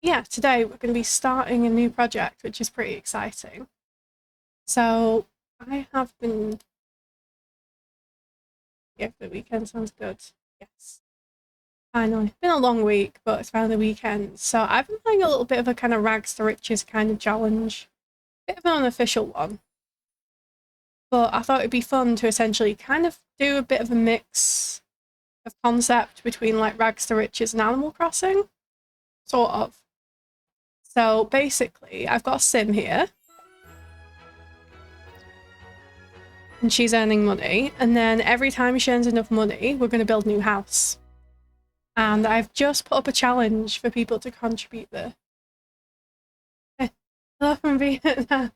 Yeah, today we're going to be starting a new project, which is pretty exciting. So I have been. Yeah, the weekend sounds good. Yes. Finally. It's been a long week, but it's finally the weekend. So I've been playing a little bit of a kind of rags to riches kind of challenge. Bit of an unofficial one. But I thought it'd be fun to essentially kind of do a bit of a mix of concept between like rags to riches and Animal Crossing. Sort of. So basically, I've got a sim here. And she's earning money, and then every time she earns enough money, we're going to build a new house. And I've just put up a challenge for people to contribute there. Hello from Vietnam.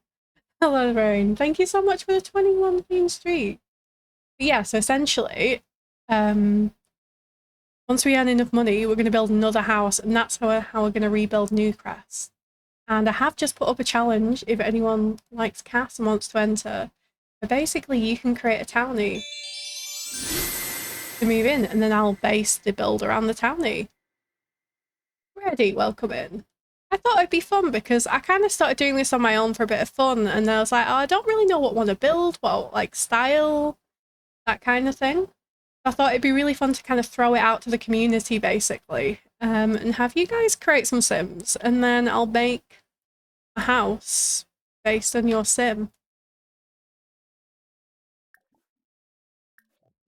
Hello, Rain. Thank you so much for the 21 Queen Street. But yeah, so essentially, once we earn enough money, we're going to build another house, and that's how we're going to rebuild Newcrest. And I have just put up a challenge if anyone likes cast and wants to enter. But basically, you can create a townie to move in, and then I'll base the build around the townie. Ready, welcome in. I thought it'd be fun because I kind of started doing this on my own for a bit of fun, and I was like, oh, I don't really know what I want to build, what like style, that kind of thing. I thought it'd be really fun to kind of throw it out to the community, basically, and have you guys create some sims, and then I'll make a house based on your sim.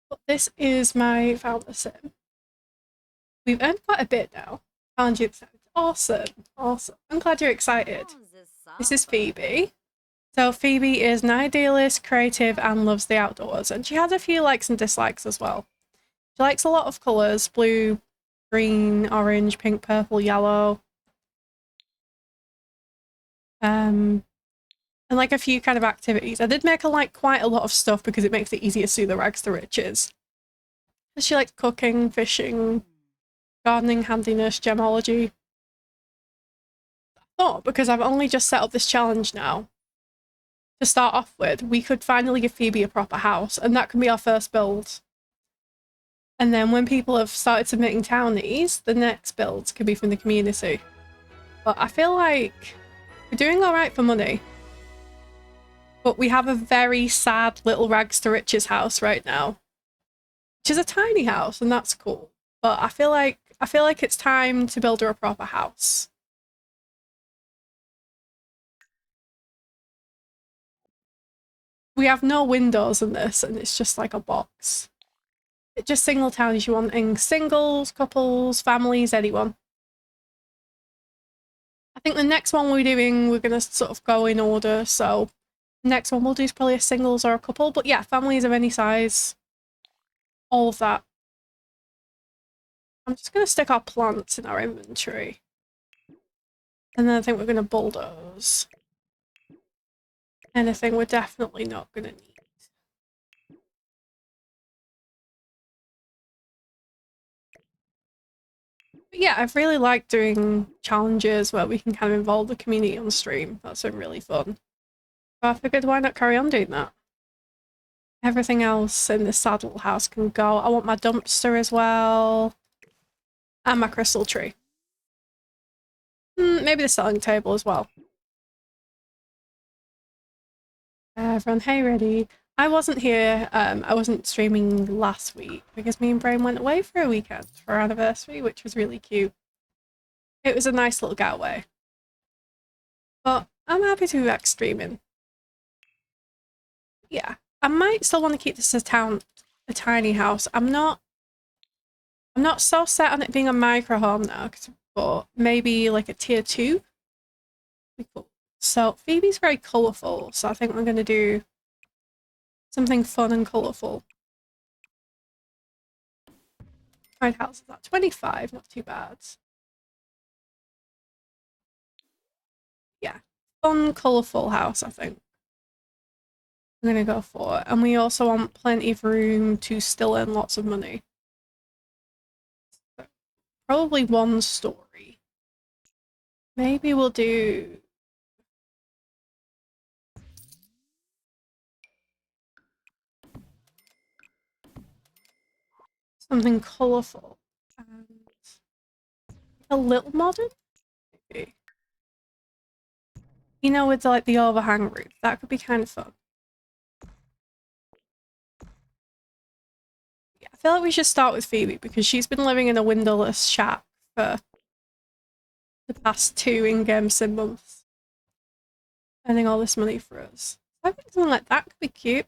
But this is my founder sim. We've earned quite a bit now. 100%. Awesome. Awesome. I'm glad you're excited. This is Phoebe. So Phoebe is an idealist, creative, and loves the outdoors. And she has a few likes and dislikes as well. She likes a lot of colours: blue, green, orange, pink, purple, yellow. And like a few kind of activities. I did make her like quite a lot of stuff because it makes it easier to do the rags to riches. She likes cooking, fishing, gardening, handiness, gemology. Oh, because I've only just set up this challenge now. To start off with, we could finally give Phoebe a proper house, and that can be our first build. And then when people have started submitting townies, the next builds can be from the community. But I feel like we're doing alright for money. But we have a very sad little rags to riches house right now. Which is a tiny house, and that's cool. But I feel like it's time to build her a proper house. We have no windows in this, and it's just like a box. It's just single townies you wanting singles, couples, families, anyone. I think the next one we're doing, we're going to sort of go in order. So the next one we'll do is probably a singles or a couple. But yeah, families of any size. All of that. I'm just going to stick our plants in our inventory. And then I think we're going to bulldoze. Anything we're definitely not going to need. But yeah, I've really liked doing challenges where we can kind of involve the community on stream. That's been really fun. So I figured why not carry on doing that? Everything else in this sad little house can go. I want my dumpster as well. And my crystal tree. Maybe the selling table as well. Everyone, hey, ready? I wasn't here. I wasn't streaming last week because me and Brain went away for a weekend for our anniversary, which was really cute. It was a nice little getaway. But I'm happy to be back streaming. Yeah, I might still want to keep this a tiny house. I'm not so set on it being a micro home now, but maybe like a tier 2. Cool. So Phoebe's very colourful, so I think we're going to do something fun and colourful. How many houses is that? 25, not too bad. Yeah, fun, colourful house, I think I'm going to go for. And we also want plenty of room to still earn lots of money. So probably one story. Maybe we'll do... something colourful. And a little modern? be. You know, with like the overhang roof, that could be kind of fun. Yeah, I feel like we should start with Phoebe because she's been living in a windowless shack for the past 2 in-game sim months. Earning all this money for us. I think something like that could be cute.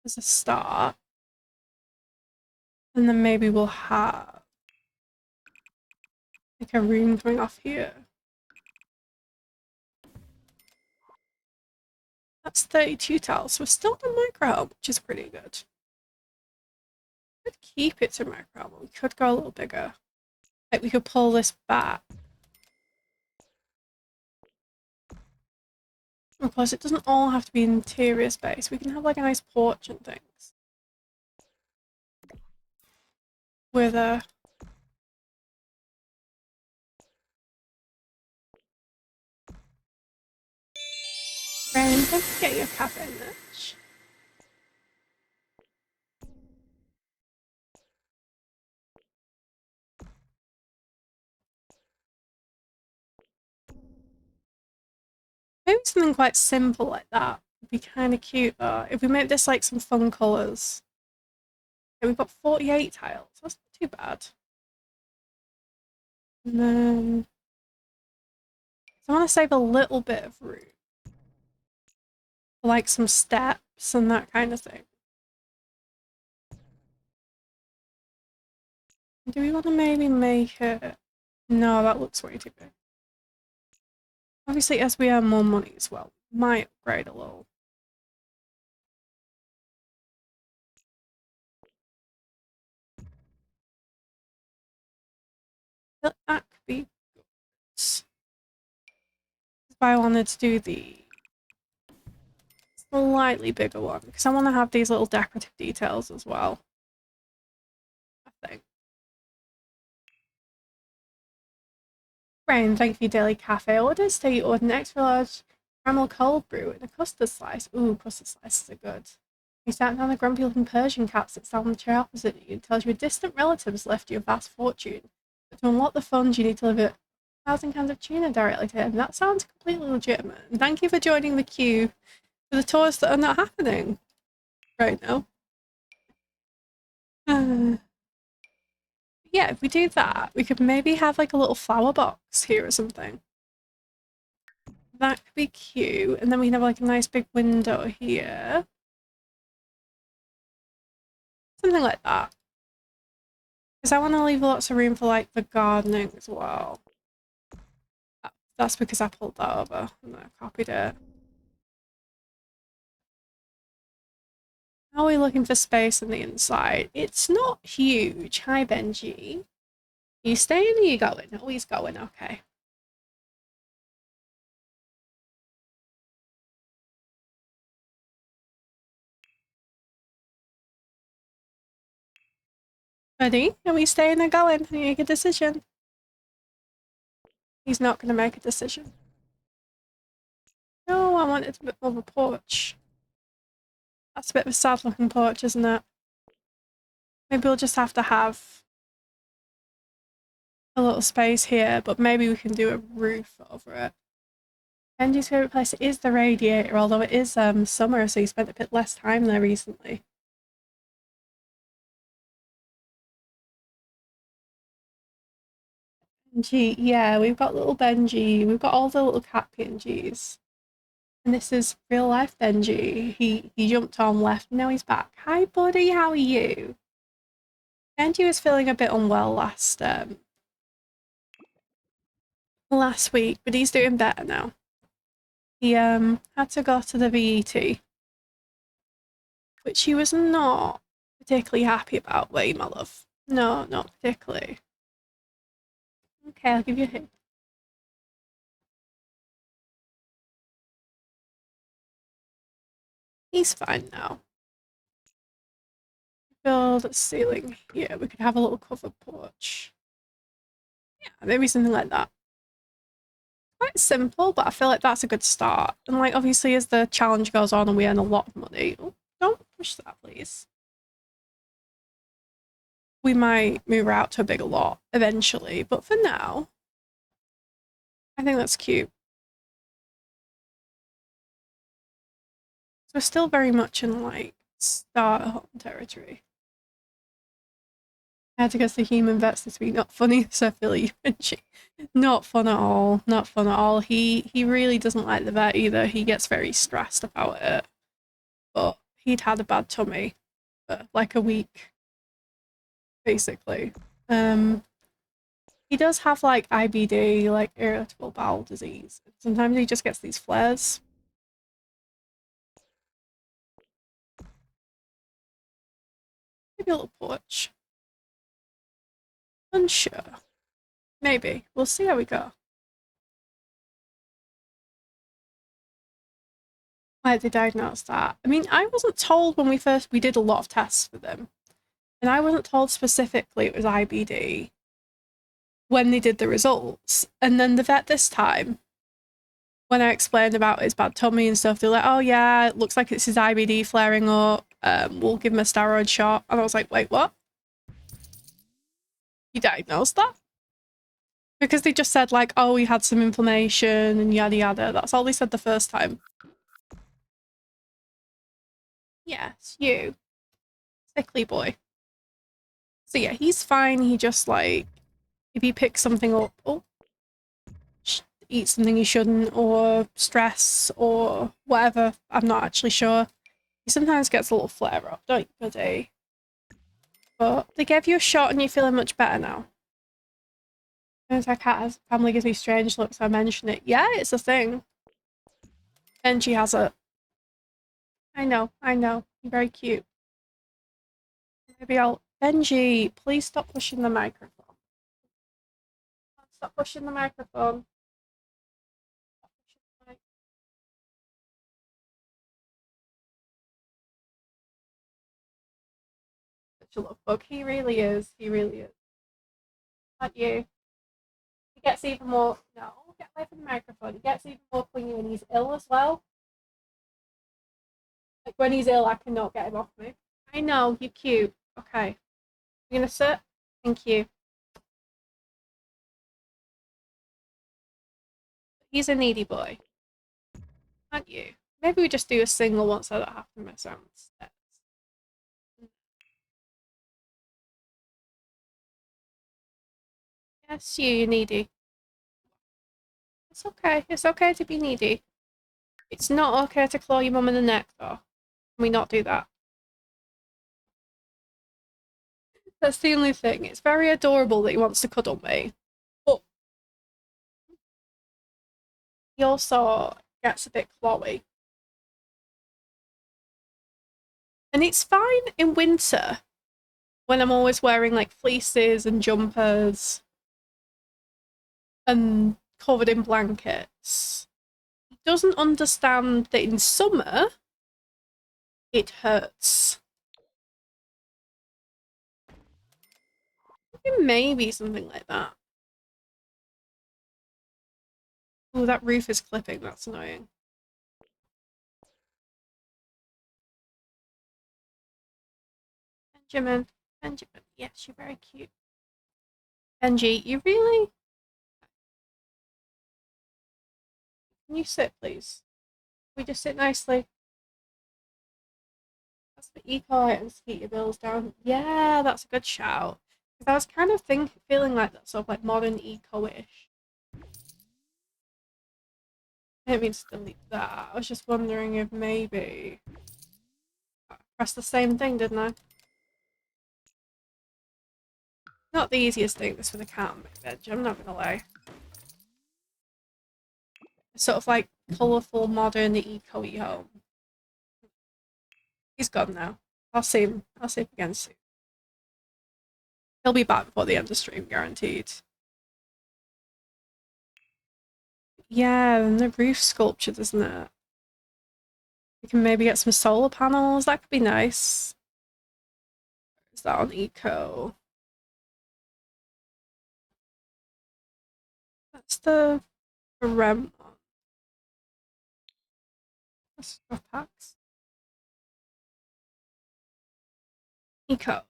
As a start. And then maybe we'll have like a room coming off here. That's 32 tiles. We're still on micro home, which is pretty good. We could keep it to micro home, but we could go a little bigger. Like we could pull this back. Of course, it doesn't all have to be interior space. We can have like a nice porch and things. With a... Rain, don't forget your cafe merch. Maybe something quite simple like that would be kind of cute though. If we make this like some fun colours. Okay, we've got 48 tiles. That's not too bad. And then... So I want to save a little bit of room. Like some steps and that kind of thing. Do we want to maybe make it... No, that looks way too big. Obviously, as we earn more money as well, we might upgrade a little. That could be good. That's why I wanted to do the slightly bigger one, because I want to have these little decorative details as well. I think. Rain, thank you for your daily cafe orders. So you ordered an extra large caramel cold brew and a custard slice. Ooh, custard slices are good. You sat down the grumpy looking Persian cat sits down on the chair opposite you and tells you a distant relative's left you a vast fortune. But to unlock the funds, you need to deliver 1,000 cans of tuna directly to him. That sounds completely legitimate. And thank you for joining the queue for the tours that are not happening right now. Yeah, if we do that, we could maybe have like a little flower box here or something. That could be cute. And then we can have like a nice big window here. Something like that. Because I want to leave lots of room for like the gardening as well. That's because I pulled that over and I copied it. How are we looking for space on the inside? It's not huge. Hi, Benji. Are you staying or are you going? Oh, he's going. Okay. Ready? Are we staying or going? Make a decision. He's not going to make a decision. No, I wanted a bit more of a porch. That's a bit of a sad looking porch, isn't it? Maybe we'll just have to have a little space here, but maybe we can do a roof over it. Benji's favourite place is the radiator, although it is summer, so he spent a bit less time there recently. Benji, yeah, we've got little Benji. We've got all the little cat PNGs. And this is real life Benji. He jumped on left, now he's back. Hi buddy, how are you? Benji was feeling a bit unwell last week, but he's doing better now. He had to go to the VET, which he was not particularly happy about, were you, my love? No, not particularly. Okay, I'll give you a hint. He's fine now. Build a ceiling here. We could have a little covered porch. Yeah, maybe something like that. Quite simple, but I feel like that's a good start. And like, obviously, as the challenge goes on and we earn a lot of money, oh, don't push that, please. We might move out to a bigger lot eventually, but for now, I think that's cute. So we're still very much in like starter home territory. I had to go to the human vets this week. Not funny, so I feel you, Benji. Not fun at all. Not fun at all. He really doesn't like the vet either. He gets very stressed about it. But he'd had a bad tummy for like a week, basically. He does have like IBD, like irritable bowel disease. Sometimes he just gets these flares. Maybe a little porch. Unsure. Maybe. We'll see how we go. Why they diagnosed that? I mean, I wasn't told when we did a lot of tests for them. And I wasn't told specifically it was IBD when they did the results. And then the vet this time, when I explained about his bad tummy and stuff, they're like, oh yeah, it looks like it's his IBD flaring up. We'll give him a steroid shot. And I was like, wait, what? You diagnosed that? Because they just said like, oh, he had some inflammation and yada yada. That's all they said the first time. Yes, you. Sickly boy. So yeah, he's fine. He just like, if he picks something up, eat something he shouldn't, or stress, or whatever, I'm not actually sure. He sometimes gets a little flare up, don't you, buddy? But they gave you a shot and you're feeling much better now. As my cat family gives me strange looks, I mention it. Yeah, it's a thing. And she has it. I know. You're very cute. Maybe I'll... Benji, please stop pushing the microphone. Stop pushing the microphone. Stop pushing the mic. Such a love bug. He really is. He really is. Not you. He gets even more... No, get away from the microphone. He gets even more clingy when he's ill as well. Like, when he's ill, I cannot get him off me. I know, you're cute. Okay. You gonna sit? Thank you. He's a needy boy. Aren't you? Maybe we just do a single once so I don't have to mess around with steps. Yes, you're needy. It's okay. It's okay to be needy. It's not okay to claw your mum in the neck, though. Can we not do that? That's the only thing. It's very adorable that he wants to cuddle me. But he also gets a bit clawy. And it's fine in winter when I'm always wearing like fleeces and jumpers and covered in blankets. He doesn't understand that in summer it hurts. Maybe something like that. Oh, that roof is clipping. That's annoying. Benjamin. Benjamin. Yes, you're very cute. Benji, you really... Can you sit, please? Can we just sit nicely? That's the eco items to keep your bills down. Yeah, that's a good shout. Because I was kind of feeling like that sort of like modern eco-ish. I didn't mean to delete that. I was just wondering if maybe... I pressed the same thing, didn't I? Not the easiest thing, this with a cat on my bench, I'm not gonna lie. Sort of like colourful, modern, eco-y home. He's gone now. I'll see him again soon. He'll be back before the end of stream, guaranteed. Yeah, and the roof sculptured, isn't it? We can maybe get some solar panels. That could be nice. Is that on eco? That's the rem one. That's packs. Eco.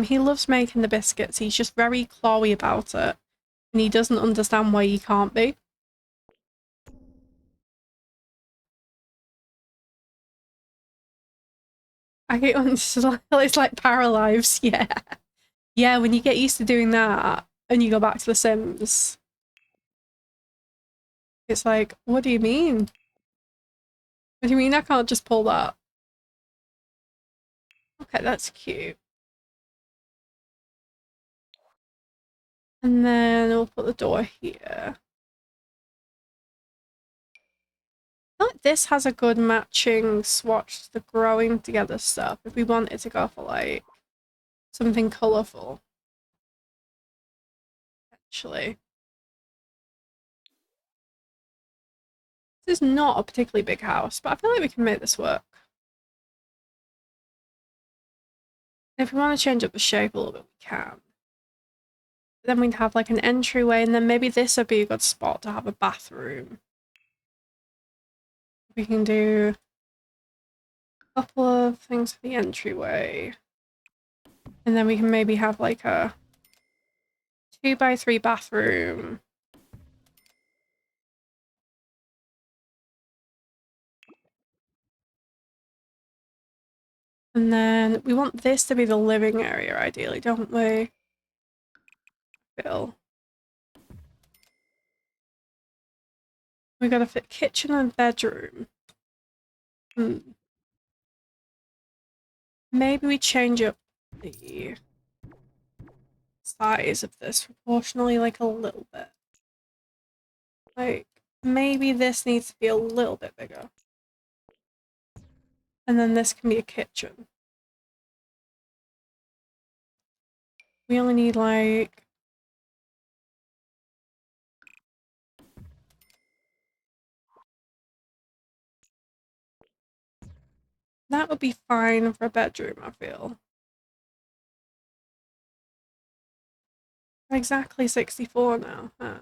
He loves making the biscuits. He's just very clawy about it. And he doesn't understand why he can't be. I get on it's like Paralives, yeah. Yeah, when you get used to doing that and you go back to The Sims, it's like, what do you mean? What do you mean I can't just pull that? Okay, that's cute. And then we'll put the door here. I feel like this has a good matching swatch to the growing together stuff if we wanted to go for like something colourful. Actually. This is not a particularly big house, but I feel like we can make this work. If we want to change up the shape a little bit, we can. Then we'd have like an entryway, and then maybe this would be a good spot to have a bathroom. We can do a couple of things for the entryway. And then we can maybe have like a 2x3 bathroom. And then we want this to be the living area, ideally, don't we? Phil. We gotta fit kitchen and bedroom. Maybe we change up the size of this proportionally, like a little bit. Like, maybe this needs to be a little bit bigger. And then this can be a kitchen. We only need like... That would be fine for a bedroom, I feel. Exactly 64 now, huh?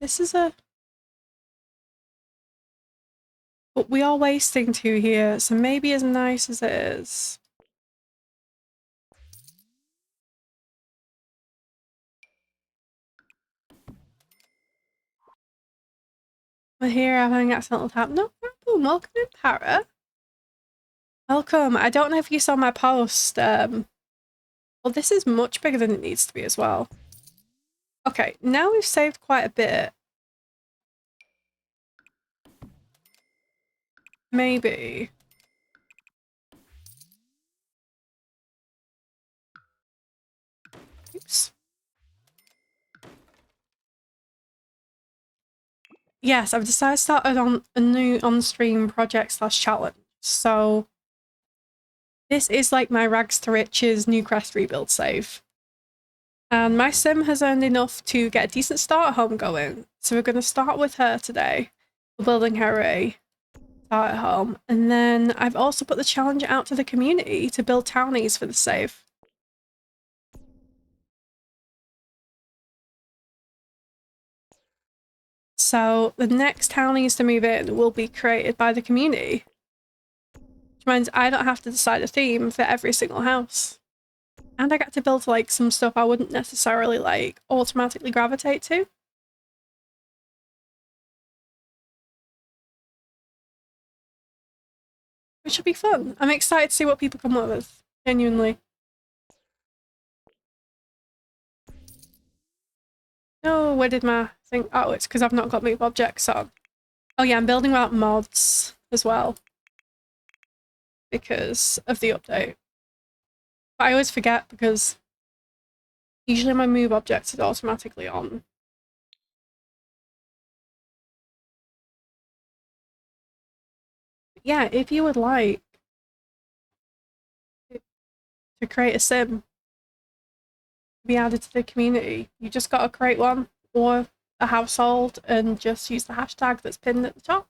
This is a... But we are wasting 2 here, so maybe as nice as it is. We're here having an accidental tap. No problem, welcome in, Parrot. Welcome. I don't know if you saw my post. Well, this is much bigger than it needs to be as well. Okay, now we've saved quite a bit. Maybe. Oops. Yes, I've decided to start on a new on-stream project / challenge. So this is like my rags to riches Newcrest rebuild save. And my sim has earned enough to get a decent start home going. So we're going to start with her today. We're building her a start home. And then I've also put the challenge out to the community to build townies for the save. So the next townies to move in will be created by the community. Which means I don't have to decide a theme for every single house. And I get to build like some stuff I wouldn't necessarily like automatically gravitate to. Which will be fun. I'm excited to see what people come up with, genuinely. Oh, where did my thing? Oh, it's because I've not got move objects on. Oh yeah, I'm building without mods as well. Because of the update. But I always forget because usually my move objects is automatically on. Yeah, if you would like to create a sim, be added to the community, you just gotta create one or a household and just use the hashtag that's pinned at the top.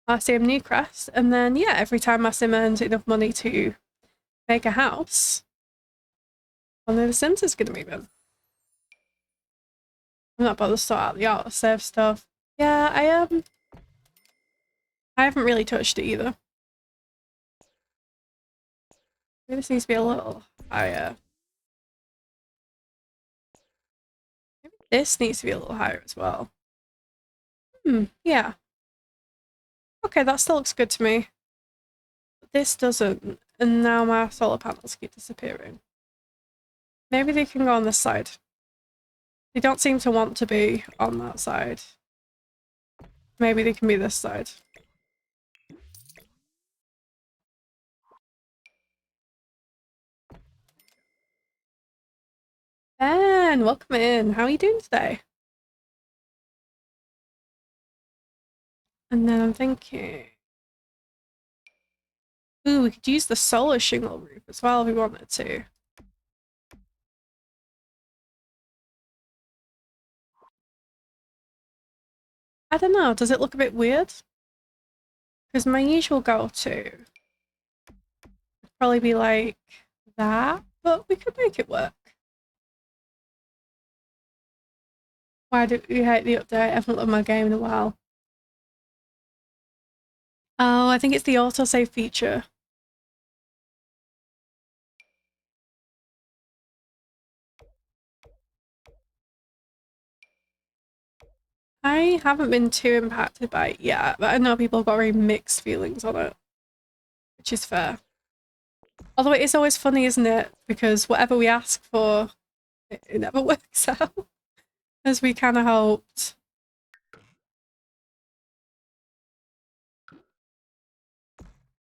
I sim Newcrest, and then yeah, every time my sim earns enough money to make a house, one of the Sims is gonna move in. I'm not bothered to sort out the autosave stuff. Yeah, I haven't really touched it either. Maybe this needs to be a little higher. Maybe this needs to be a little higher as well. Yeah. Okay, that still looks good to me. But this doesn't, and now my solar panels keep disappearing. Maybe they can go on this side. They don't seem to want to be on that side. Maybe they can be this side. Ben, welcome in. How are you doing today? And then I'm thinking, ooh, we could use the solar shingle roof as well if we wanted to. I don't know, does it look a bit weird? Because my usual go-to would probably be like that, but we could make it work. Why do you hate the update? I haven't looked at my game in a while. Oh, I think it's the autosave feature. I haven't been too impacted by it yet, but I know people have got very mixed feelings on it, which is fair. Although it is always funny, isn't it? Because whatever we ask for, it never works out, as we kind of hoped.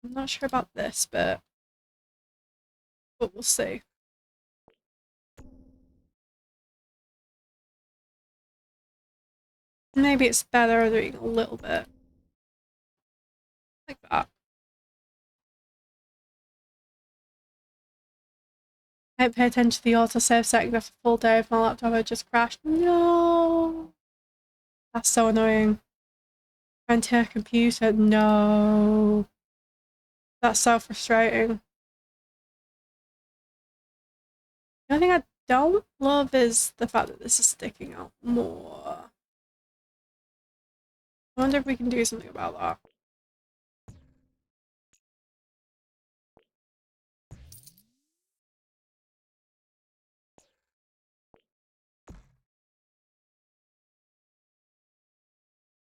I'm not sure about this bit, but we'll see. Maybe it's better doing a little bit like that. I didn't pay attention to the autosave setting after a full day of my laptop had just crashed. No! That's so annoying. Trying to a computer, no. That's so frustrating. The only thing I don't love is the fact that this is sticking out more. I wonder if we can do something about that.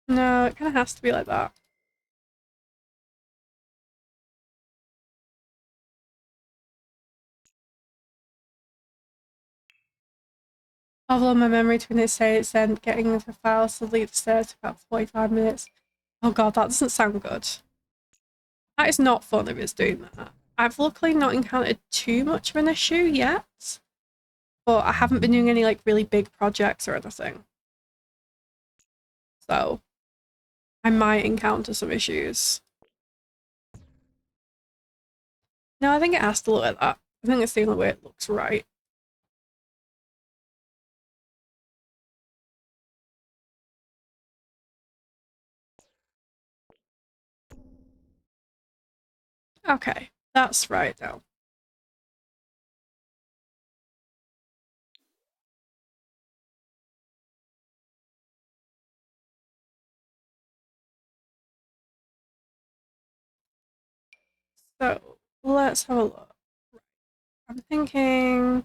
No, it kind of has to be like that. Although my memory between it says then getting the files to leave the stairs took about 45 minutes. Oh god, that doesn't sound good. That is not fun if it's doing that. I've luckily not encountered too much of an issue yet, but I haven't been doing any like really big projects or anything. So I might encounter some issues. No, I think it has to look like that. I think it's the only way it looks right. Okay, that's right now. So let's have a look. I'm thinking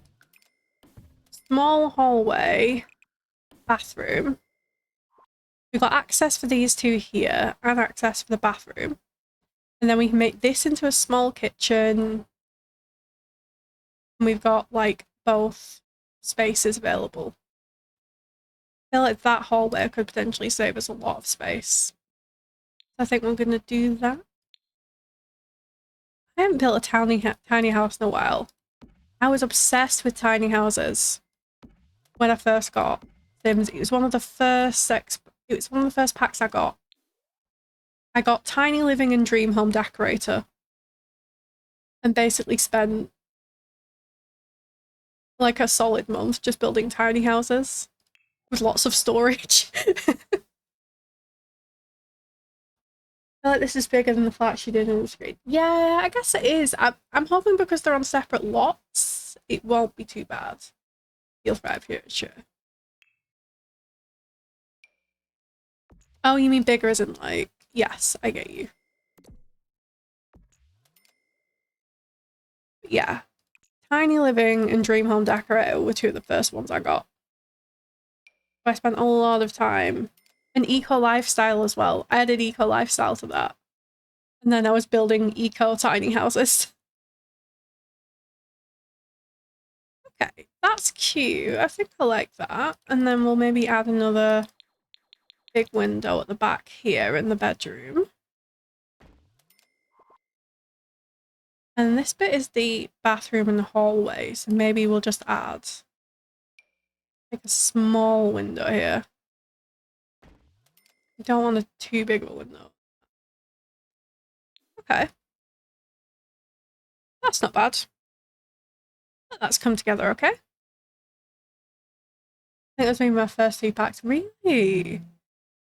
small hallway, bathroom. We've got access for these two here and access for the bathroom. And then we can make this into a small kitchen. And we've got like both spaces available. I feel like that hallway could potentially save us a lot of space. So I think we're going to do that. I haven't built a tiny house in a while. I was obsessed with tiny houses when I first got Sims. It was one of the first packs I got. I got Tiny Living and Dream Home Decorator and basically spent like a solid month just building tiny houses with lots of storage. I feel like this is bigger than the flat she did in the screen. Yeah, I guess it is. I'm hoping because they're on separate lots, it won't be too bad. Feel for our future. Oh, you mean bigger as in like, yes, I get you. Yeah. Tiny Living and Dream Home Decorator were two of the first ones I got. I spent a lot of time. And Eco Lifestyle as well. I added Eco Lifestyle to that. And then I was building eco tiny houses. Okay, that's cute. I think I like that. And then we'll maybe add another big window at the back here in the bedroom. And this bit is the bathroom and the hallway, so maybe we'll just add like a small window here. I don't want a too big of a window. Okay. That's not bad. That's come together okay. I think that's maybe my first two packs. Really?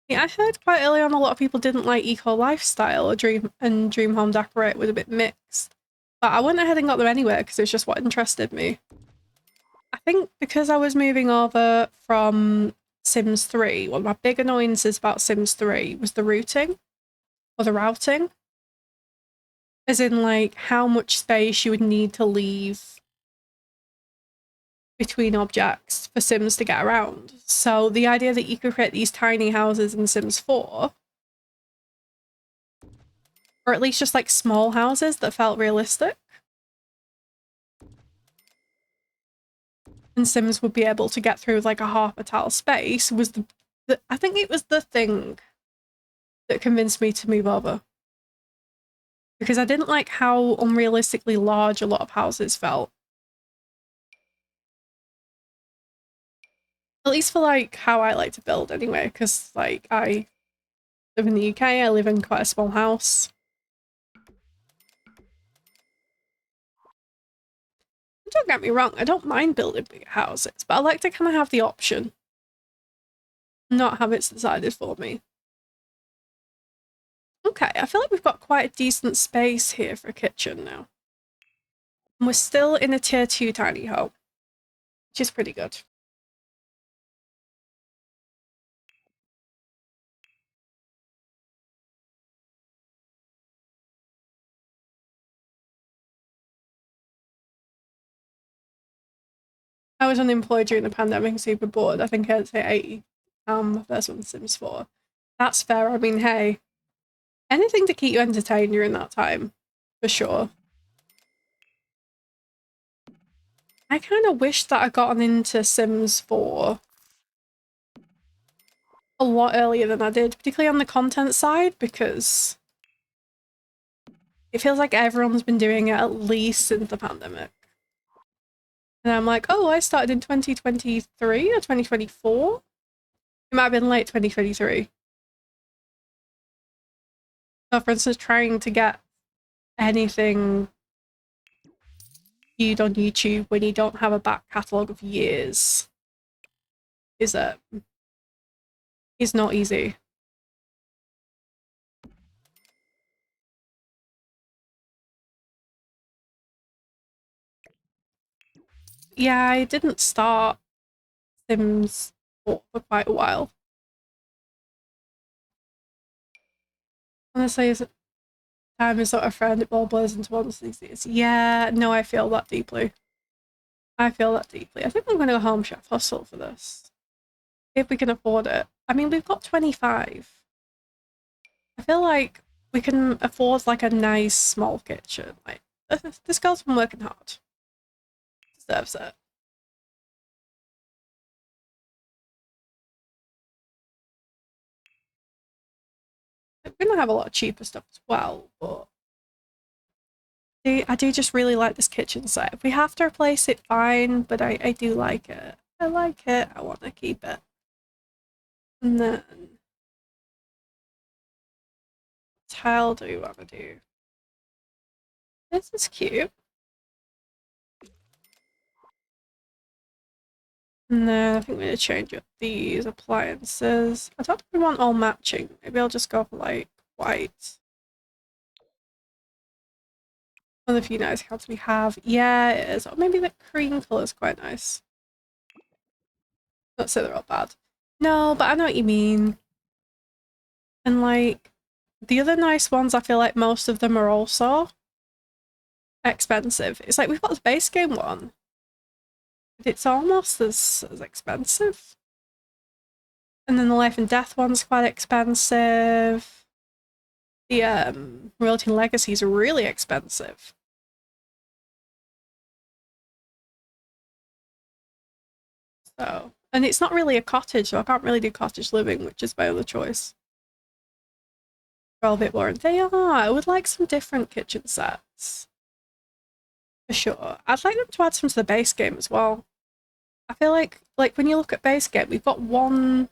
Yeah, I heard quite early on a lot of people didn't like Eco Lifestyle or Dream Home Decorate was a bit mixed. But I went ahead and got them anyway because it's just what interested me. I think because I was moving over from Sims 3, one of my big annoyances about Sims 3 was the routing. Or the routing. As in, like, how much space you would need to leave between objects for Sims to get around. So the idea that you could create these tiny houses in Sims 4, or at least just like small houses that felt realistic, and Sims would be able to get through like a half a tile space was I think it was the thing that convinced me to move over. Because I didn't like how unrealistically large a lot of houses felt. At least for like how I like to build anyway, because like I live in the UK, I live in quite a small house. Don't get me wrong, I don't mind building bigger houses, but I like to kind of have the option. Not have it decided for me. Okay, I feel like we've got quite a decent space here for a kitchen now. And we're still in a tier 2 tiny home, which is pretty good. I was unemployed during the pandemic, super bored. I think I'd say 80. The first one, Sims 4. That's fair. I mean, hey, anything to keep you entertained during that time, for sure. I kind of wish that I'd gotten into Sims 4 a lot earlier than I did, particularly on the content side, because it feels like everyone's been doing it at least since the pandemic. And I'm like, oh, I started in 2023 or 2024? It might have been late 2023. So, for instance, trying to get anything viewed on YouTube when you don't have a back catalogue of years is not easy. Yeah, I didn't start Sims 4 for quite a while. Honestly, time is not a friend, it all blurs into one these days. Yeah, no, I feel that deeply. I feel that deeply. I think I'm going to go Home Chef Hustle for this. If we can afford it. I mean, we've got 25. I feel like we can afford like a nice small kitchen. Like, this girl's been working hard. Deserves it. We're gonna have a lot of cheaper stuff as well, but I do just really like this kitchen set. If we have to replace it, fine, but I do like it. I like it. I want to keep it. And then, what tile do we want to do? This is cute. And then I think we're going to change up these appliances. I don't think we want all matching. Maybe I'll just go for like white. One of the few nice accounts we have. Yeah, it is. Or maybe the cream colour is quite nice. Not say they're all bad. No, but I know what you mean. And like, the other nice ones, I feel like most of them are also expensive. It's like we've got the base game one, but it's almost as expensive. And then the life and death one's quite expensive. The royalty and legacy is really expensive. So, and it's not really a cottage, so I can't really do cottage living, which is my other choice. They're all a bit boring. They are. I would like some different kitchen sets. For sure. I'd like them to add some to the base game as well. I feel like when you look at base game, we've got one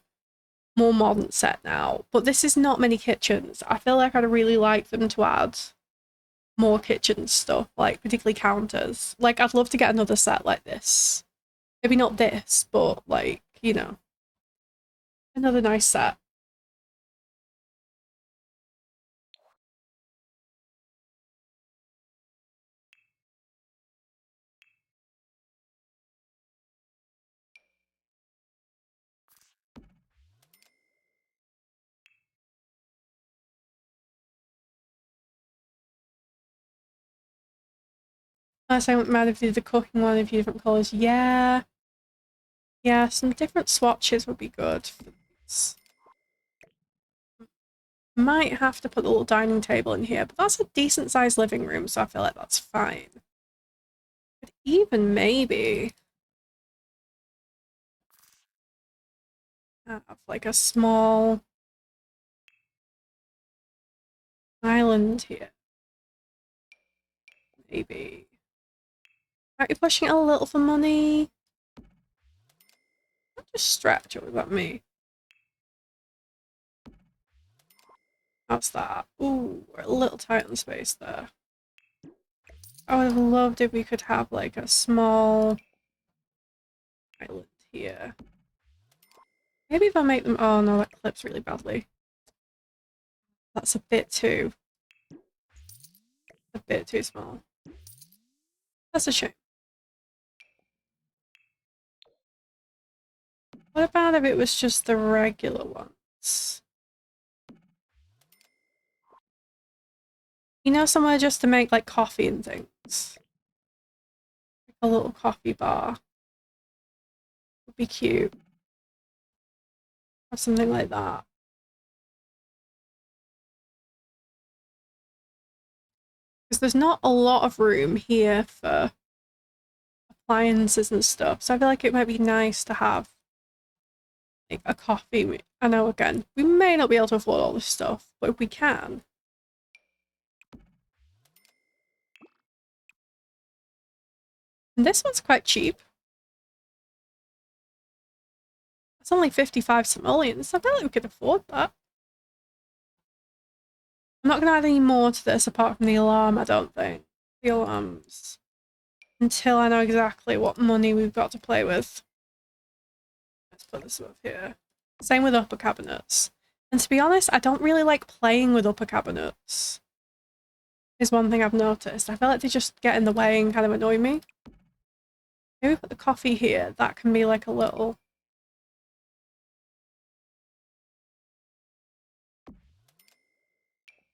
more modern set now, but this is not many kitchens. I feel like I'd really like them to add more kitchen stuff, like particularly counters. Like, I'd love to get another set like this. Maybe not this, but like, you know, another nice set. Unless I wouldn't mind if you did the cooking one in a few different colours. Yeah. Yeah, some different swatches would be good for this. Might have to put the little dining table in here, but that's a decent sized living room, so I feel like that's fine. But even maybe have like a small island here. Maybe. Might be pushing it a little for money. I'll just stretch it without me. How's that? Ooh, we're a little tight on space there. I would have loved if we could have like a small island here. Maybe if I make them. Oh no, that clips really badly. That's a bit too small. That's a shame. What about if it was just the regular ones? You know, somewhere just to make like coffee and things. Like a little coffee bar. Would be cute. Or something like that. Because there's not a lot of room here for appliances and stuff. So I feel like it might be nice to have like a coffee. I know, again, we may not be able to afford all this stuff, but if we can. And this one's quite cheap. It's only 55 simoleons. I feel like we could afford that. I'm not going to add any more to this apart from the alarm, I don't think. The alarms. Until I know exactly what money we've got to play with. Let's put this above here. Same with upper cabinets. And to be honest, I don't really like playing with upper cabinets. Is one thing I've noticed. I feel like they just get in the way and kind of annoy me. Maybe put the coffee here. That can be like a little...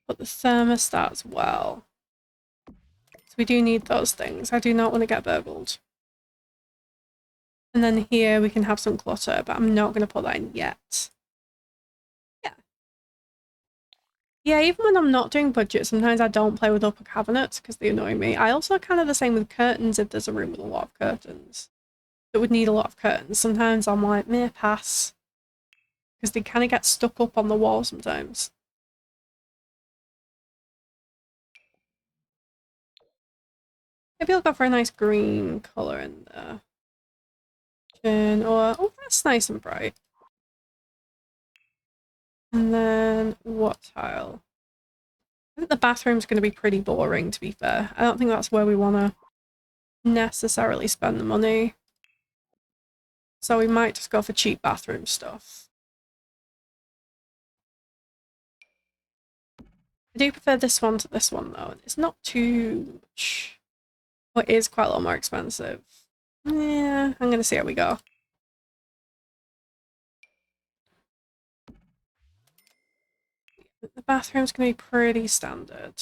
Put the thermostat as well. So we do need those things. I do not want to get burgled. And then here we can have some clutter, but I'm not going to put that in yet. Yeah. Yeah, even when I'm not doing budget, sometimes I don't play with upper cabinets because they annoy me. I also kind of the same with curtains if there's a room with a lot of curtains. That would need a lot of curtains. Sometimes I'm like, meh, pass. Because they kind of get stuck up on the wall sometimes. Maybe I'll go for a nice green colour in there. Or, oh, that's nice and bright. And then what tile? I think the bathroom's going to be pretty boring, to be fair. I don't think that's where we want to necessarily spend the money. So we might just go for cheap bathroom stuff. I do prefer this one to this one, though. It's not too much. Well, it is quite a lot more expensive. Yeah, I'm going to see how we go. The bathroom's going to be pretty standard.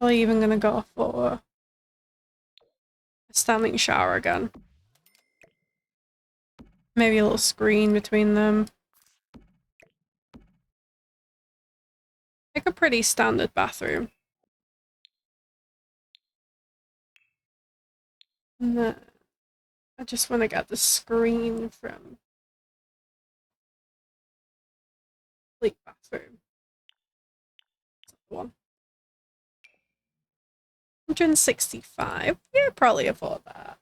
Probably even gonna go for a standing shower again. Maybe a little screen between them. Like a pretty standard bathroom. And then I just want to get the screen from sleep bathroom. That's the one. 165. Yeah, probably afford that.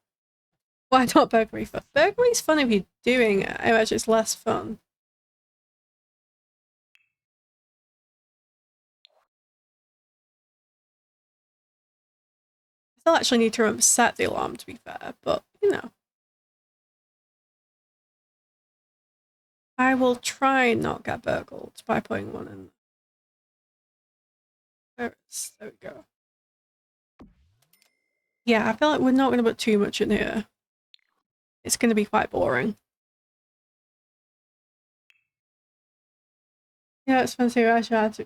Why not burglary first? Burglary's fun if you're doing it. I imagine it's less fun. I still actually need to remember to set the alarm, to be fair, but you know. I will try and not get burgled by putting one in. There we go. Yeah, I feel like we're not going to put too much in here. It's going to be quite boring. Yeah, it's fancy. I should add to,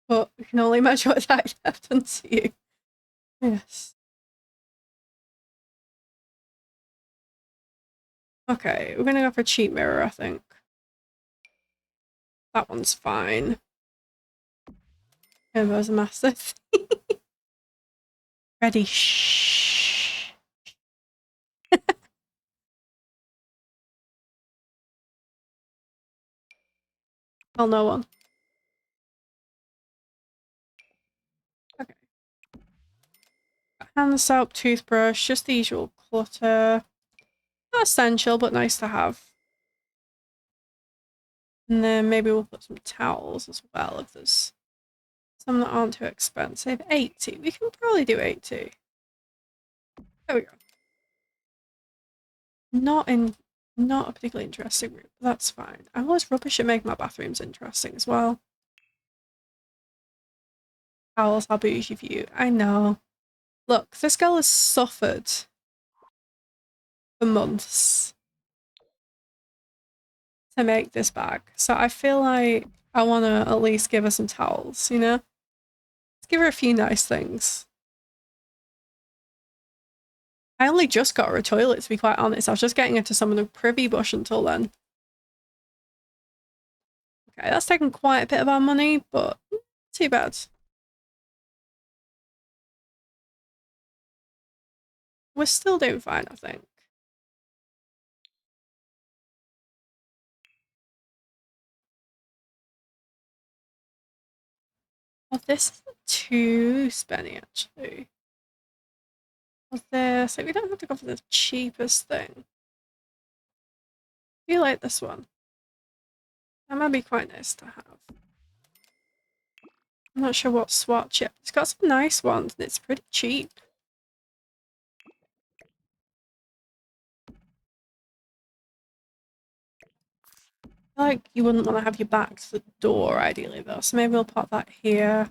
but we can only measure what I have done to you. Yes. Okay, we're gonna go for a cheap mirror, I think. That one's fine. Yeah, there's a massive. Ready, shh. Tell no one. Okay. Hand soap, toothbrush, just the usual clutter. Not essential, but nice to have. And then maybe we'll put some towels as well if there's some that aren't too expensive. 80. We can probably do 80. There we go. Not a particularly interesting room, but that's fine. I'm always rubbish at making my bathrooms interesting as well. Towels, how bougie for you. I know. Look, this girl has suffered for months to make this bag. So I feel like I want to at least give her some towels, you know? Let's give her a few nice things. I only just got her a toilet, to be quite honest. I was just getting her to some of the privy bush until then. Okay, that's taken quite a bit of our money, but not too bad. We're still doing fine, I think. Well, this isn't too spenny, actually. What's this? Like, we don't have to go for the cheapest thing. I feel like this one. That might be quite nice to have. I'm not sure what swatch yet. It's got some nice ones and it's pretty cheap. I feel like you wouldn't want to have your back to the door ideally though, so maybe we'll pop that here.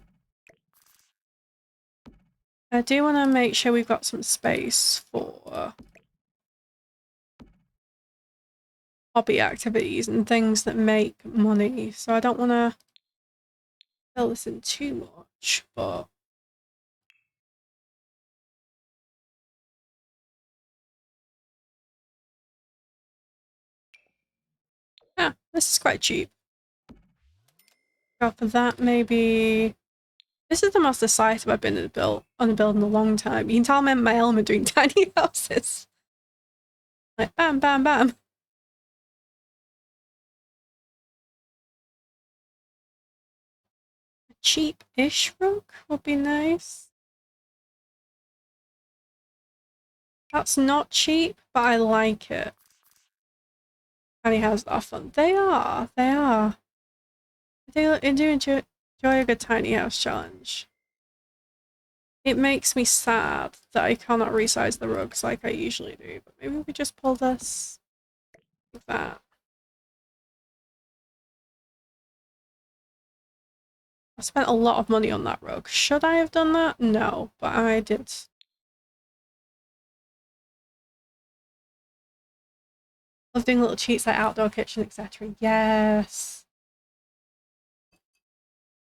I do want to make sure we've got some space for hobby activities and things that make money, so I don't want to fill this in too much, but yeah, this is quite cheap. Go for that maybe. This is the most decisive I've been on a build in a long time. You can tell I'm in my element doing tiny houses. Like bam, bam, bam. A cheap-ish rug would be nice. That's not cheap, but I like it. Tiny houses are fun. They are. They are. I do enjoy a good tiny house challenge. It makes me sad that I cannot resize the rugs like I usually do, but maybe we could just pull this like that. I spent a lot of money on that rug. Should I have done that? No, but I did. Love doing little cheats like outdoor kitchen, etc. Yes.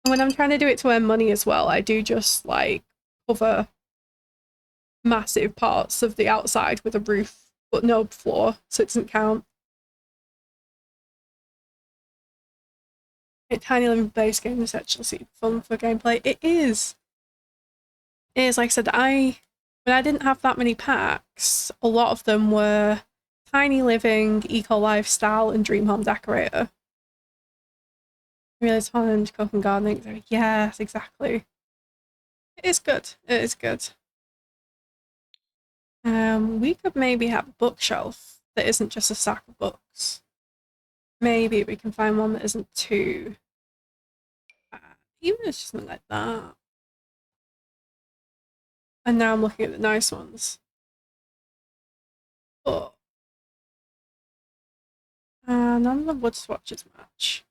And when I'm trying to do it to earn money as well, I do just like cover massive parts of the outside with a roof, but no floor, so it doesn't count. A tiny living base game is actually fun for gameplay. It is. It is, like I said, when I didn't have that many packs, a lot of them were tiny living, eco lifestyle, and dream home decorator. Really fun cooking gardening. Yes, exactly. It is good. It is good. We could maybe have a bookshelf that isn't just a stack of books. Maybe we can find one that isn't too even if it's just something like that. And now I'm looking at the nice ones. But none of the wood swatches match.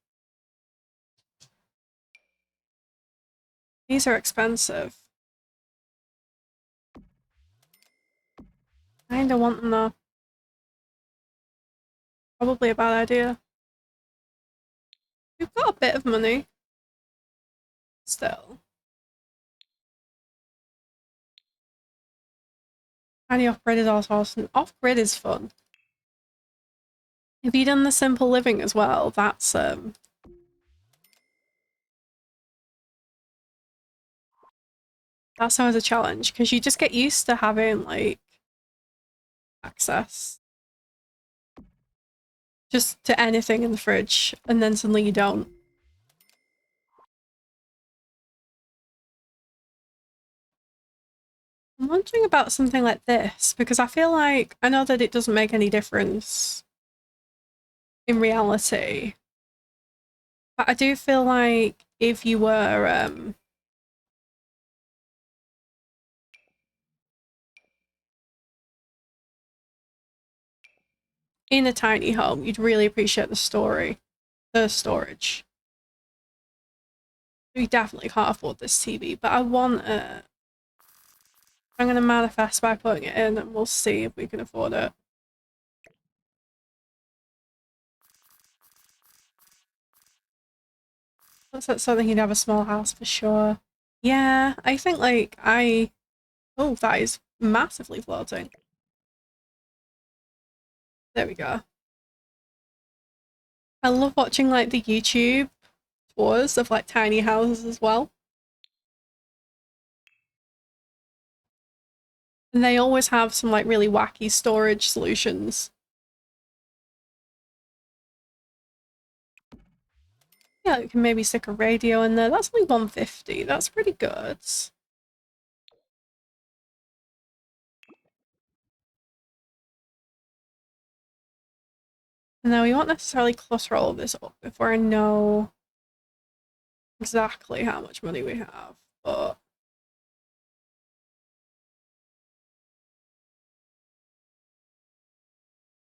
These are expensive. I kinda want them though. Probably a bad idea. We've got a bit of money. Still. Tiny off-grid is also awesome. Off-grid is fun. Have you done the simple living as well? That's always a challenge because you just get used to having like access just to anything in the fridge and then suddenly you don't. I'm wondering about something like this because I feel like I know that it doesn't make any difference in reality, but I do feel like if you were in a tiny home, you'd really appreciate the storage. We definitely can't afford this TV, but I want it. I'm going to manifest by putting it in and we'll see if we can afford it. That's something you'd have a small house for sure. Yeah, I think like oh, that is massively floating. There we go. I love watching like the YouTube tours of like tiny houses as well. And they always have some like really wacky storage solutions. Yeah, you can maybe stick a radio in there. That's only 150. That's pretty good. And now we won't necessarily cluster all of this up before I know exactly how much money we have, but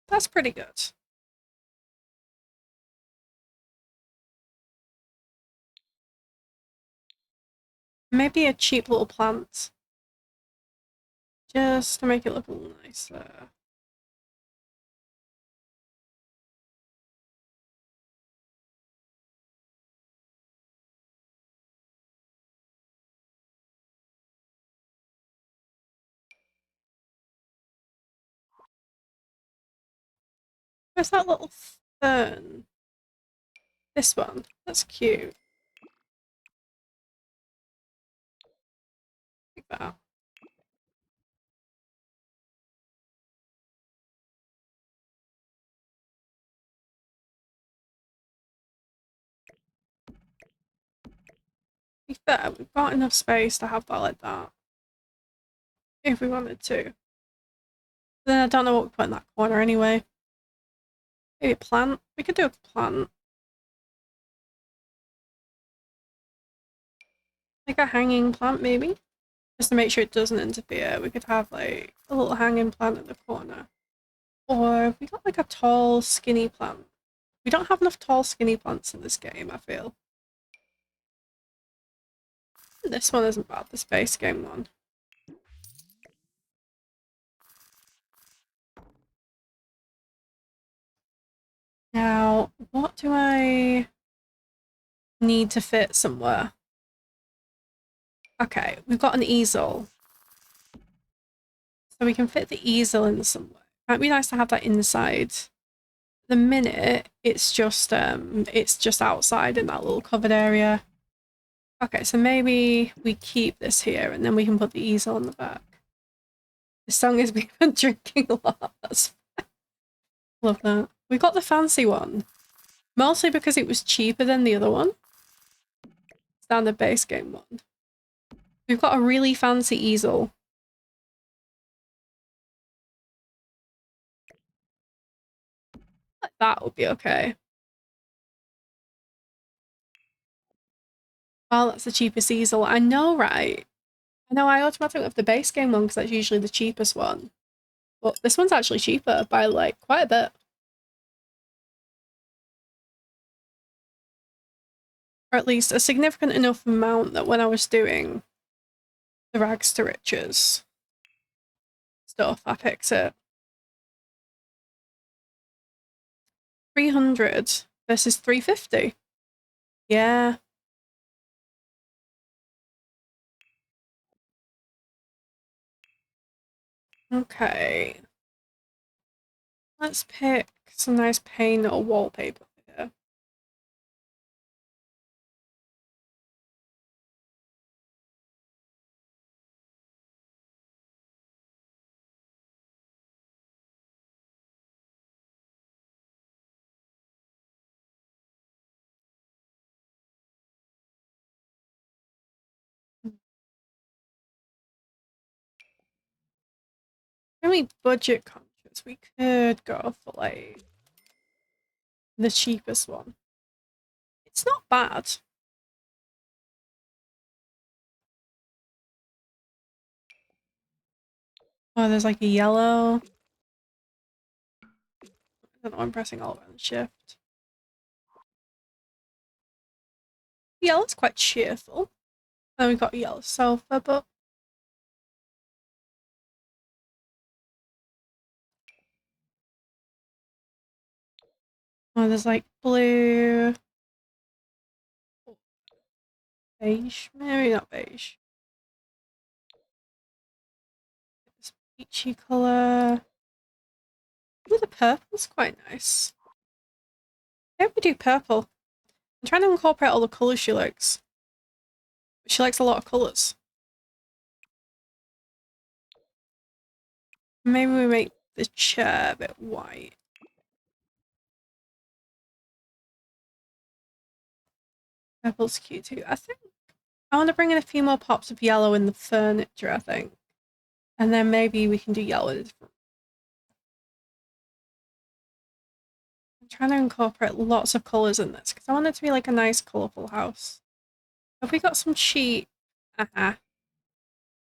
that's pretty good. Maybe a cheap little plant. Just to make it look a little nicer. Where's that little fern? This one. That's cute. Like that. To be fair, we've got enough space to have that like that. If we wanted to. Then I don't know what we put in that corner anyway. Maybe a plant? We could do a plant. Like a hanging plant, maybe? Just to make sure it doesn't interfere. We could have like a little hanging plant in the corner. Or if we got like a tall, skinny plant. We don't have enough tall, skinny plants in this game, I feel. This one isn't bad, the space game one. Now, what do I need to fit somewhere? Okay, we've got an easel. So we can fit the easel in somewhere. Might be nice to have that inside. The minute it's just outside in that little covered area. Okay, so maybe we keep this here and then we can put the easel on the back. The song is we've been drinking a lot. Love that. We got the fancy one. Mostly because it was cheaper than the other one. Standard base game one. We've got a really fancy easel. Like that would be okay. Well, that's the cheapest easel. I know, right? I know I automatically have the base game one because that's usually the cheapest one. But this one's actually cheaper by like quite a bit. Or at least a significant enough amount that when I was doing the rags to riches stuff, I picked it. 300 versus 350. Yeah. Okay. Let's pick some nice paint or wallpaper here. Really budget conscious. We could go for like the cheapest one. It's not bad. Oh, there's like a yellow. I don't know, I'm pressing Alt and Shift. Yellow's quite cheerful. Then we've got a yellow sofa, but oh, there's like blue, beige, maybe not beige. This peachy colour. Ooh, the purple's quite nice. Maybe we do purple. I'm trying to incorporate all the colours she likes. She likes a lot of colours. Maybe we make the chair a bit white. Purple's cute too. I think I want to bring in a few more pops of yellow in the furniture, I think. And then maybe we can do yellow. I'm trying to incorporate lots of colours in this because I want it to be like a nice colourful house. Have we got some cheap?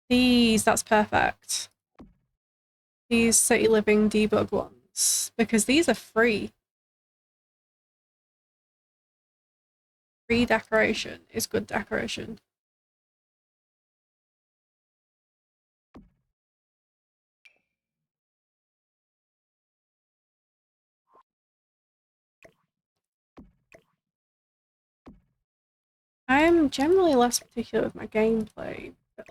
These, that's perfect. These City Living debug ones. Because these are free. Free decoration is good decoration. I'm generally less particular with my gameplay, but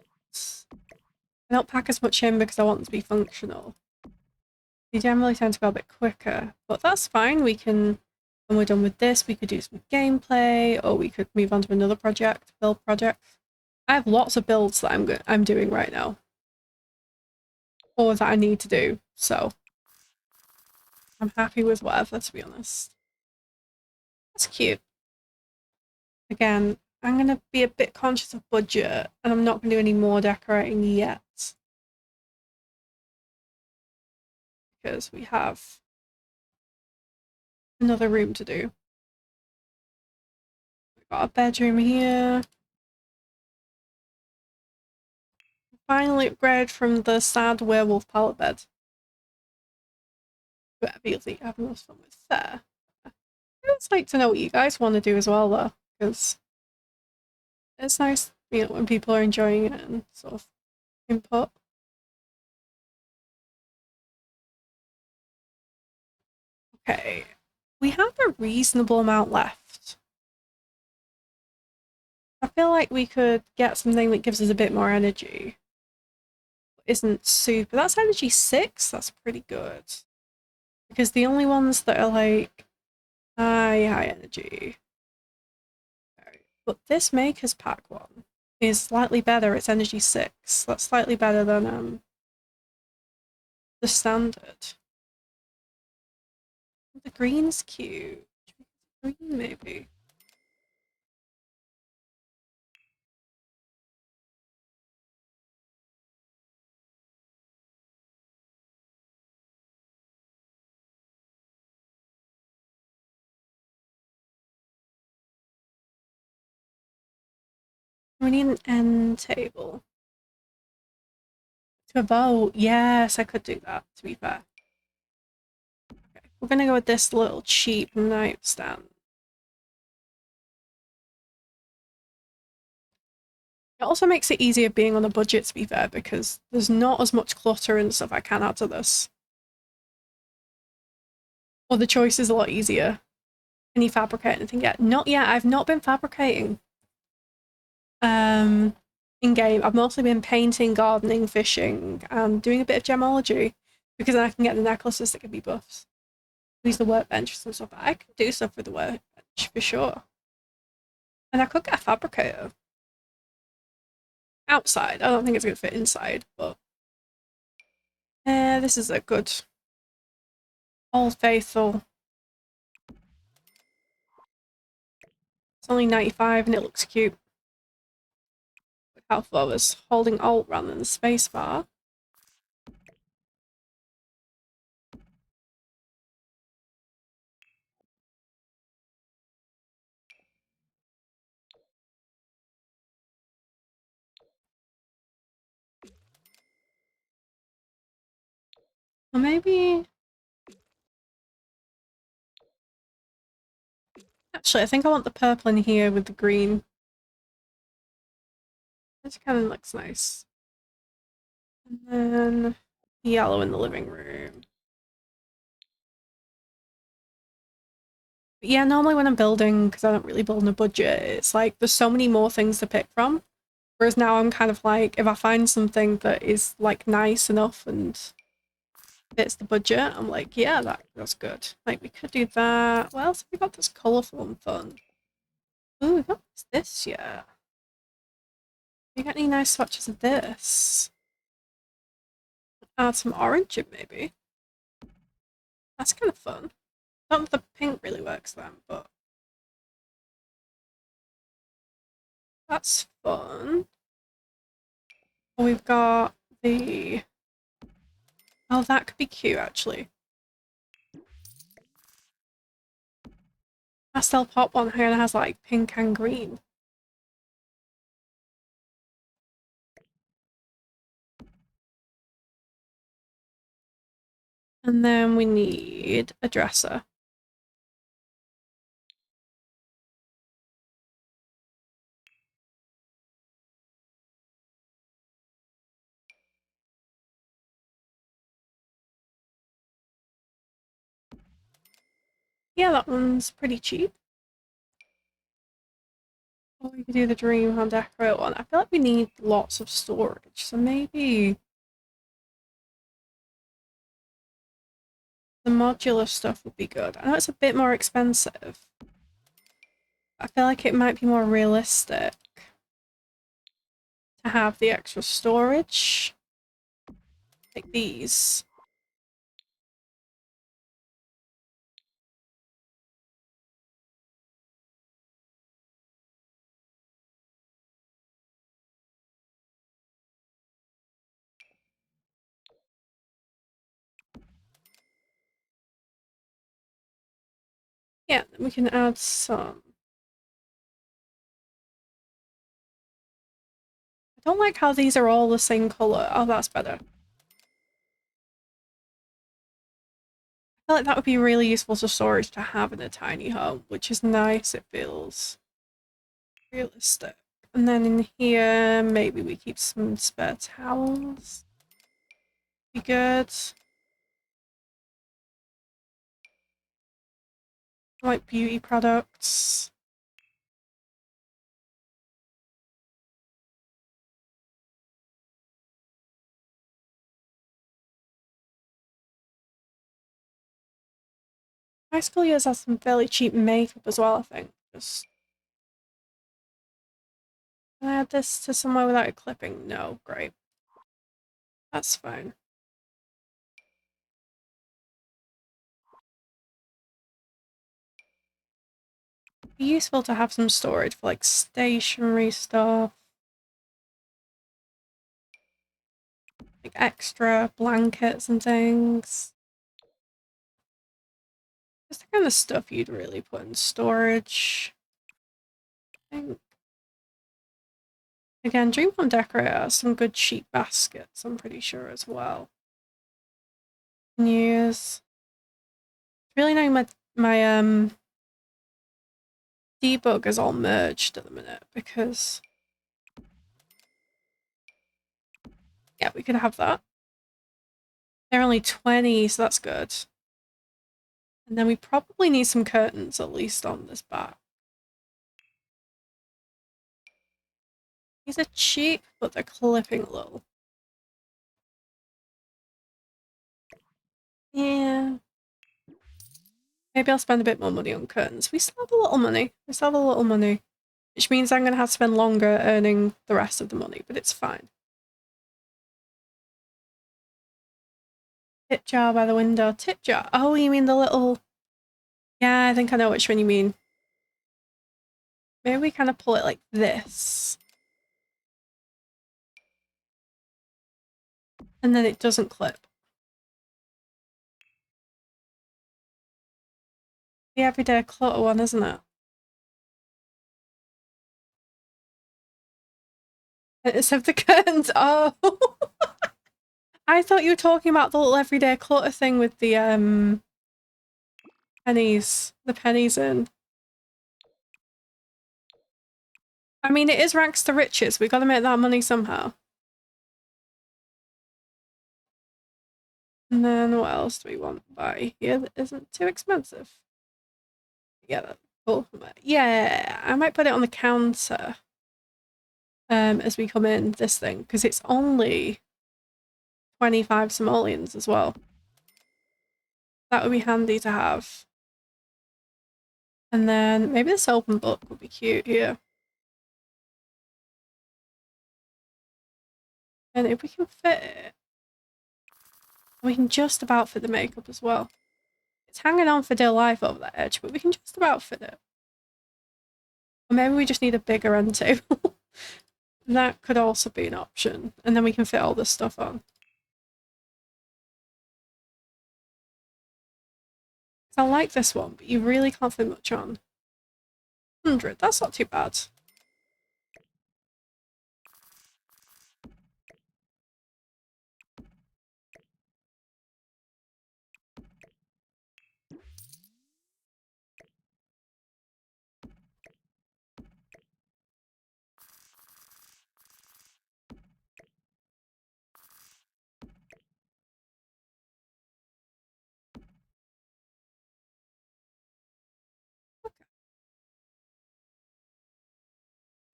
I don't pack as much in because I want them to be functional. They generally tend to go a bit quicker, but that's fine. We can, when we're done with this, we could do some gameplay, or we could move on to another project, build project. I have lots of builds that I'm doing right now, or that I need to do, so I'm happy with whatever, to be honest. That's cute. Again, I'm going to be a bit conscious of budget, and I'm not going to do any more decorating yet. Because we have another room to do. We've got a bedroom here. Finally upgraded from the sad werewolf pallet bed. But obviously having most fun with there. I'd just like to know what you guys want to do as well, though, because it's nice, when people are enjoying it and sort of input. Okay, we have a reasonable amount left. I feel like we could get something that gives us a bit more energy. Isn't super. That's energy 6. That's pretty good. Because the only ones that are like high energy. But this Maker's Pack one is slightly better. It's energy 6. That's slightly better than the standard. The green's cute. Green maybe. We need an end table. To a boat. Yes, I could do that, to be fair. Okay. We're gonna go with this little cheap nightstand. It also makes it easier being on a budget, to be fair, because there's not as much clutter and stuff I can add to this. Or the choice is a lot easier. Can you fabricate anything yet? Not yet. I've not been fabricating. In game, I've mostly been painting, gardening, fishing, and doing a bit of gemology because then I can get the necklaces that can be buffs. Use the workbench and stuff. I can do stuff with the workbench for sure. And I could get a fabricator outside. I don't think it's gonna fit inside, but this is a good old faithful. It's only 95 and it looks cute. How I was holding Alt rather than the spacebar. Or maybe... Actually, I think I want the purple in here with the green. This kind of looks nice. And then yellow in the living room. But yeah, normally when I'm building, because I don't really build on a budget, it's like there's so many more things to pick from. Whereas now I'm kind of like, if I find something that is like nice enough and fits the budget, I'm like, yeah, that's good. Like we could do that. What else have we got that's colourful and fun? Ooh, we've got this yet. You got any nice swatches of this? Add some orange in maybe. That's kind of fun. Not that the pink really works then, but that's fun. We've got the... Oh, that could be cute actually. Pastel pop one here has like pink and green. And then we need a dresser. Yeah, that one's pretty cheap. Or we could do the dream home decorate one. I feel like we need lots of storage, so maybe the modular stuff would be good. I know it's a bit more expensive. I feel like it might be more realistic to have the extra storage. Like these. Yeah, we can add some. I don't like how these are all the same colour. Oh, that's better. I feel like that would be really useful for storage to have in a tiny home, which is nice. It feels realistic. And then in here, maybe we keep some spare towels. Be good. Like beauty products. High school years has some fairly cheap makeup as well, I think. Just... Can I add this to somewhere without it clipping? No, great. That's fine. It'd be useful to have some storage for like stationery stuff. Like extra blankets and things. Just the kind of stuff you'd really put in storage. I think. Again, Dream Home Decorator has some good cheap baskets, I'm pretty sure, as well. Use. It's really nice my debug is all merged at the minute because yeah, we could have that. They're only 20, so that's good. And then we probably need some curtains at least on this back. These are cheap, but they're clipping a little. Yeah. Maybe I'll spend a bit more money on curtains. We still have a little money. We still have a little money. Which means I'm going to have to spend longer earning the rest of the money, but it's fine. Tip jar by the window. Tip jar. Oh, you mean the little... Yeah, I think I know which one you mean. Maybe we kind of pull it like this. And then it doesn't clip. The everyday clutter one, isn't it? Instead of the curtains. Oh! I thought you were talking about the little everyday clutter thing with the pennies. The pennies in. I mean, it is rags to riches. We gotta make that money somehow. And then what else do we want to buy here that isn't too expensive? Yeah, that's cool. Yeah, I might put it on the counter as we come in, this thing, because it's only 25 simoleons as well. That would be handy to have. And then maybe this open book would be cute here. And if we can fit it, we can just about fit the makeup as well. It's hanging on for dear life over that edge, but we can just about fit it. Or maybe we just need a bigger end table. That could also be an option. And then we can fit all this stuff on. I like this one, but you really can't fit much on. 100, that's not too bad.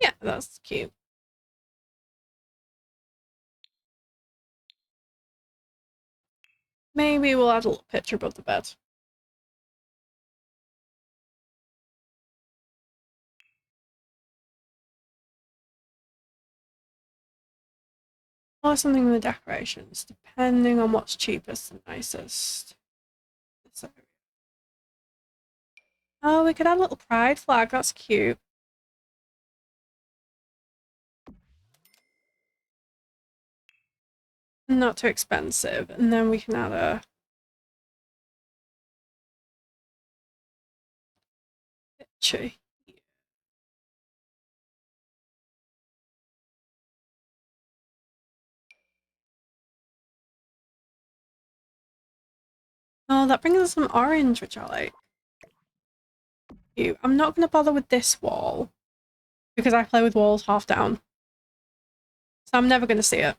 Yeah, that's cute. Maybe we'll add a little picture above the bed. Or something with the decorations, depending on what's cheapest and nicest. Oh, we could add a little pride flag, that's cute. Not too expensive. And then we can add a picture. Oh, that brings us some orange, which I like. Cute. I'm not going to bother with this wall because I play with walls half down. So I'm never going to see it.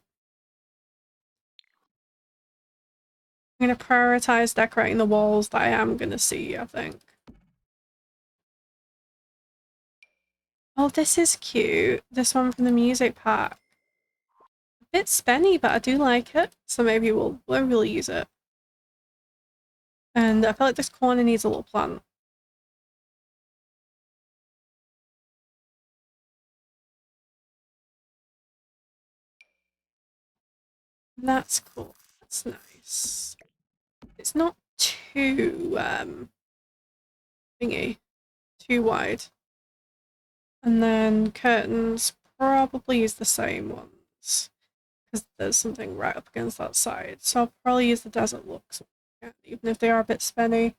I'm going to prioritize decorating the walls that I am going to see, I think. Oh, this is cute. This one from the music pack. A bit spenny, but I do like it. So maybe we'll really use it. And I feel like this corner needs a little plant. That's cool. That's nice. It's not too thingy, too wide. And then curtains probably use the same ones because there's something right up against that side. So I'll probably use the desert looks, even if they are a bit spenny.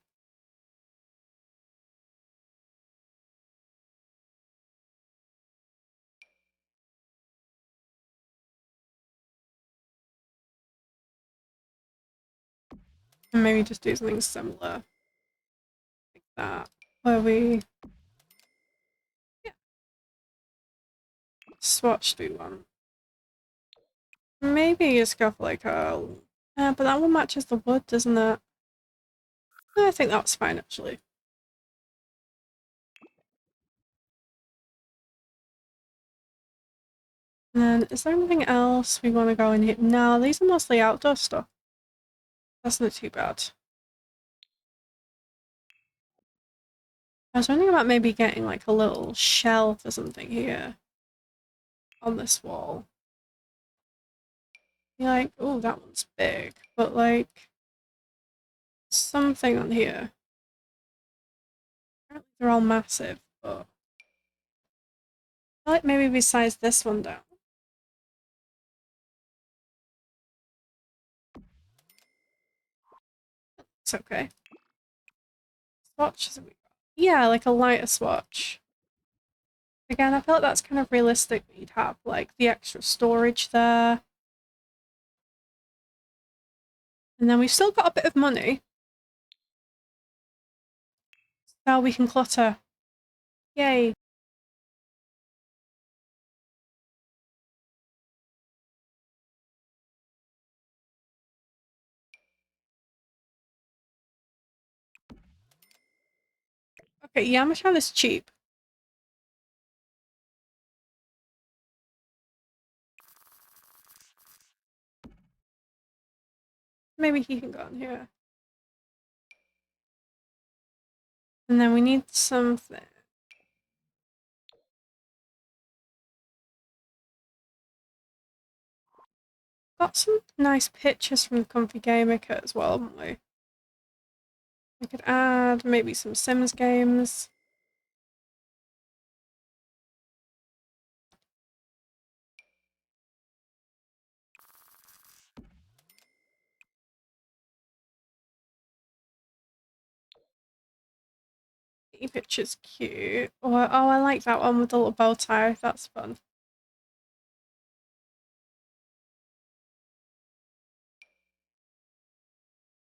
And maybe just do something similar like that, where we swatch through one. Maybe just go for like a... but that one matches the wood, doesn't it? I think that's fine, actually. And then, is there anything else we want to go in here? No, these are mostly outdoor stuff. That's not too bad. I was wondering about maybe getting like a little shelf or something here on this wall. You're like, oh, that one's big, but like something on here. Apparently they're all massive, but I feel like maybe we size this one down. It's okay. Swatches have we got? Yeah, like a lighter swatch. Again, I feel like that's kind of realistic that you'd have like the extra storage there. And then we've still got a bit of money. So we can clutter. Yay. Okay, yeah, I'm gonna try this cheap. Maybe he can go in here. And then we need something. Got some nice pictures from the Comfy Gamer kit as well, haven't we? We could add maybe some Sims games. The picture's cute. Oh, I like that one with the little bow tie. That's fun.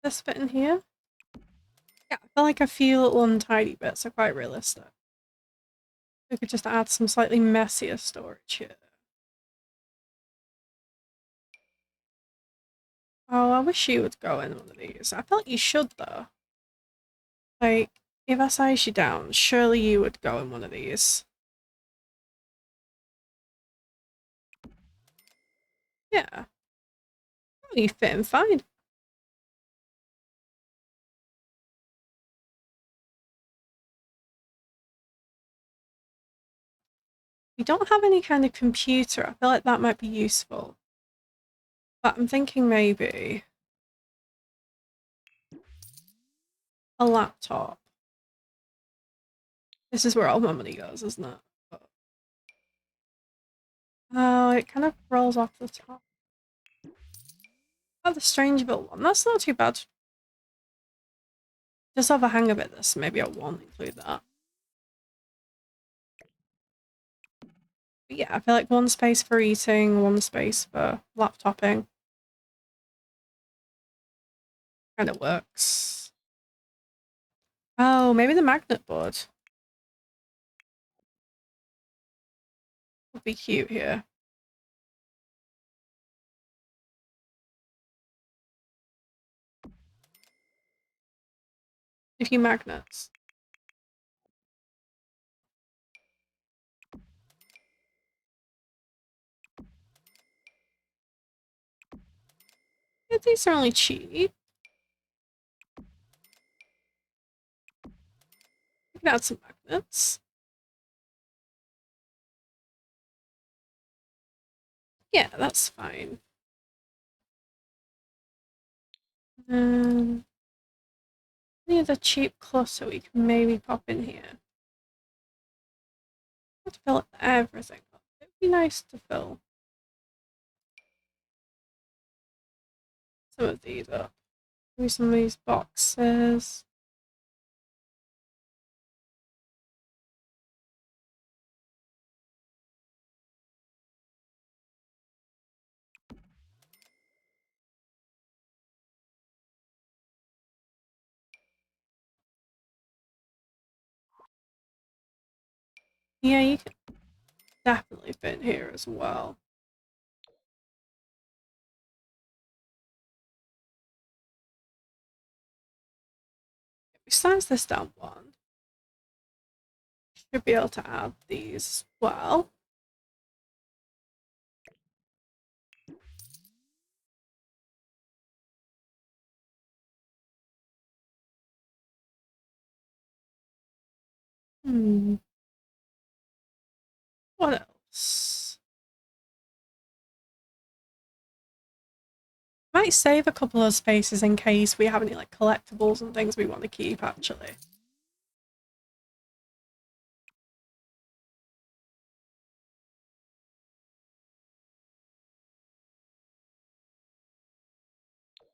This fit in here? Yeah, I feel like a few little untidy bits are quite realistic. We could just add some slightly messier storage here. Oh, I wish you would go in one of these. I feel like you should, though. Like, if I size you down, surely you would go in one of these. Yeah. Oh, you fit in fine. We don't have any kind of computer. I feel like that might be useful. But I'm thinking maybe a laptop. This is where all my money goes, isn't it? Oh, it kind of rolls off the top. Oh, the strange built one. That's not too bad. Just have a hang of it, this. Maybe I won't include that. But yeah, I feel like one space for eating, one space for laptoping. Kind of works. Oh, maybe the magnet board would be cute here. A few magnets. Yeah, these are only cheap. can add some magnets. Yeah, that's fine. Any other cheap clutter we can maybe pop in here? Not to fill everything up. It'd be nice to fill some of these up. Maybe some of these boxes. Yeah, you can definitely fit here as well. We size this down one. Should be able to add these as well. What else? Might save a couple of spaces in case we have any like collectibles and things we want to keep actually.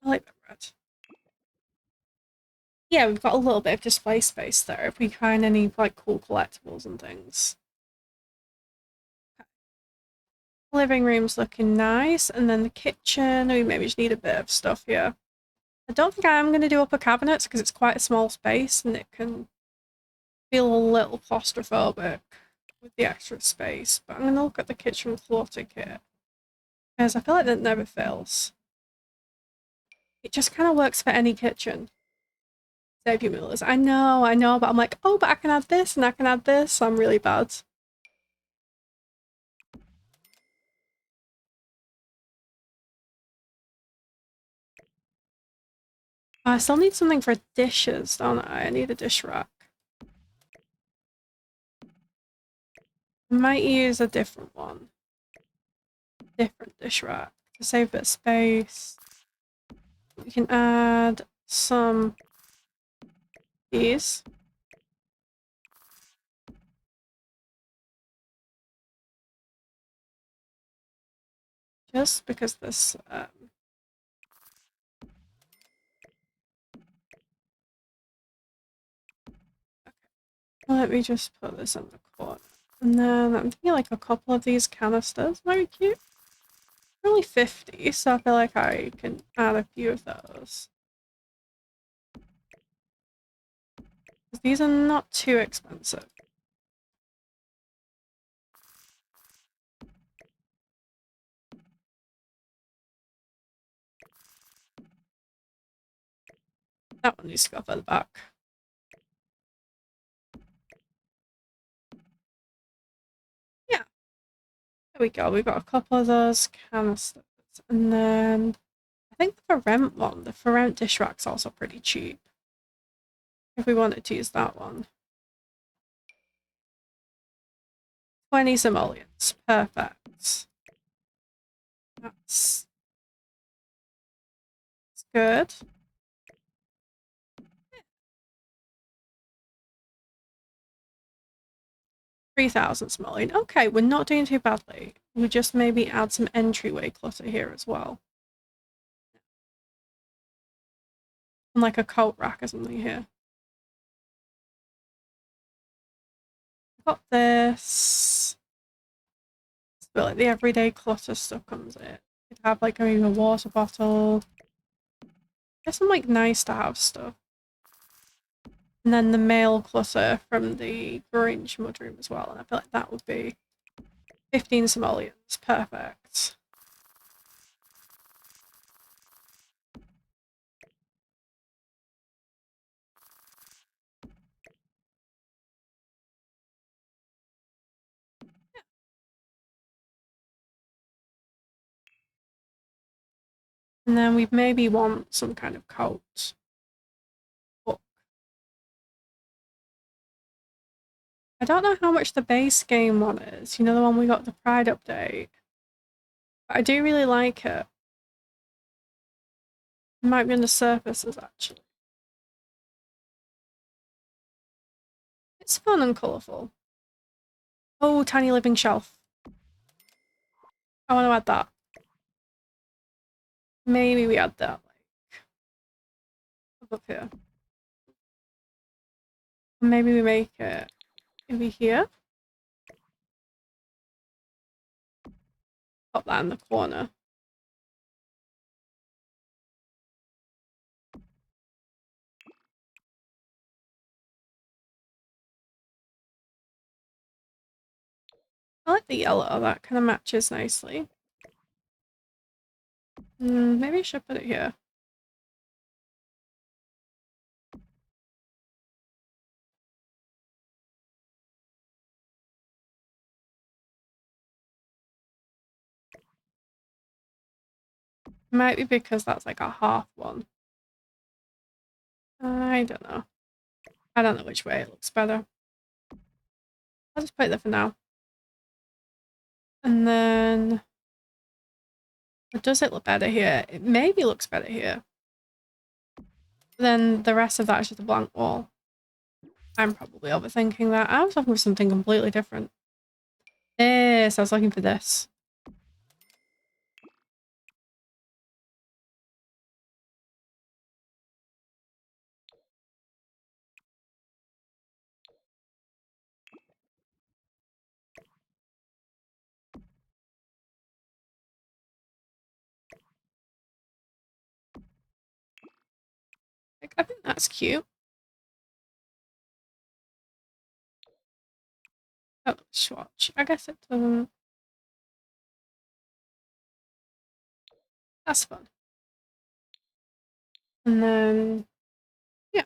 I like that red. Yeah, we've got a little bit of display space there if we find any like cool collectibles and things. Living room's looking nice, and then the kitchen, we maybe just need a bit of stuff here. I don't think I am going to do upper cabinets because it's quite a small space and it can feel a little claustrophobic with the extra space, but I'm going to look at the kitchen clutter kit because I feel like that never fails. It just kind of works for any kitchen. Save you millers. I know, but I'm like, oh, but I can add this and I can add this. I'm really bad. I still need something for dishes, don't I? I need a dish rack. I might use a different one. Different dish rack to save a bit of space. We can add some these. Just because this let me just put this in the corner. And then I'm thinking like a couple of these canisters might be cute. They're only 50, so I feel like I can add a few of those. These are not too expensive. That one needs to go further back. Yeah. There we go. We've got a couple of those canisters. And then I think the for rent one, the for rent dish rack's also pretty cheap. If we wanted to use that one. 20 simoleons. Perfect. That's good. 3,000 simoleon. Okay, we're not doing too badly. We just maybe add some entryway clutter here as well. And like a coat rack or something here. Got this. But like the everyday clutter stuff comes in. You'd have like maybe a water bottle. There's some like nice to have stuff. And then the mail clutter from the Grange mudroom as well. And I feel like that would be 15 simoleons. Perfect. And then we maybe want some kind of coat. I don't know how much the base game one is. You know, the one we got the Pride update. But I do really like it. It might be under surfaces, actually. It's fun and colourful. Oh, tiny living shelf. I want to add that. Maybe we add that, like, up here. Maybe we make it maybe here. Pop that in the corner. I like the yellow, that kind of matches nicely. Maybe I should put it here. Might be because that's like a half one. I don't know. I don't know which way it looks better. I'll just put it there for now. And then... does it look better here? It maybe looks better here. Then the rest of that is just a blank wall. I'm probably overthinking that. I was looking for something completely different. Yes, I was looking for this. I think that's cute. Oh, swatch. I guess it doesn't. That's fun. And then, yeah.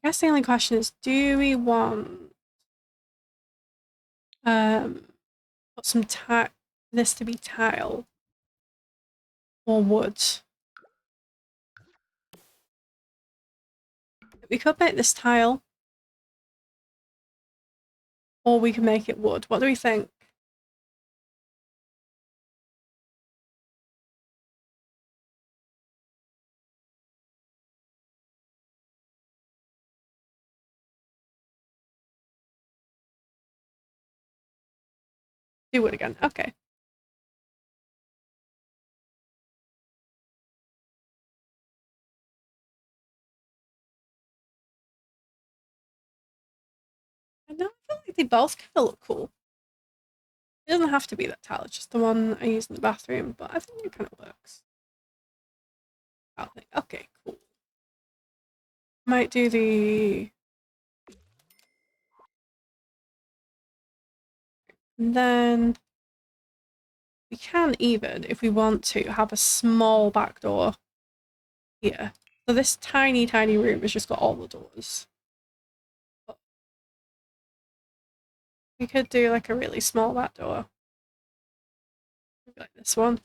I guess the only question is, do we want put some this to be tile or wood? We could make this tile, or we can make it wood. What do we think? Do wood again. Okay. I know, I feel like they both kind of look cool. It doesn't have to be that tile, it's just the one I use in the bathroom, but I think it kind of works. I'll think, okay, cool. Might do the... And then we can even, if we want to, have a small back door here. So this tiny, tiny room has just got all the doors. But we could do like a really small back door. Maybe like this one.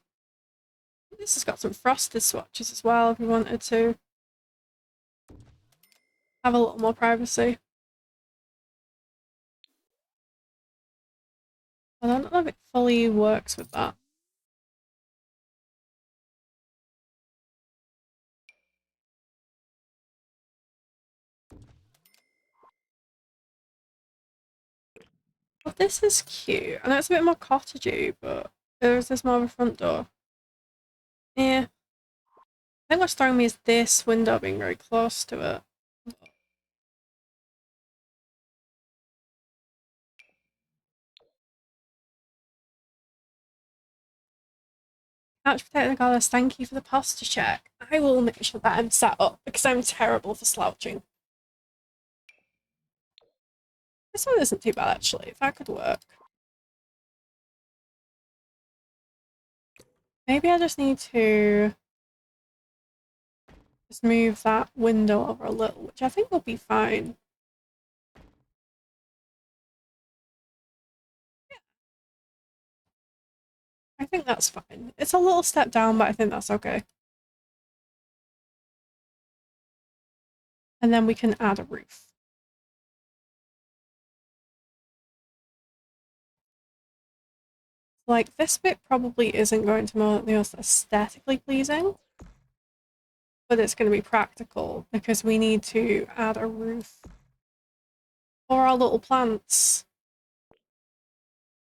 This has got some frosted swatches as well if we wanted to have a little more privacy. I don't know if it fully works with that. But this is cute. I know it's a bit more cottagey, but there's this more of a front door. Yeah. I think what's throwing me is this window being very close to it. Couch Potato Goddess, thank you for the posture check. I will make sure that I'm sat up because I'm terrible for slouching. This one isn't too bad actually. That could work. Maybe I just need to just move that window over a little, which I think will be fine. I think that's fine. It's a little step down, but I think that's okay. And then we can add a roof. Like, this bit probably isn't going to be the most aesthetically pleasing, but it's going to be practical because we need to add a roof for our little plants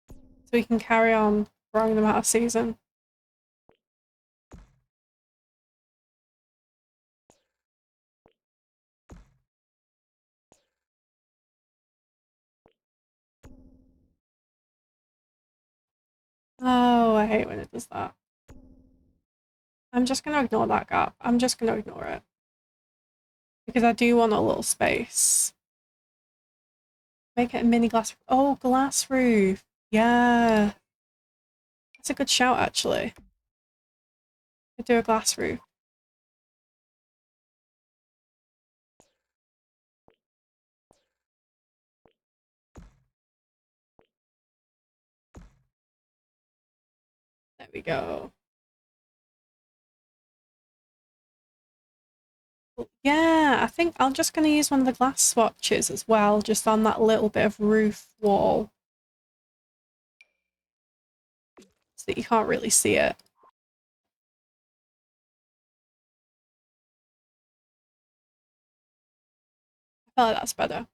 so we can carry on growing them out of season. Oh, I hate when it does that. I'm just going to ignore that gap. I'm just going to ignore it. Because I do want a little space. Make it a mini glass. Oh, glass roof. Yeah. That's a good shout, actually. Could do a glass roof. There we go. Yeah, I think I'm just going to use one of the glass swatches as well, just on that little bit of roof wall. So that you can't really see it. I feel like that's better.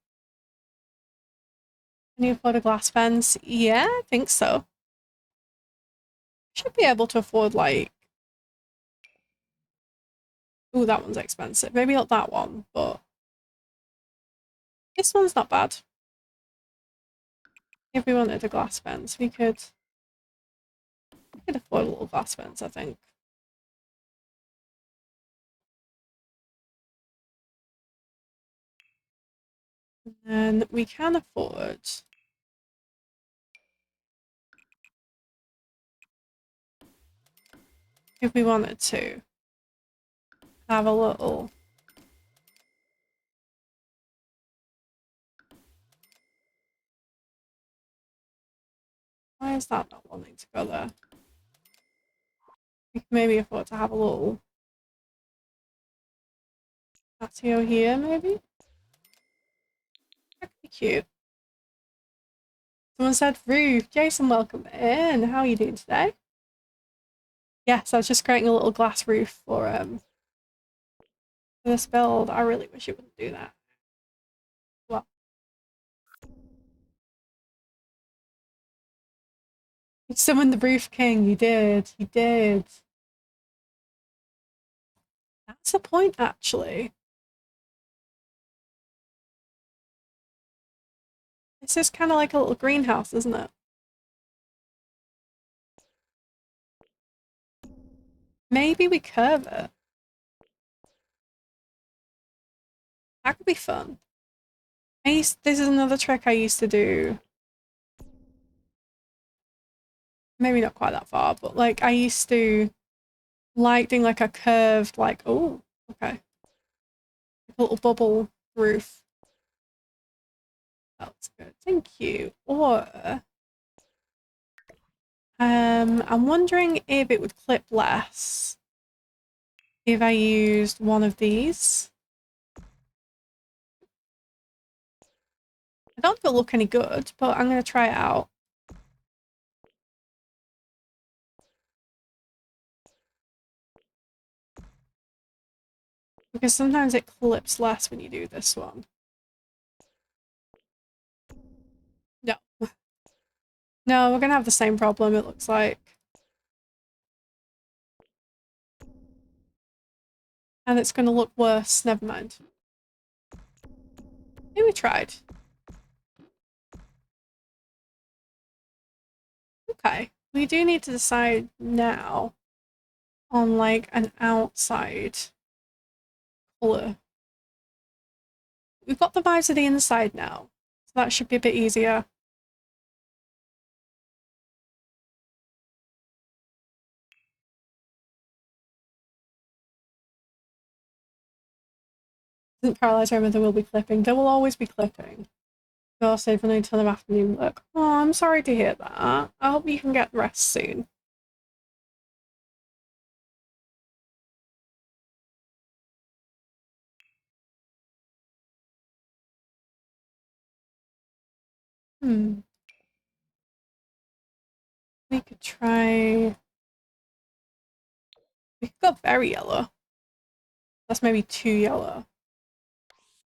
Can you afford a glass fence? Yeah, I think so. Should be able to afford, like... Ooh, that one's expensive. Maybe not that one, but... This one's not bad. If we wanted a glass fence, we could afford a little glass fence, I think. And we can afford... If we wanted to have a little... Why is that not wanting to go there? We can maybe afford to have a little patio here, maybe? That could be cute. Someone said roof. Jason, welcome in. How are you doing today? Yes, I was just creating a little glass roof for this build. I really wish it wouldn't do that. Well, you summoned the roof king. You did. You did. That's a point, actually. This is kind of like a little greenhouse, isn't it? Maybe we curve it. That could be fun. This is another trick I used to do. Maybe not quite that far, but like I used to like doing like a curved, like, oh, okay. A little bubble roof. That's good. Thank you. Or I'm wondering if it would clip less if I used one of these. I don't think it'll look any good, but I'm going to try it out. Because sometimes it clips less when you do this one. No. No, we're going to have the same problem, it looks like. And it's going to look worse. Never mind. Maybe we tried. Okay. We do need to decide now on like an outside colour. We've got the vibes of the inside now, so that should be a bit easier. Isn't paralysed, remember there will be clipping. There will always be clipping. You'll save for a ton of afternoon work. Oh, I'm sorry to hear that. I hope you can get rest soon. Hmm. We could try. We could go very yellow. That's maybe too yellow.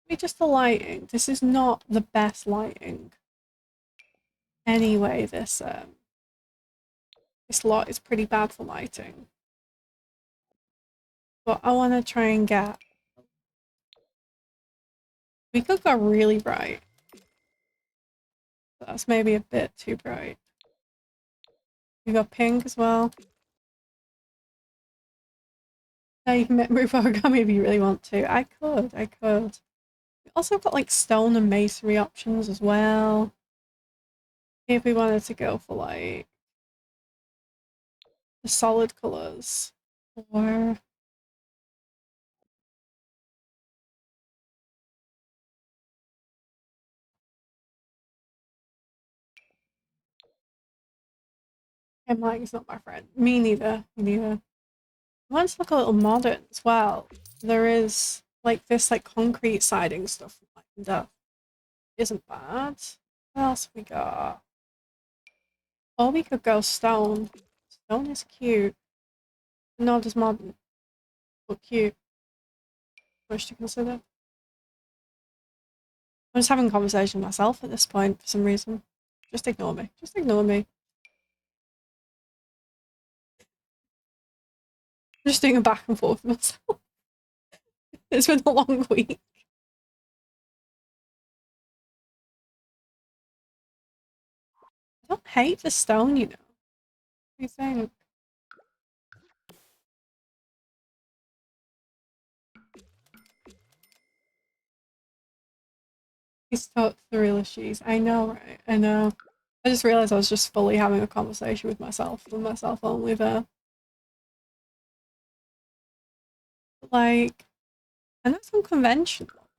Maybe just the lighting. This is not the best lighting. Anyway, this lot is pretty bad for lighting. But I want to try and get. We could go really bright. That's maybe a bit too bright. We got pink as well. Now you can move origami if you really want to. I could. We also got like stone and masonry options as well. If we wanted to go for like the solid colours. Or and like it's not my friend. Me neither. Me neither. I want to look a little modern as well. There is like this like concrete siding stuff from Life and Death. Isn't bad. What else have we got? Or we could go stone. Stone is cute. Not as modern, but cute. Much to consider. I'm just having a conversation with myself at this point for some reason. Just ignore me. Just ignore me. I'm just doing a back and forth with myself. It's been a long week. I don't hate the stone, you know. What do you think? He's taught the real issues. I know, right? I know. I just realised I was just fully having a conversation with myself only there. Like, I know it's unconventional.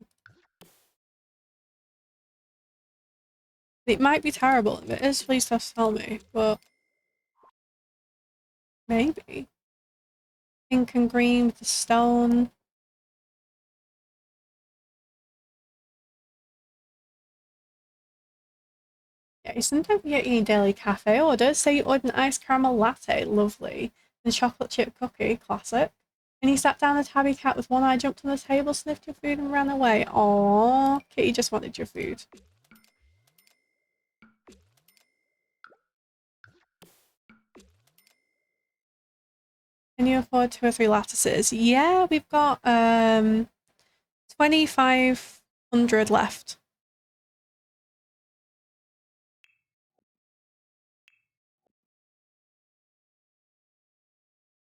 It might be terrible. If it is, please just tell me. But maybe. Pink and green with the stone. Yeah, you sometimes get your daily cafe order. Say you ordered an iced caramel latte, lovely, and chocolate chip cookie, classic. And you sat down a tabby cat with one eye, jumped on the table, sniffed your food, and ran away. Aww, Kitty just wanted your food. Can you afford 2 or 3 lattices? Yeah, we've got 2,500 left.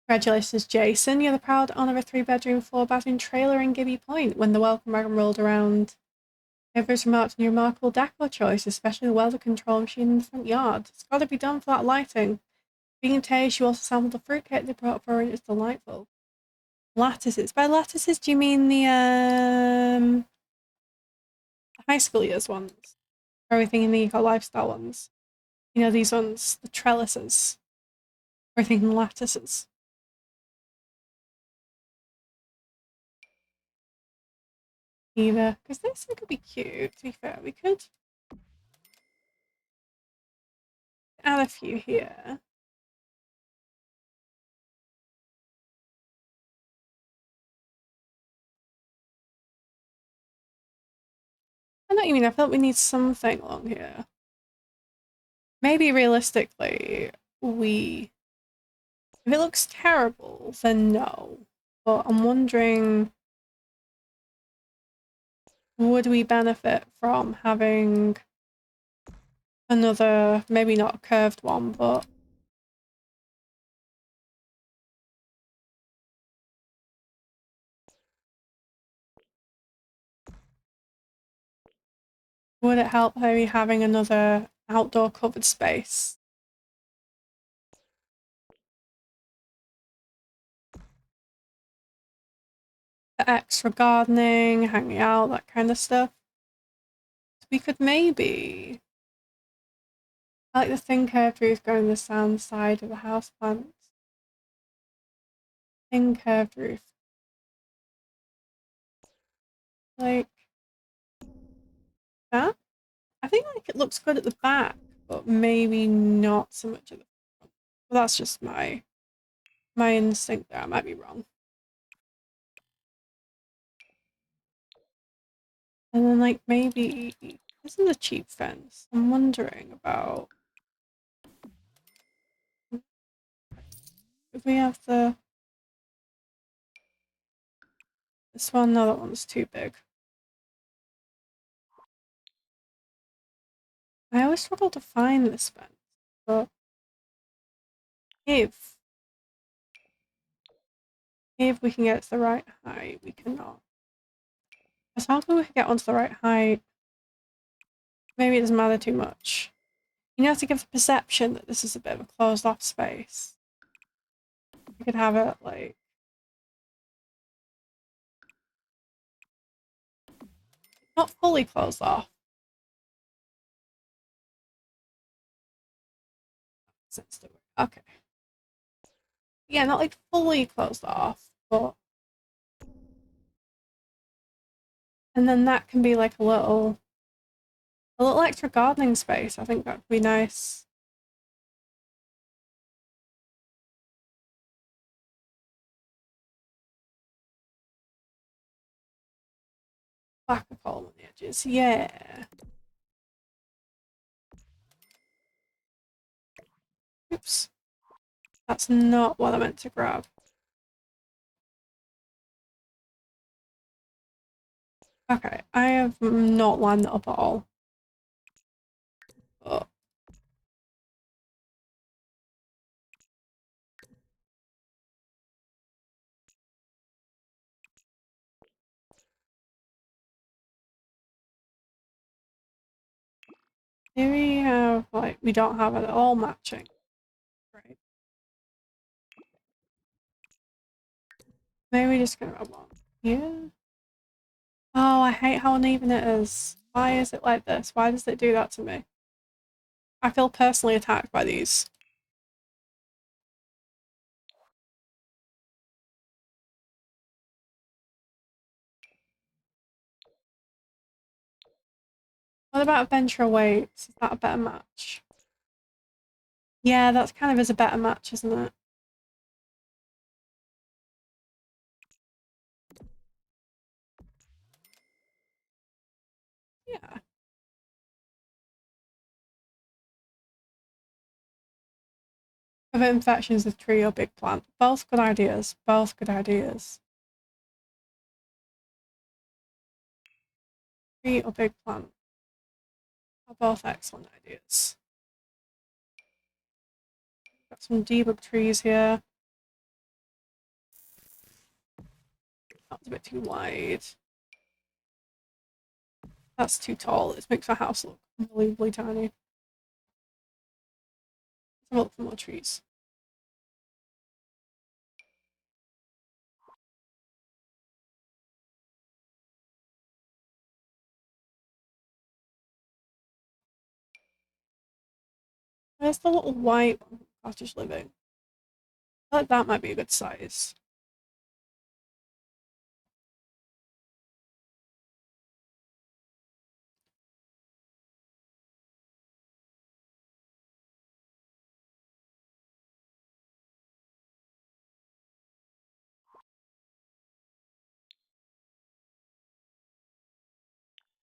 Congratulations, Jason. You're the proud owner of a 3-bedroom, 4-bathroom trailer in Gibby Point. When the welcome wagon rolled around, neighbours remarked on your remarkable decor choice, especially the weather control machine in the front yard. It's got to be done for that lighting. Being taste, you also sampled the fruitcake they brought for it. It's delightful. Lattices. By lattices, do you mean the high school years ones? Or everything in the eco lifestyle ones? You know, these ones, the trellises. Or thinking lattices. Either. Because this one could be cute, to be fair. We could add a few here. I know what you mean. I feel like we need something along here. Maybe realistically, we. If it looks terrible, then no. But I'm wondering, would we benefit from having another, maybe not a curved one, but would it help maybe having another outdoor covered space? For extra gardening, hanging out, that kind of stuff. We could maybe, I like the thin curved roof going the sound side of the house plants. Thin curved roof. Like that? I think like like it looks good at the back, but maybe not so much at the front. Well, that's just my instinct there. I might be wrong. And then like maybe this is a cheap fence. I'm wondering about if we have this one. No, that one's too big. I always struggle to find this fence, but if we can get it to the right height, we cannot. I was hoping we could get onto the right height. Maybe it doesn't matter too much. You have to give the perception that this is a bit of a closed off space. You could have it like not fully closed off. Okay. Yeah, not like fully closed off, but and then that can be like a little extra gardening space. I think that would be nice. Black a column on the edges. Yeah. Oops. That's not what I meant to grab. Okay, I have not lined that up at all. But here we have like we don't have it at all matching. Right. Maybe we just gonna grab one. Yeah. Oh, I hate how uneven it is. Why is it like this? Why does it do that to me? I feel personally attacked by these. What about Adventure Weights? Is that a better match? Yeah, that's kind of is a better match, isn't it? Yeah. Prevent infections with tree or big plant. Both good ideas. Both good ideas. Tree or big plant are both excellent ideas. Got some debug trees here. That's a bit too wide. That's too tall. This makes our house look unbelievably tiny. Let's have a look for more trees. Where's the little white one? Cottage living. I feel like that might be a good size.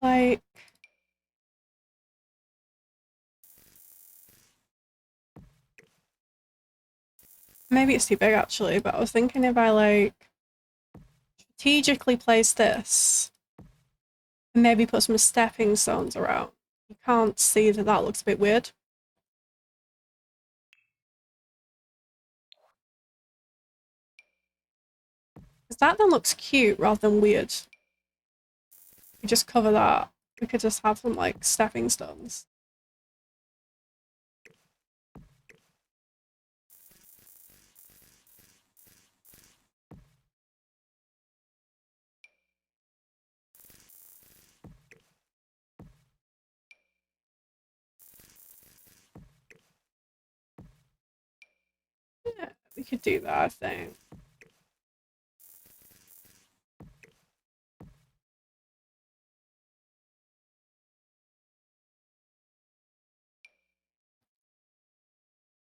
Like, maybe it's too big actually, but I was thinking if I like strategically place this and maybe put some stepping stones around. You can't see that that looks a bit weird. Because that then looks cute rather than weird. We just cover that. We could just have some like stepping stones. Yeah, we could do that, I think.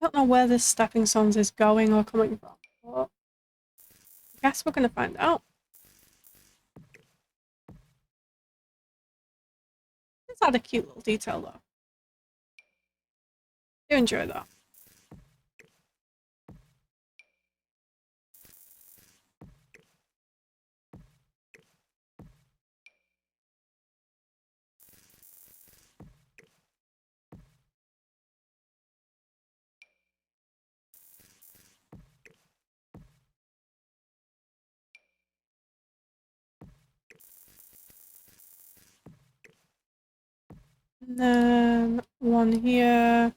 don't know where this stepping stones is going or coming from, but I guess we're gonna find out. Let's add a cute little detail though. Do enjoy that. And then one here.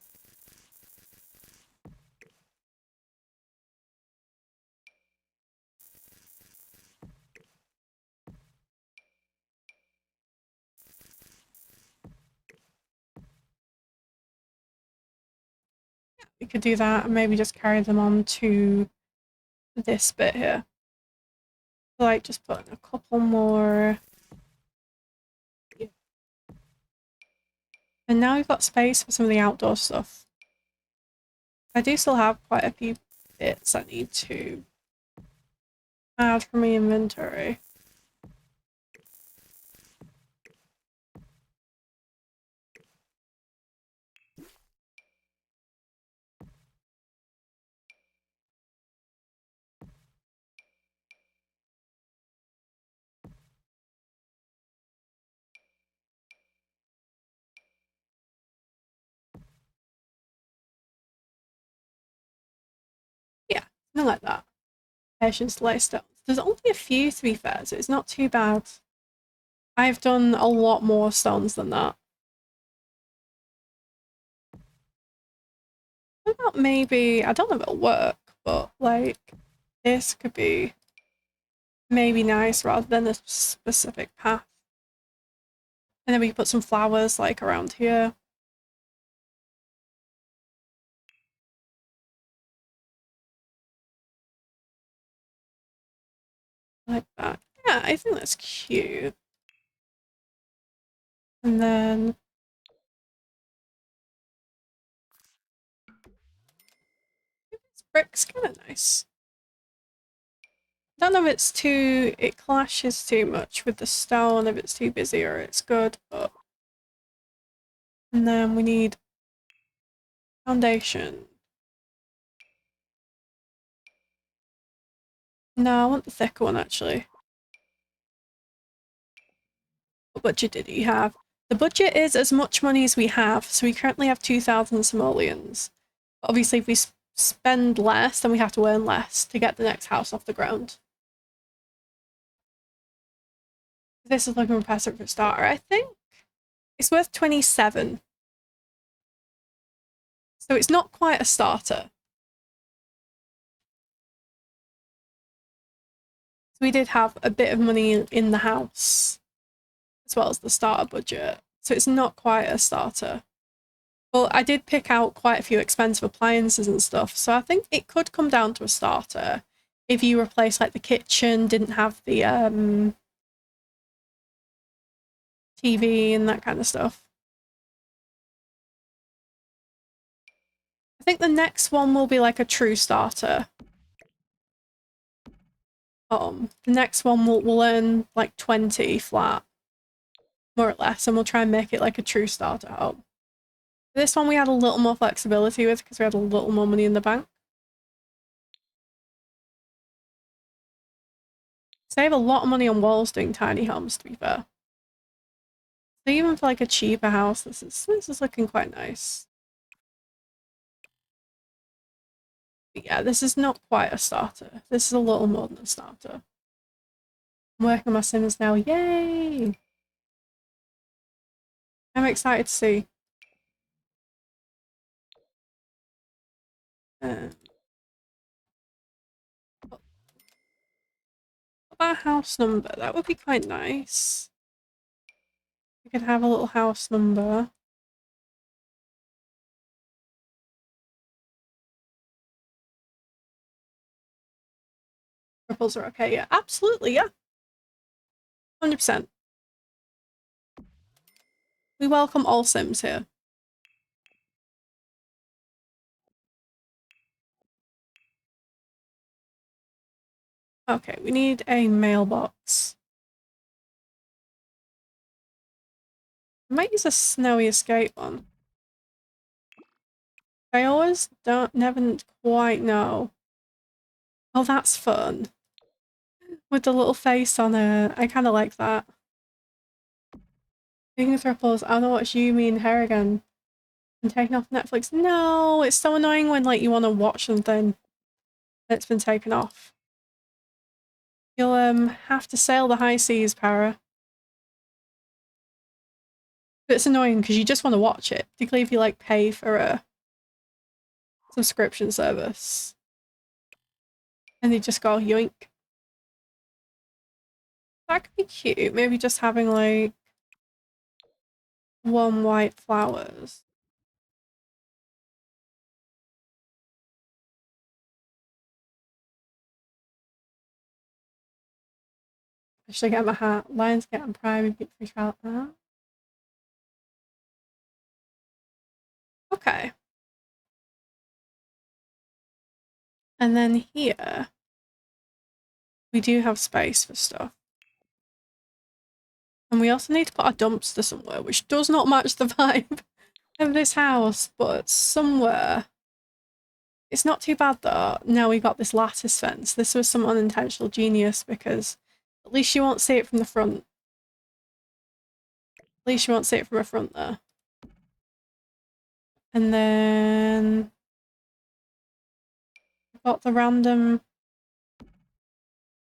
We could do that and maybe just carry them on to this bit here. Like just putting a couple more. And now we've got space for some of the outdoor stuff. I do still have quite a few bits I need to add from my inventory. Yeah, something like that. Patience delay stones. There's only a few to be fair, so it's not too bad. I've done a lot more stones than that. What about maybe, I don't know if it'll work, but like this could be maybe nice rather than a specific path. And then we can put some flowers like around here. Like that. Yeah, I think that's cute. And then this brick's kind of nice. I don't know if it's too, it clashes too much with the stone, if it's too busy or it's good, but. And then we need foundation. No, I want the thicker one actually. What budget did he have? The budget is as much money as we have, so we currently have 2,000 simoleons. Obviously, if we spend less, then we have to earn less to get the next house off the ground. This is looking impressive for a starter, I think. It's worth 27. So it's not quite a starter. So we did have a bit of money in the house, as well as the starter budget. So it's not quite a starter. Well, I did pick out quite a few expensive appliances and stuff, so I think it could come down to a starter if you replace like the kitchen, didn't have the TV and that kind of stuff. I think the next one will be like a true starter. The next one will earn like 20 flat, more or less, and we'll try and make it like a true starter home. This one we had a little more flexibility with because we had a little more money in the bank. Save a lot of money on walls doing tiny homes, to be fair. So even for like a cheaper house, this is looking quite nice. But yeah, this is not quite a starter. This is a little more than a starter. I'm working on my Sims now. Yay! I'm excited to see. What about house number? That would be quite nice. We could have a little house number. Ripples are okay, yeah. Absolutely, yeah. 100%. We welcome all Sims here. Okay, we need a mailbox. I might use a snowy escape one. I always never quite know. Oh, that's fun. With the little face on it. I kind of like that. Speaking of ripples, I don't know what you mean here again. And taken off Netflix. No, it's so annoying when like you want to watch something and it's been taken off. You'll have to sail the high seas, Para. But it's annoying because you just want to watch it, particularly if you like pay for a subscription service. And you just go yoink. That could be cute. Maybe just having like one white flowers. I should get my hat. Lionsgate and Prime, you get free trial. Okay. And then here, we do have space for stuff. And we also need to put a dumpster somewhere, which does not match the vibe of this house, but somewhere. It's not too bad though. Now we got this lattice fence. This was some unintentional genius because at least you won't see it from the front. At least you won't see it from the front there. And then we've got the random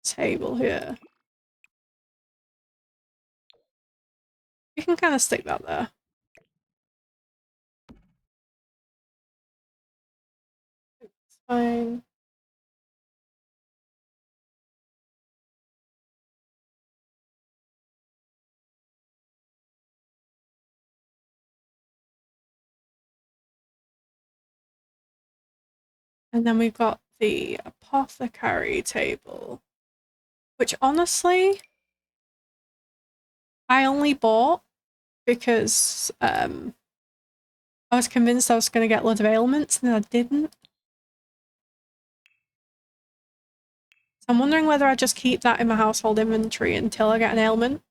table here. You can kind of stick that there. It's fine. And then we've got the apothecary table, which honestly, I only bought because I was convinced I was going to get loads of ailments and I didn't. So I'm wondering whether I just keep that in my household inventory until I get an ailment.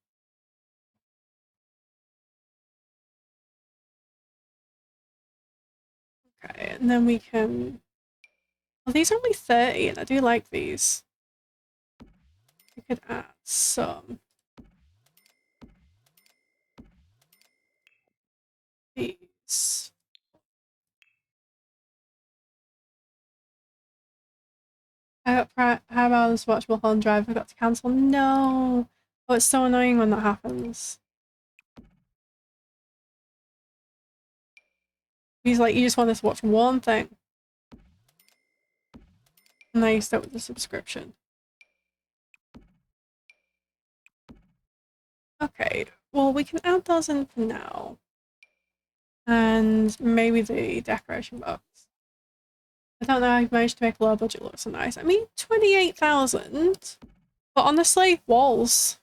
Okay, and then we can... Well, these are only 30 and I do like these. We could add some. These. How about this watchable home drive? I got to cancel. No! Oh, it's so annoying when that happens. He's like, you just want us to watch one thing. And then you start with the subscription. Okay, well, we can add those in for now. And maybe the decoration box. I don't know how I've managed to make a low budget look so nice. I mean, 28,000. But honestly, walls.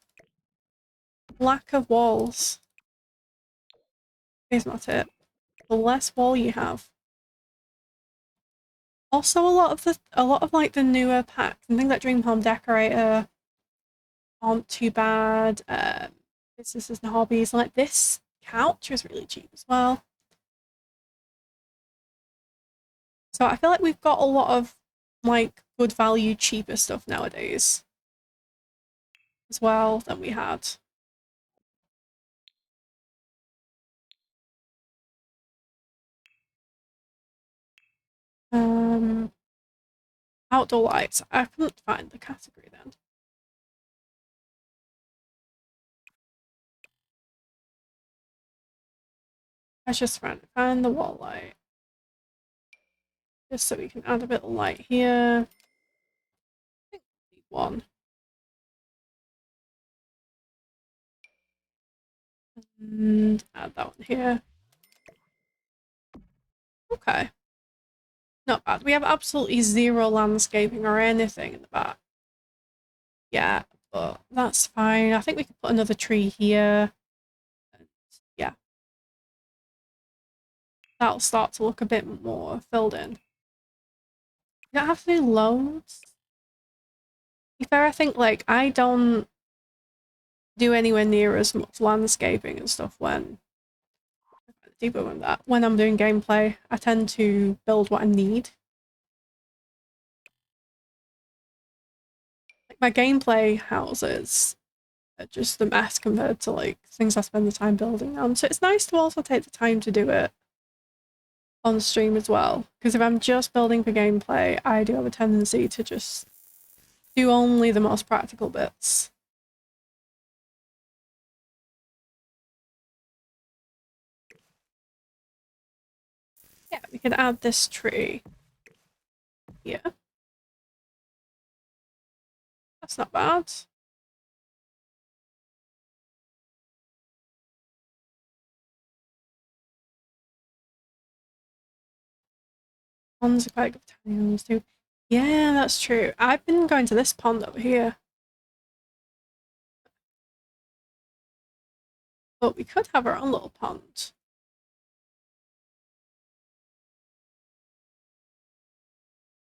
Lack of walls. Here's my tip. The less wall you have. Also, a lot of like the newer packs and things like Dream Home Decorator aren't too bad. Businesses and hobbies, like this couch was really cheap as well. So I feel like we've got a lot of like good value, cheaper stuff nowadays as well than we had. Um, Outdoor lights. I couldn't find the category then. Let's just find the wall light. Just so we can add a bit of light here. I think we need one. And add that one here. Okay. Not bad. We have absolutely zero landscaping or anything in the back. Yeah, but that's fine. I think we could put another tree here. Yeah. That'll start to look a bit more filled in. You don't have to do loads. be fair, I think like I don't do anywhere near as much landscaping and stuff when debugging that. When I'm doing gameplay, I tend to build what I need. Like my gameplay houses are just a mess compared to like things I spend the time building on. So it's nice to also take the time to do it on stream as well. Because if I'm just building for gameplay, I do have a tendency to just do only the most practical bits. Yeah, we could add this tree here. That's not bad. Ponds are quite good for tiny animals too. Yeah, that's true. I've been going to this pond over here. But we could have our own little pond.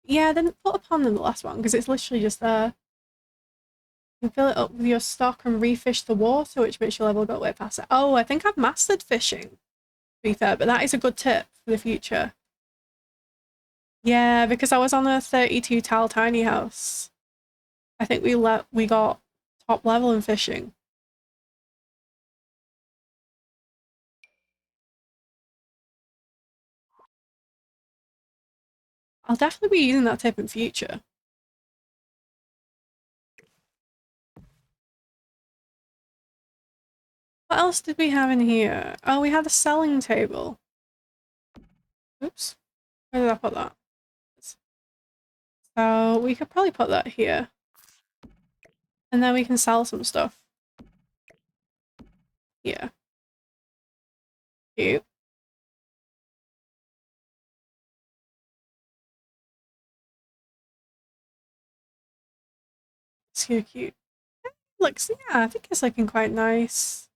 Yeah, I didn't put a pond in the last one because it's literally just there. You can fill it up with your stock and refish the water, which makes your level go way faster. Oh, I think I've mastered fishing, to be fair, but that is a good tip for the future. Yeah, because I was on a 32 tile tiny house. I think we got top level in fishing. I'll definitely be using that tip in future. What else did we have in here? Oh, we had a selling table. Oops. Where did I put that? So we could probably put that here. And then we can sell some stuff. Yeah. Cute. So cute. Looks, yeah, I think it's looking quite nice.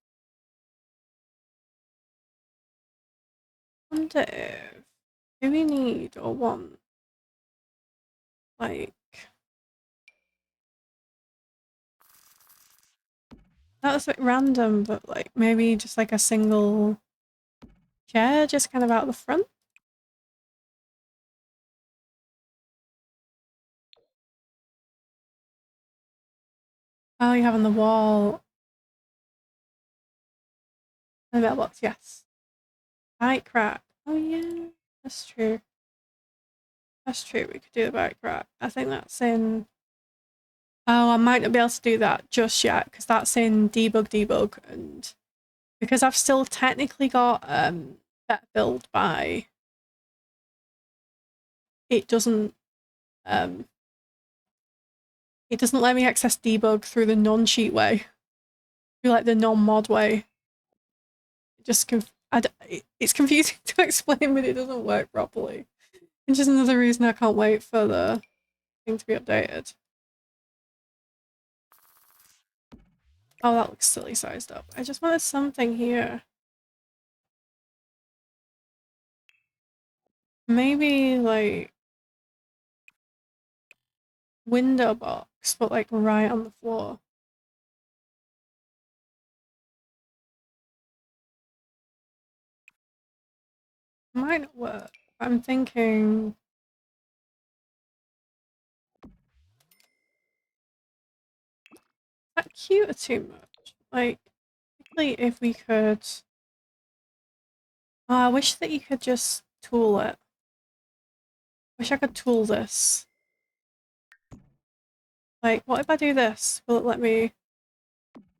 Wonder if, do we need or want, like, that was a bit random, but like maybe just like a single chair just kind of out the front? Oh, you have on the wall. The mailbox, yes. Bike rack. Oh yeah, that's true. That's true, we could do the bike rack. I think that's in... Oh, I might not be able to do that just yet, because that's in debug, and because I've still technically got that build by... It doesn't um it doesn't let me access debug through the non-cheat way, through like the non-mod way. It just it's confusing to explain, but it doesn't work properly. Which is another reason I can't wait for the thing to be updated. Oh, that looks silly sized up. I just wanted something here. Maybe like window box, but like right on the floor. Might not work. I'm thinking... Is that cute or too much? Like, particularly if we could... Oh, I wish that you could just tool it. Wish I could tool this. Like, what if I do this? Will it let me...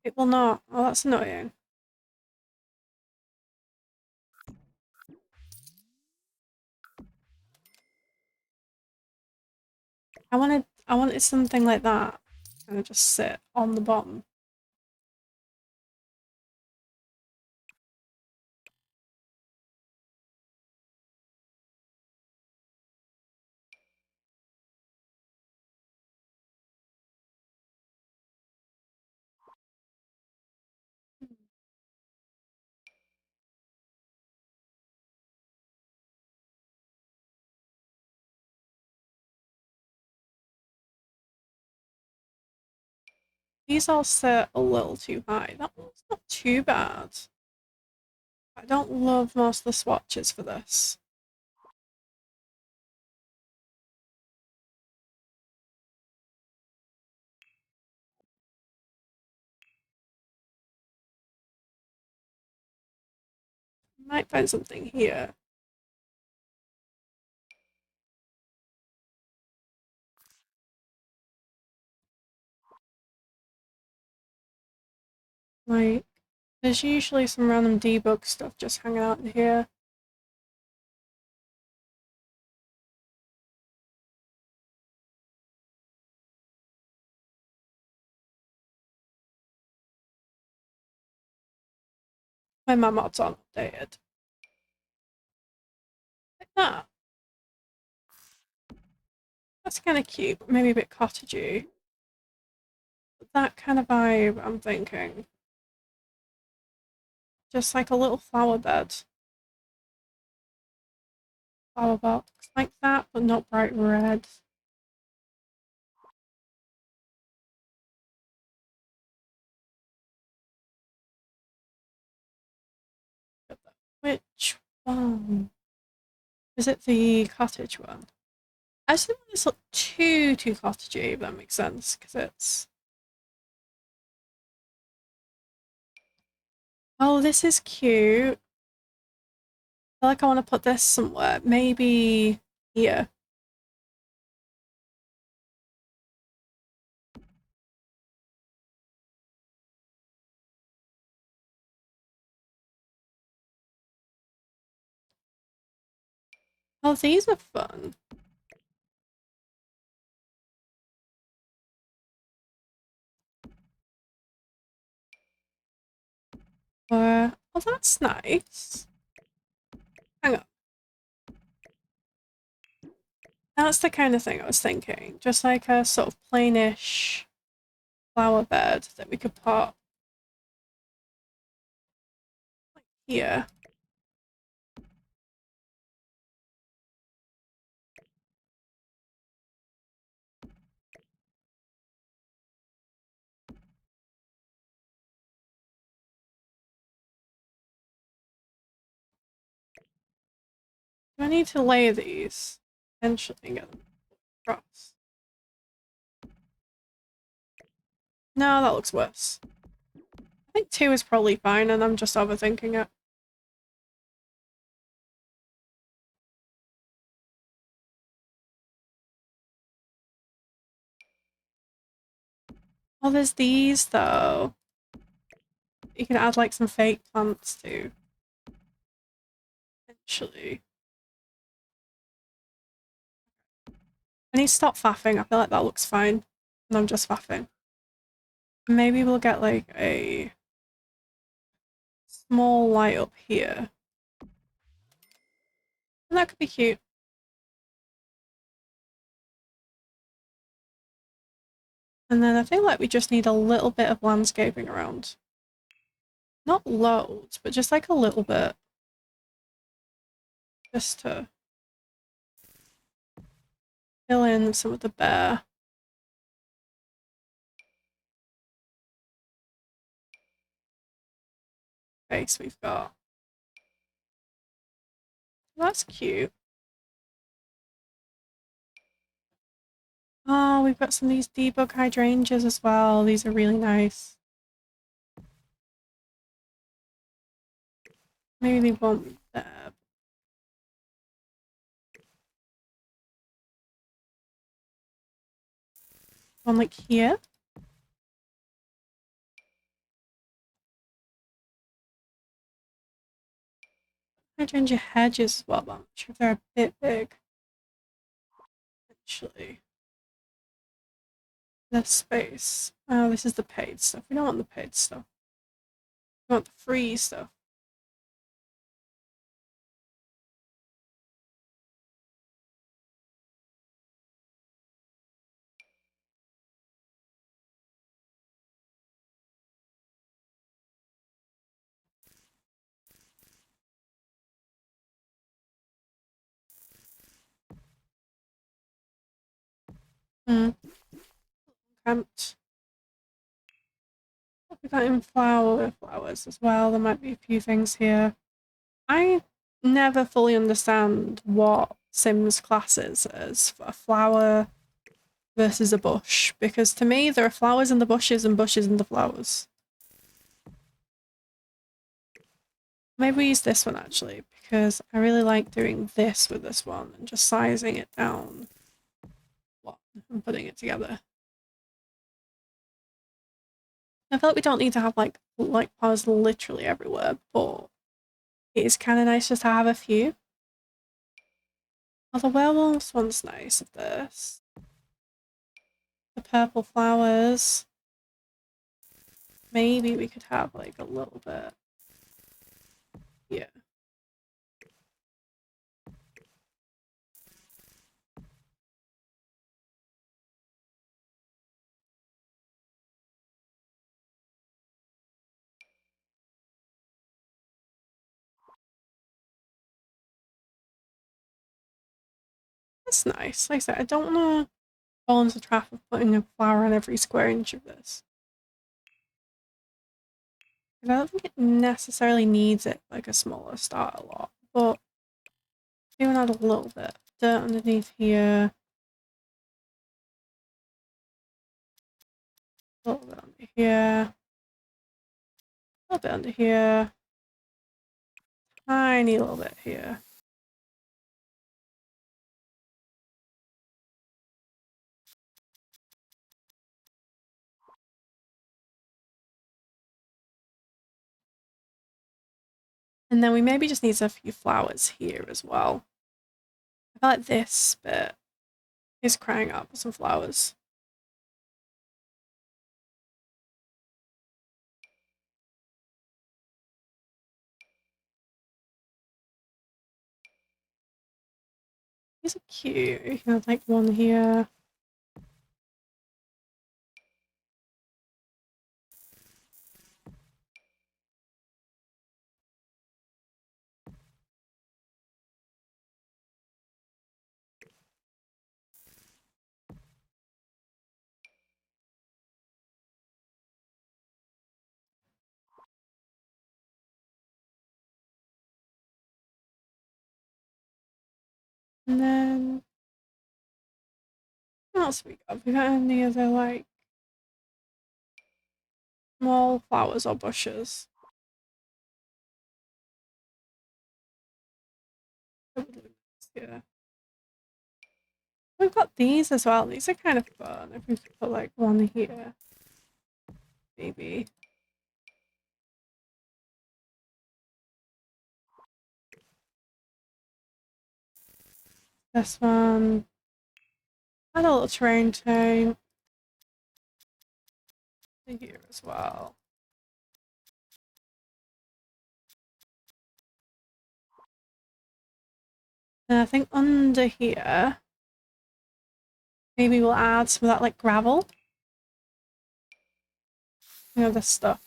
It will not. Oh, that's annoying. I wanted something like that. Kind of just sit on the bottom. These all sit a little too high. That one's not too bad. I don't love most of the swatches for this. Might find something here. Like, there's usually some random debug stuff just hanging out in here. When my mods aren't updated. Like that. That's kind of cute, but maybe a bit cottagey. But that kind of vibe, I'm thinking. Just like a little flower bed. Flower box like that, but not bright red. Which one? Is it the cottage one? I just don't want this to look too cottagey, if that makes sense, because it's... Oh, this is cute. I feel like I want to put this somewhere. Maybe here. Oh, these are fun. Oh, that's nice. Hang on. That's the kind of thing I was thinking. Just like a sort of plainish flower bed that we could put like here. Do I need to layer these? Potentially get them across. No, that looks worse. I think 2 is probably fine and I'm just overthinking it. Oh, there's these though. You can add like some fake plants to. Potentially. I need to stop faffing. I feel like that looks fine. And I'm just faffing. Maybe we'll get like a small light up here. And that could be cute. And then I feel like we just need a little bit of landscaping around. Not loads, but just like a little bit. Just to fill in some of the bare space we've got. That's cute. Oh, we've got some of these debug hydrangeas as well. These are really nice. Maybe they won't be there. One like here. Hydrangea hedges as well, but I'm not sure if they're a bit big. Actually. This space. Oh, this is the paid stuff. We don't want the paid stuff. We want the free stuff. Hmm. Cramped. We got in flowers as well. There might be a few things here. I never fully understand what Sims classes as a flower versus a bush, because to me there are flowers in the bushes and bushes in the flowers. Maybe we use this one actually, because I really like doing this with this one and just sizing it down and putting it together. I feel like we don't need to have like flowers literally everywhere, but it is kind of nice just to have a few. Oh, the werewolves one's nice of this. The purple flowers. Maybe we could have like a little bit. Yeah. That's nice. Like I said, I don't want to fall into the trap of putting a flower on every square inch of this. I don't think it necessarily needs it like a smaller starter lot, but we want to add a little bit of dirt underneath here. A little bit under here. A little bit under here. Tiny little bit here. And then we maybe just need a few flowers here as well. I feel like this bit is crying out for some flowers. These are cute. You can have like one here. And then what else have we got? Have we got any other like small flowers or bushes? Yeah. We've got these as well. These are kind of fun. If we could put like one here, maybe. This one. Add a little train chain here as well. And I think under here, maybe we'll add some of that like gravel. You know, this stuff.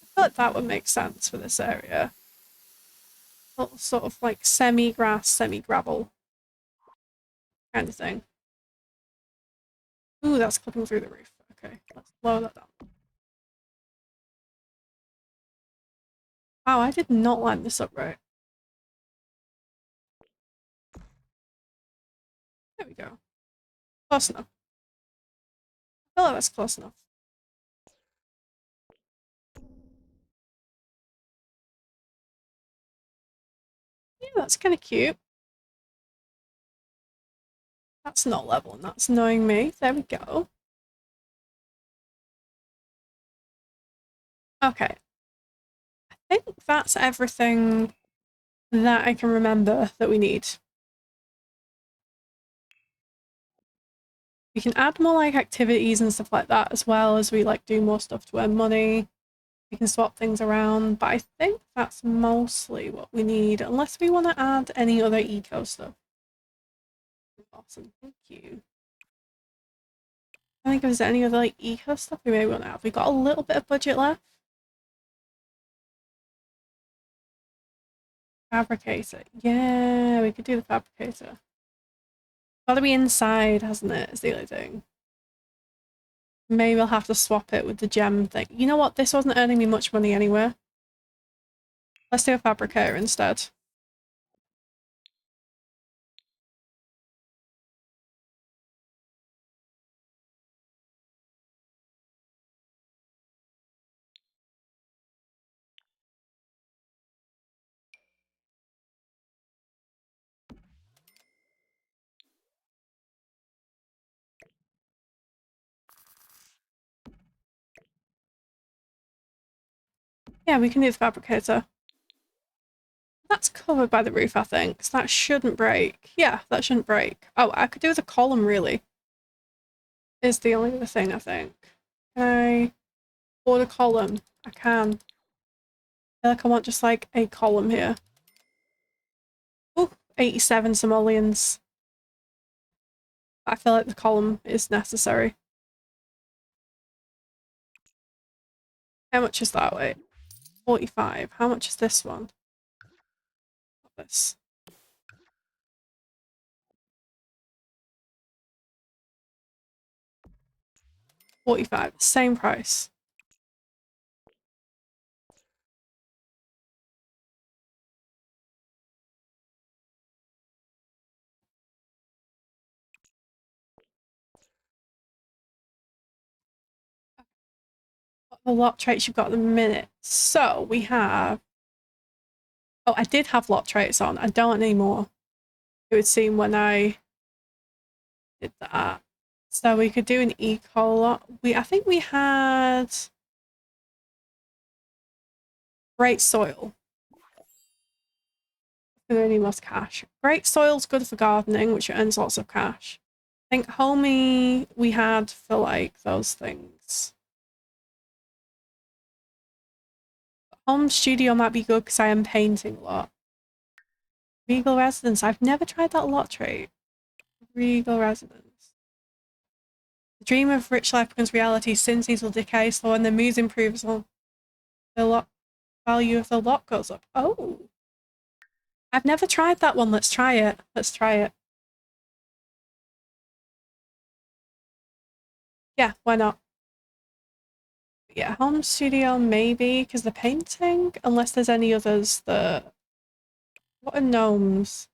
I feel like that would make sense for this area. Sort of like semi-grass, semi-gravel kind of thing. Ooh, that's clipping through the roof. Okay, let's lower that down. Wow, I did not line this up right. There we go. Close enough. I feel like that's close enough. Yeah, that's kind of cute. That's not level, and that's annoying me. There we go. Okay. I think that's everything that I can remember that we need. We can add more like activities and stuff like that as well as we like do more stuff to earn money. We can swap things around, but I think that's mostly what we need, unless we want to add any other eco stuff. Awesome, thank you. I think if there's any other like eco stuff we may want to have. We got a little bit of budget left. Fabricator. Yeah, we could do the fabricator. Gotta be inside, hasn't it? Is the only thing. Maybe I'll have to swap it with the gem thing. You know what? This wasn't earning me much money anyway. Let's do a fabricator instead. Yeah, we can do the fabricator. That's covered by the roof, I think, so that shouldn't break. Yeah, that shouldn't break. Oh, I could do with a column, really. Is the only other thing, I think. Can I board a column? I can. I feel like I want just like a column here. Oh, 87 simoleons. I feel like the column is necessary. How much is that? Wait. 45. How much is this one? This. 45. Same price. What are the lot traits you've got at the minute? So we have. Oh, I did have lot traits on. I don't anymore. It would seem when I did that. So we could do an eco lot. I think we had great soil. And only most cash. Great soil's good for gardening, which earns lots of cash. I think homey we had for like those things. Home studio might be good because I am painting a lot. Regal residence. I've never tried that lot trait. Regal residence. The dream of rich life becomes reality. Since these will decay, so when the mood improves, the lot value of the lot goes up. Oh, I've never tried that one. Let's try it. Let's try it. Yeah, why not? Yeah, home studio maybe because the painting. Unless there's any others that. What are gnomes?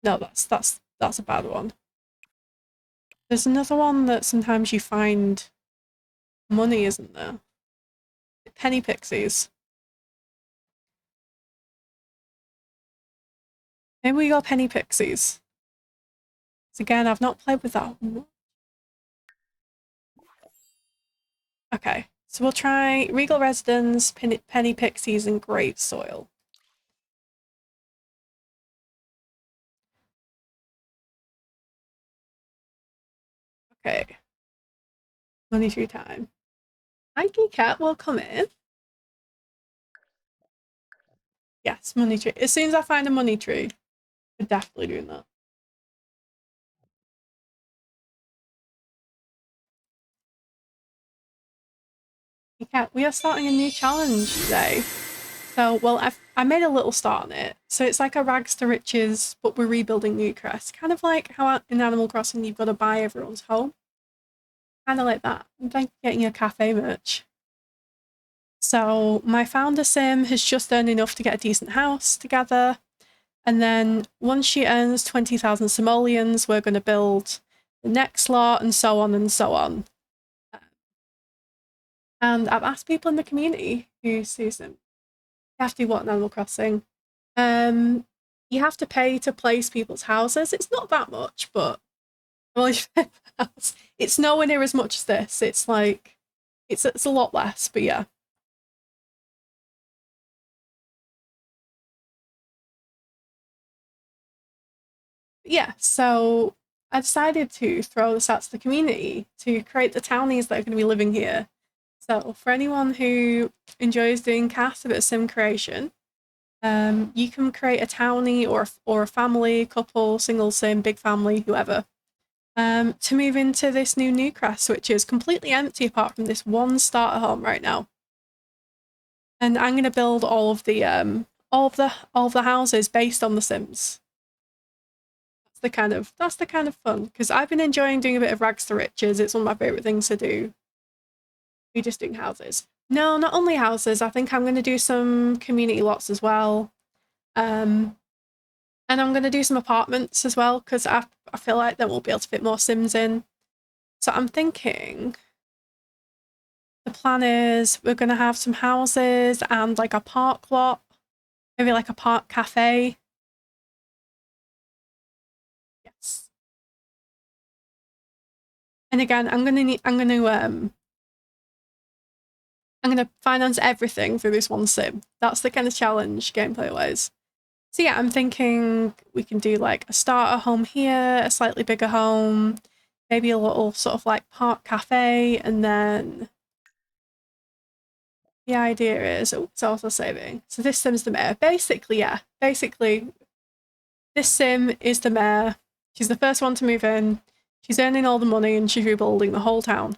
No, that's a bad one. There's another one that sometimes you find money, isn't there? Penny pixies. Maybe we got penny pixies. So again, I've not played with that one. Okay, so we'll try Regal Residence, Penny Pixies, and Great Soil. Okay. Money tree time. Mikey Cat will come in. Yes, money tree. As soon as I find a money tree, we're definitely doing that. Cat, we are starting a new challenge today. So, well, I made a little start on it. So it's like a rags to riches, but we're rebuilding Newcrest. Kind of like how in Animal Crossing you've got to buy everyone's home. Kind of like that. I'm like getting a cafe merch. So my founder Sim has just earned enough to get a decent house together. And then once she earns 20,000 simoleons, we're going to build the next lot and so on and so on. And I've asked people in the community who sees them. You have to do what in Animal Crossing? You have to pay to place people's houses. It's not that much, but it's nowhere near as much as this. It's like it's a lot less, but yeah. Yeah, so I decided to throw this out to the community to create the townies that are going to be living here. So for anyone who enjoys doing cast, a bit of sim creation, you can create a townie or a family, couple, single sim, big family, whoever, to move into this new Newcrest, which is completely empty apart from this one starter home right now. And I'm going to build all of the houses based on the Sims. the kind of fun, because I've been enjoying doing a bit of rags to riches. It's one of my favorite things to do. We're just doing houses. No, not only houses. I think I'm going to do some community lots as well. And I'm going to do some apartments as well, because I feel like then we'll be able to fit more Sims in. So I'm thinking the plan is we're going to have some houses and like a park lot, maybe like a park cafe. Yes. And again, I'm going to finance everything through this one sim. That's the kind of challenge gameplay wise. So yeah, I'm thinking we can do like a starter home here, a slightly bigger home, maybe a little sort of like park cafe, and then the idea is, oh, it's also saving. So this sim's the mayor. Basically, yeah. Basically, this sim is the mayor. She's the first one to move in. She's earning all the money and she's rebuilding the whole town.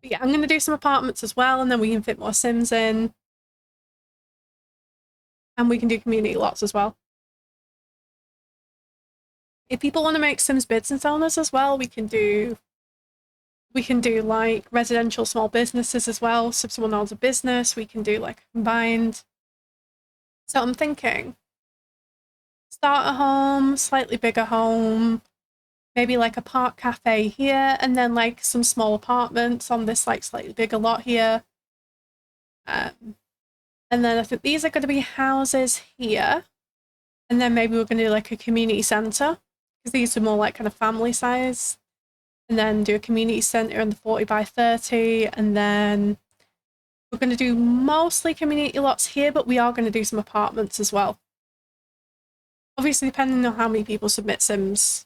But yeah, I'm going to do some apartments as well, and then we can fit more Sims in. And we can do community lots as well. If people want to make Sims business owners as well, we can do like residential small businesses as well. So if someone owns a business, we can do like combined. So I'm thinking start a home, slightly bigger home, maybe like a park cafe here, and then like some small apartments on this like slightly bigger lot here. And then I think these are going to be houses here. And then maybe we're going to do like a community centre, because these are more like kind of family size. And then do a community centre in the 40 by 30. And then we're going to do mostly community lots here, but we are going to do some apartments as well. Obviously, depending on how many people submit Sims.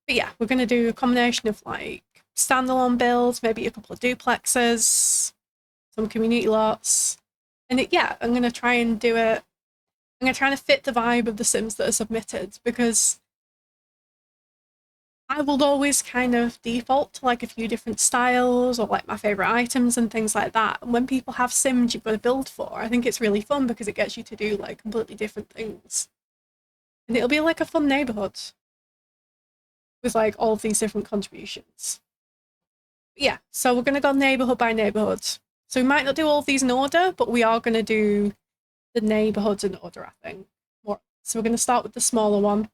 But yeah, we're going to do a combination of like standalone builds, maybe a couple of duplexes, some community lots. And yeah, I'm going to try and do it. I'm going to try and fit the vibe of the Sims that are submitted, because I will always kind of default to like a few different styles or like my favorite items and things like that. And when people have Sims you've got to build for, I think it's really fun because it gets you to do like completely different things. And it'll be like a fun neighborhood with like all of these different contributions. But yeah, so we're going to go neighborhood by neighborhood. So we might not do all of these in order, but we are going to do the neighborhoods in order, I think. So we're going to start with the smaller one.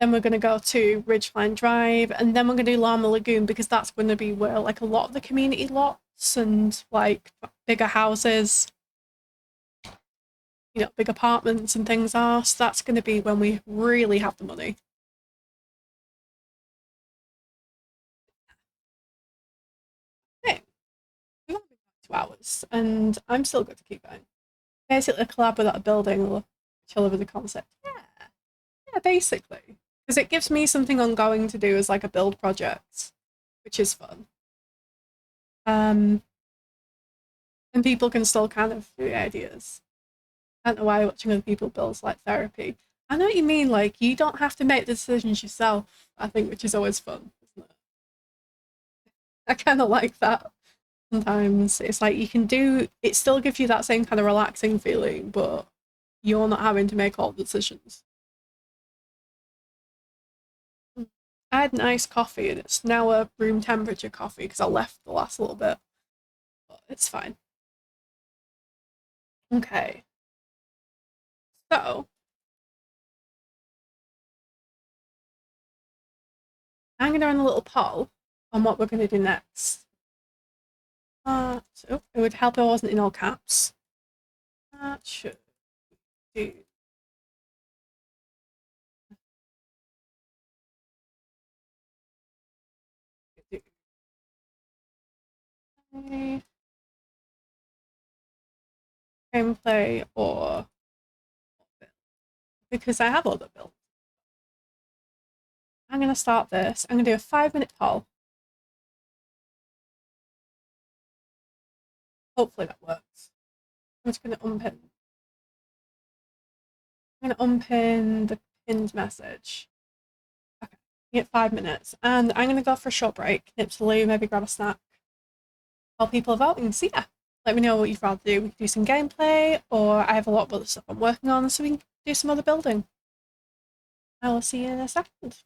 Then we're going to go to Ridgeline Drive, and then we're going to do Llama Lagoon, because that's going to be where like a lot of the community lots and like bigger houses, you know, big apartments and things are. So that's going to be when we really have the money. Okay, we've only been 2 hours, and I'm still good to keep going. Basically, a collab with that building or chill over the concept. Yeah, basically. Because it gives me something ongoing to do as like a build project, which is fun. And people can still kind of do ideas. I don't know why watching other people builds like therapy. I know what you mean, like you don't have to make the decisions yourself, I think, which is always fun, isn't it? I kind of like that. Sometimes it's like you can do it, still gives you that same kind of relaxing feeling, but you're not having to make all the decisions. I had an iced coffee and it's now a room temperature coffee because I left the last little bit. But it's fine. Okay. So I'm going to run a little poll on what we're going to do next. So it would help if I wasn't in all caps. That should do. Gameplay or because I have other builds. I'm going to start this. I'm going to do a 5-minute poll. Hopefully that works. I'm just going to unpin. I'm going to unpin the pinned message. Okay, you get 5 minutes. And I'm going to go for a short break. Nip to the loo, maybe grab a snack. while people are voting. So yeah, let me know what you'd rather do. We can do some gameplay, or I have a lot of other stuff I'm working on, so we can do some other building. I will see you in a second.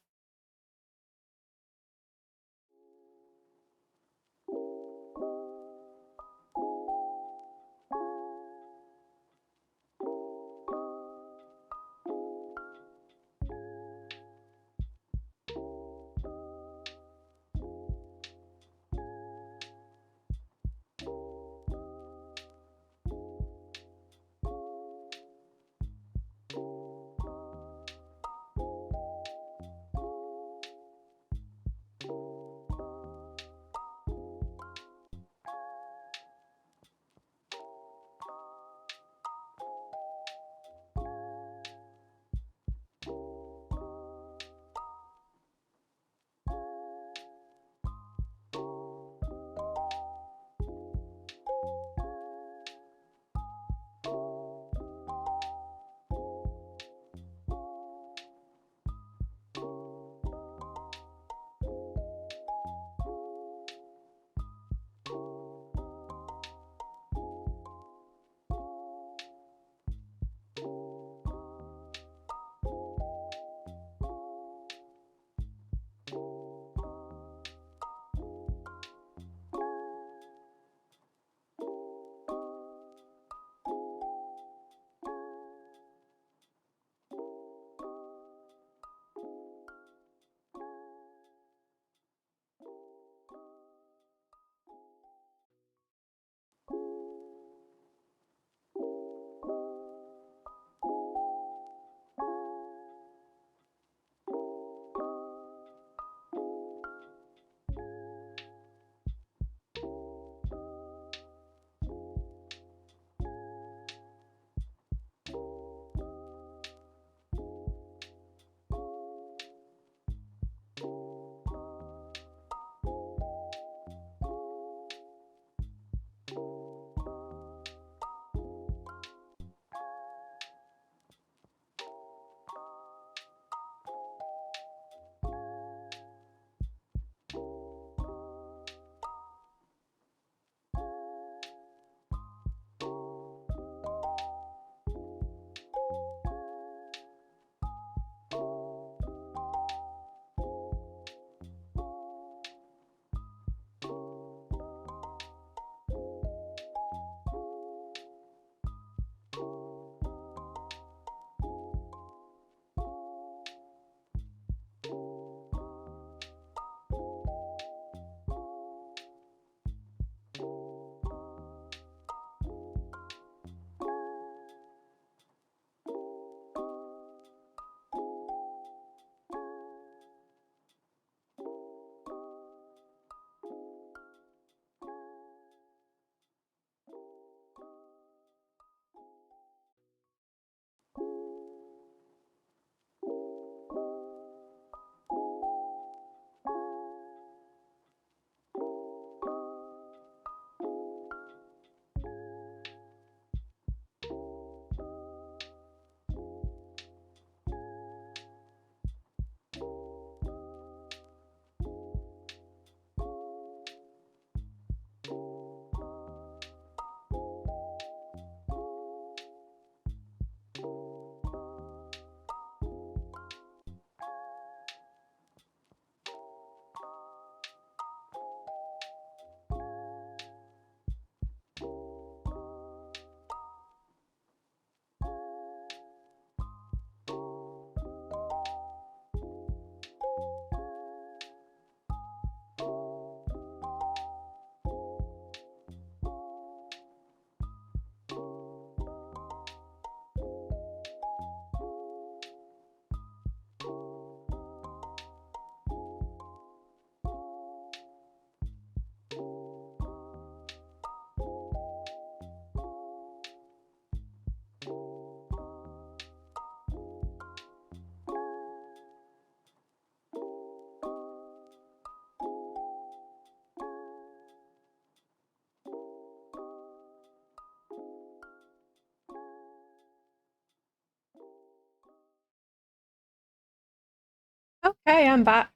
Okay, I'm back.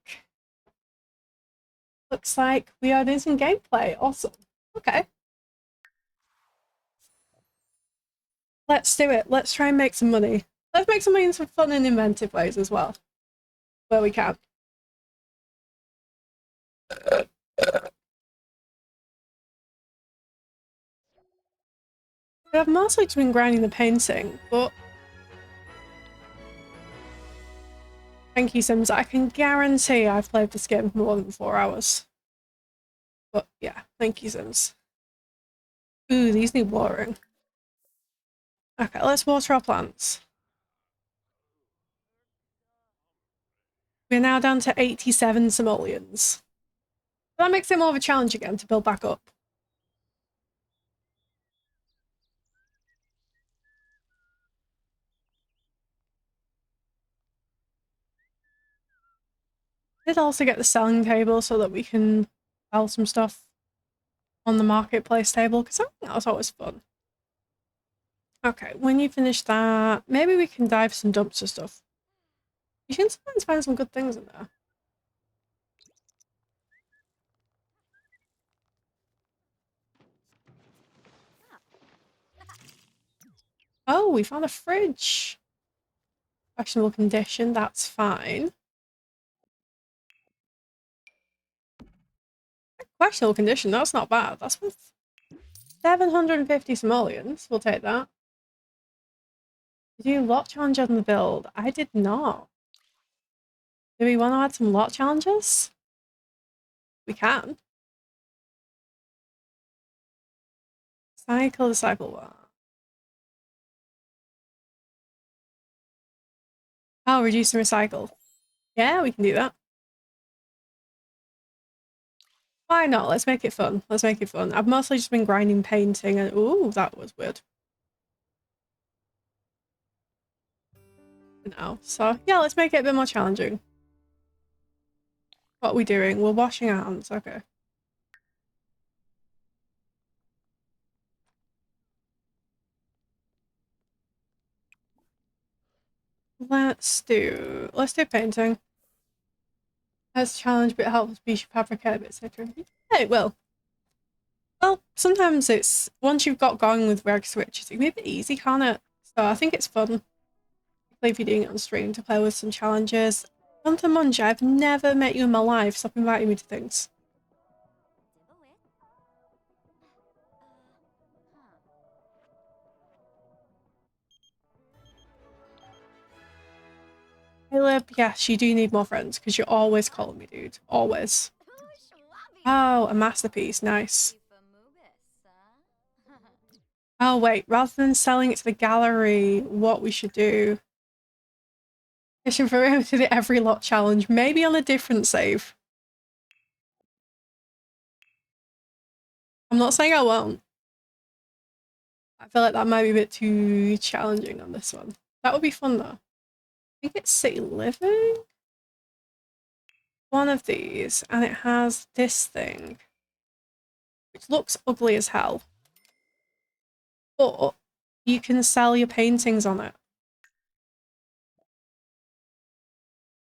Looks like we are doing some gameplay. Awesome. Okay. Let's do it. Let's try and make some money. Let's make some money in some fun and inventive ways as well, where we can. I've mostly just been grinding the painting, but thank you, Sims. I can guarantee I've played this game for more than 4 hours. But yeah, thank you, Sims. Ooh, these need watering. Okay, let's water our plants. We're now down to 87 simoleons. That makes it more of a challenge again to build back up. Did also get the selling table so that we can sell some stuff on the marketplace table, because I think that was always fun. Okay, when you finish that, maybe we can dive some dumpster stuff. You can sometimes find some good things in there. Oh, we found a fridge. Questionable condition, that's fine. Questionable condition, that's not bad. That's worth 750 simoleons. We'll take that. Did you lot challenge on the build? I did not. Do we want to add some lot challenges? We can. Cycle what? Oh, reduce and recycle. Yeah, we can do that. Why not? Let's make it fun. Let's make it fun. I've mostly just been grinding painting and ooh, that was weird. No. So yeah, let's make it a bit more challenging. What are we doing? We're washing our hands. Okay. Let's do painting. That's a challenge, but it helps species fabricate a bit, etc. Yeah, it will. Well, sometimes it's once you've got going with reg switches, it can be a bit easy, can't it? So I think it's fun, if you're doing it on stream, to play with some challenges. Hunter Munch, I've never met you in my life. Stop inviting me to things. Caleb, yes, you do need more friends because you're always calling me, dude. Always. Oh, a masterpiece. Nice. Oh, wait. Rather than selling it to the gallery, what we should do... I should remember to do every lot challenge. Maybe on a different save. I'm not saying I won't. I feel like that might be a bit too challenging on this one. That would be fun, though. I think it's City Living? One of these, and it has this thing, which looks ugly as hell. But you can sell your paintings on it.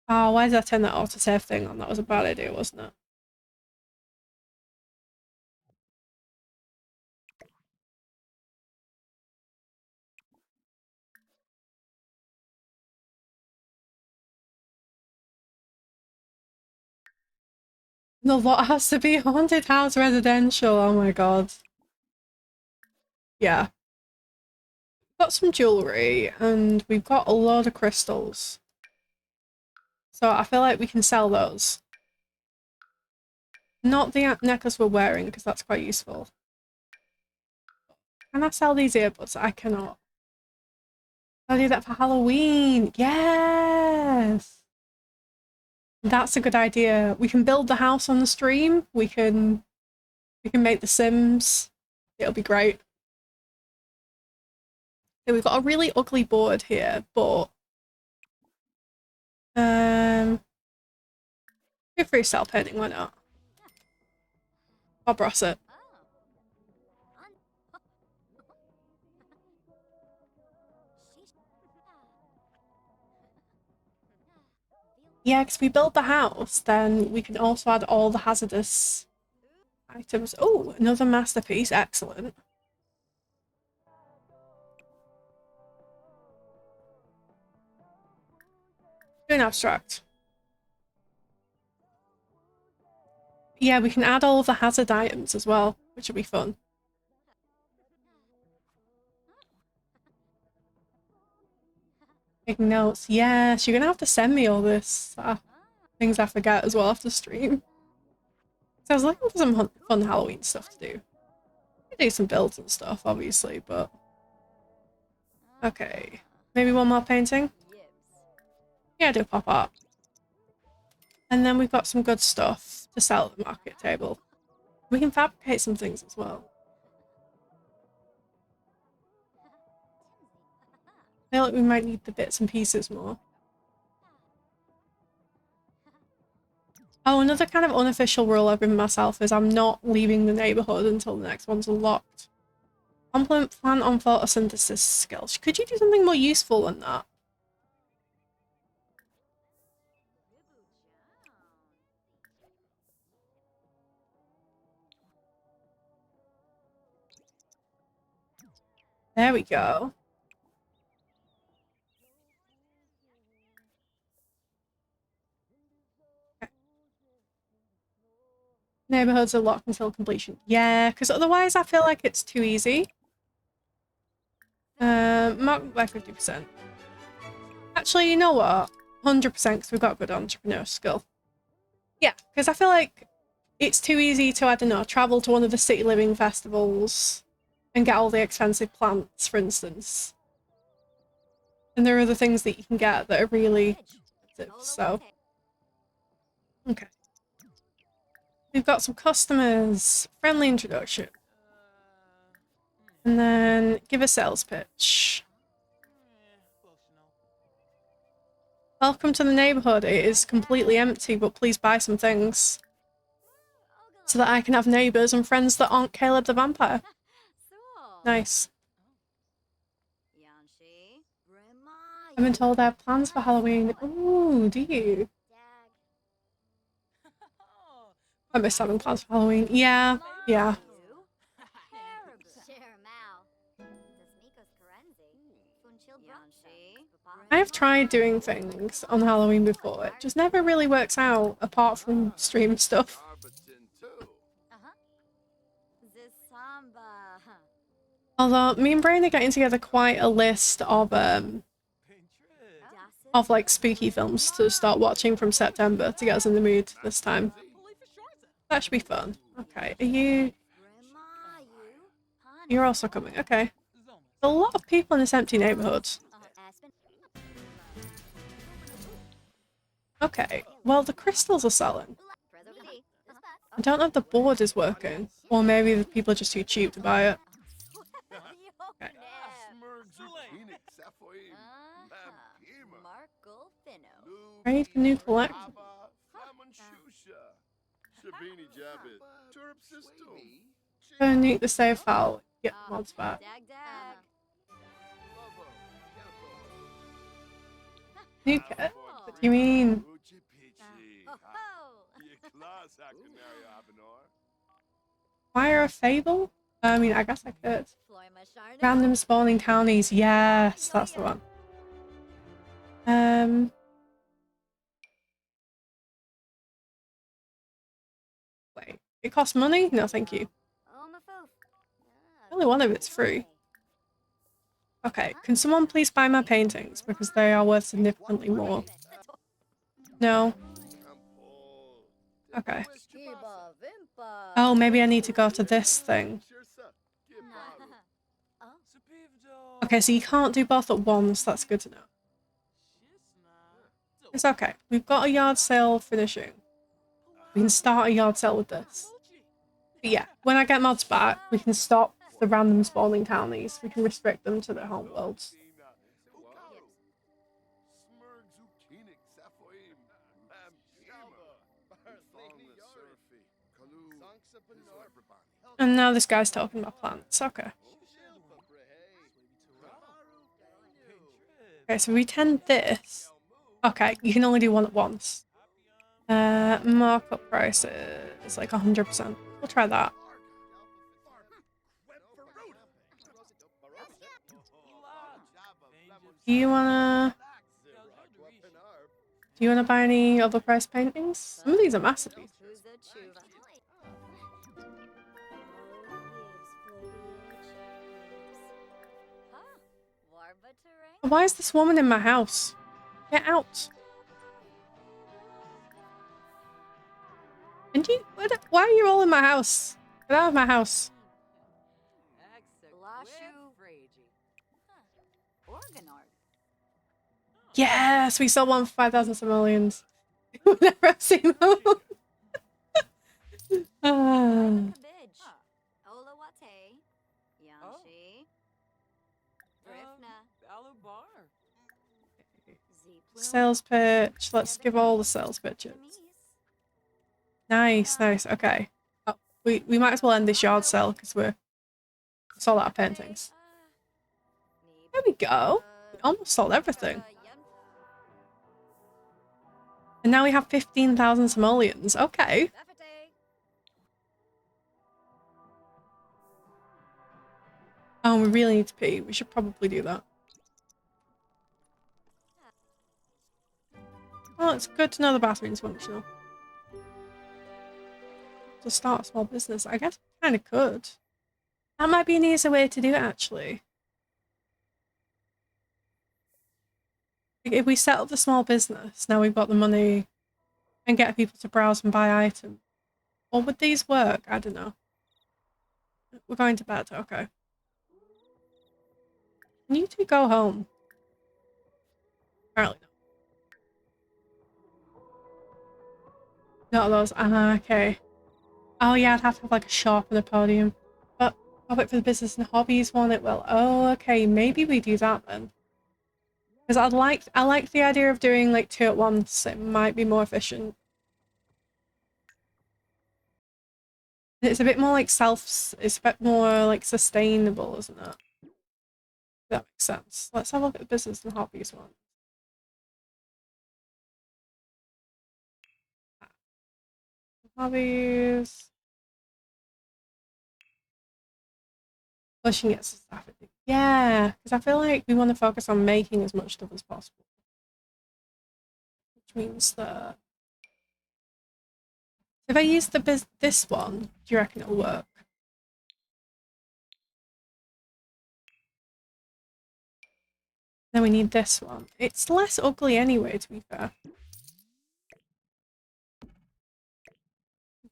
Oh, why did I turn that autosave thing on? That was a bad idea, wasn't it? The lot has to be haunted house residential. Oh my god. Yeah. Got some jewellery and we've got a lot of crystals. So I feel like we can sell those. Not the necklace we're wearing because that's quite useful. Can I sell these earbuds? I cannot. I'll do that for Halloween. Yes! That's a good idea. We can build the house on the stream. We can make the Sims. It'll be great. So we've got a really ugly board here, but go freestyle painting, why not? Bob Rossett. Yeah, because we build the house, then we can also add all the hazardous Items. Oh, another masterpiece. Excellent. Do an abstract. Yeah, we can add all of the hazard items as well, which will be fun. Take notes. Yes, you're gonna have to send me all this things I forget as well after stream. So I was looking for some fun Halloween stuff to do. Do some builds and stuff, obviously, but okay. Maybe one more painting? Yeah, do pop art. And then we've got some good stuff to sell at the market table. We can fabricate some things as well. I feel like we might need the bits and pieces more. Oh, another kind of unofficial rule I've given myself is I'm not leaving the neighborhood until the next one's unlocked. Compliment plant on photosynthesis skills. Could you do something more useful than that? There we go. Okay. Neighborhoods are locked until completion. Yeah, because otherwise I feel like it's too easy. Mark by 50%. Actually, you know what? 100% because we've got good entrepreneur skill. Yeah, because I feel like it's too easy to, I don't know, travel to one of the city living festivals and get all the expensive plants, for instance. And there are other things that you can get that are really expensive, so. Okay. We've got some customers. Friendly introduction. And then give a sales pitch. Welcome to the neighborhood. It is completely empty, but please buy some things. So that I can have neighbors and friends that aren't Caleb the vampire. Nice. I've been told I have plans for Halloween. Ooh, do you? I miss having plans for Halloween. Yeah, yeah. I have tried doing things on Halloween before. It just never really works out, apart from stream stuff. Although, me and Brain are getting together quite a list of like spooky films to start watching from September to get us in the mood this time. That should be fun. Okay, are you... You're also coming, okay. A lot of people in this empty neighborhood. Okay, well the crystals are selling. I don't know if the board is working, or maybe the people are just too cheap to buy it. Okay. Trade for new collectibles. Nuke the save file. Get the mods back. Nuke it? What do you mean? Fire a fable? I mean, I guess I could. Random spawning townies. Yes, that's the one. Wait, it costs money? No, thank you. Only one of it's free. Okay, can someone please buy my paintings because they are worth significantly more? No. Okay. Oh, maybe I need to go to this thing. Okay, so you can't do both at once. That's good to know. It's okay. We've got a yard sale finishing. We can start a yard sale with this. But yeah, when I get mods back, we can stop the random spawning townies. We can restrict them to their home worlds. And now this guy's talking about plants. Okay. Okay, so we tend this. Okay, you can only do one at once. Markup price is like 100%. We'll try that. Do you wanna buy any overpriced paintings? Some of these are masterpieces. Why is this woman in my house? Get out. And you, why are you all in my house? Get out of my house. Yes, we sold one for 5,000 simoleons. We've never seen them. Sales pitch. Let's give all the sales pitches. Nice, nice. Okay. Oh, we might as well end this yard sale because we're sold out of paintings. There we go. We almost sold everything. And now we have 15,000 simoleons. Okay. Oh, we really need to pee. We should probably do that. Well, it's good to know the bathroom's functional. To start a small business, I guess we kind of could. That might be an easier way to do it, actually. If we set up the small business, now we've got the money and get people to browse and buy items. Or would these work? I don't know. We're going to bed, okay. Can you two go home? Apparently not. Not those. Okay. Oh yeah, I'd have to have like a shop and a podium. But I'll wait for the business and hobbies one, it will. Oh, okay, maybe we do that then. Because I like the idea of doing like 2 at once. It might be more efficient. It's a bit more like it's a bit more like sustainable, isn't it? That makes sense. Let's have a look at the business and hobbies one. Hobbies. Pushing it to stuff. Yeah, because I feel like we want to focus on making as much stuff as possible. Which means that if I use this one, do you reckon it'll work? Then we need this one. It's less ugly anyway, to be fair.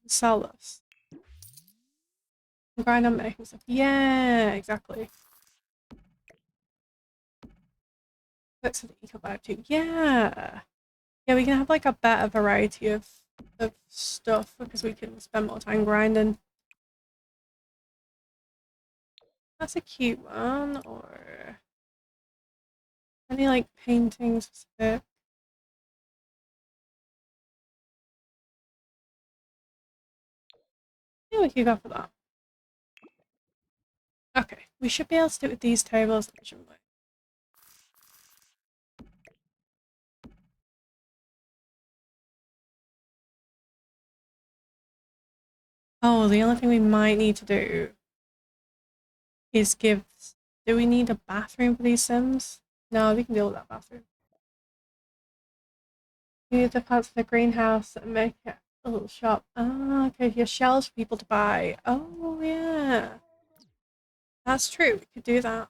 Sell this. Grind on making stuff. Yeah, exactly. Looks like eco vibe too. Yeah. Yeah, we can have like a better variety of stuff because we can spend more time grinding. That's a cute one, or any like paintings specific. Yeah, we could go for that. Okay, we should be able to do it with these tables, shouldn't we? Oh, the only thing we might need to do is give... Do we need a bathroom for these Sims? No, we can deal with that bathroom. We need the plants for the greenhouse and make it a little shop. Ah, okay, your shelves for people to buy. Oh, yeah. That's true, we could do that.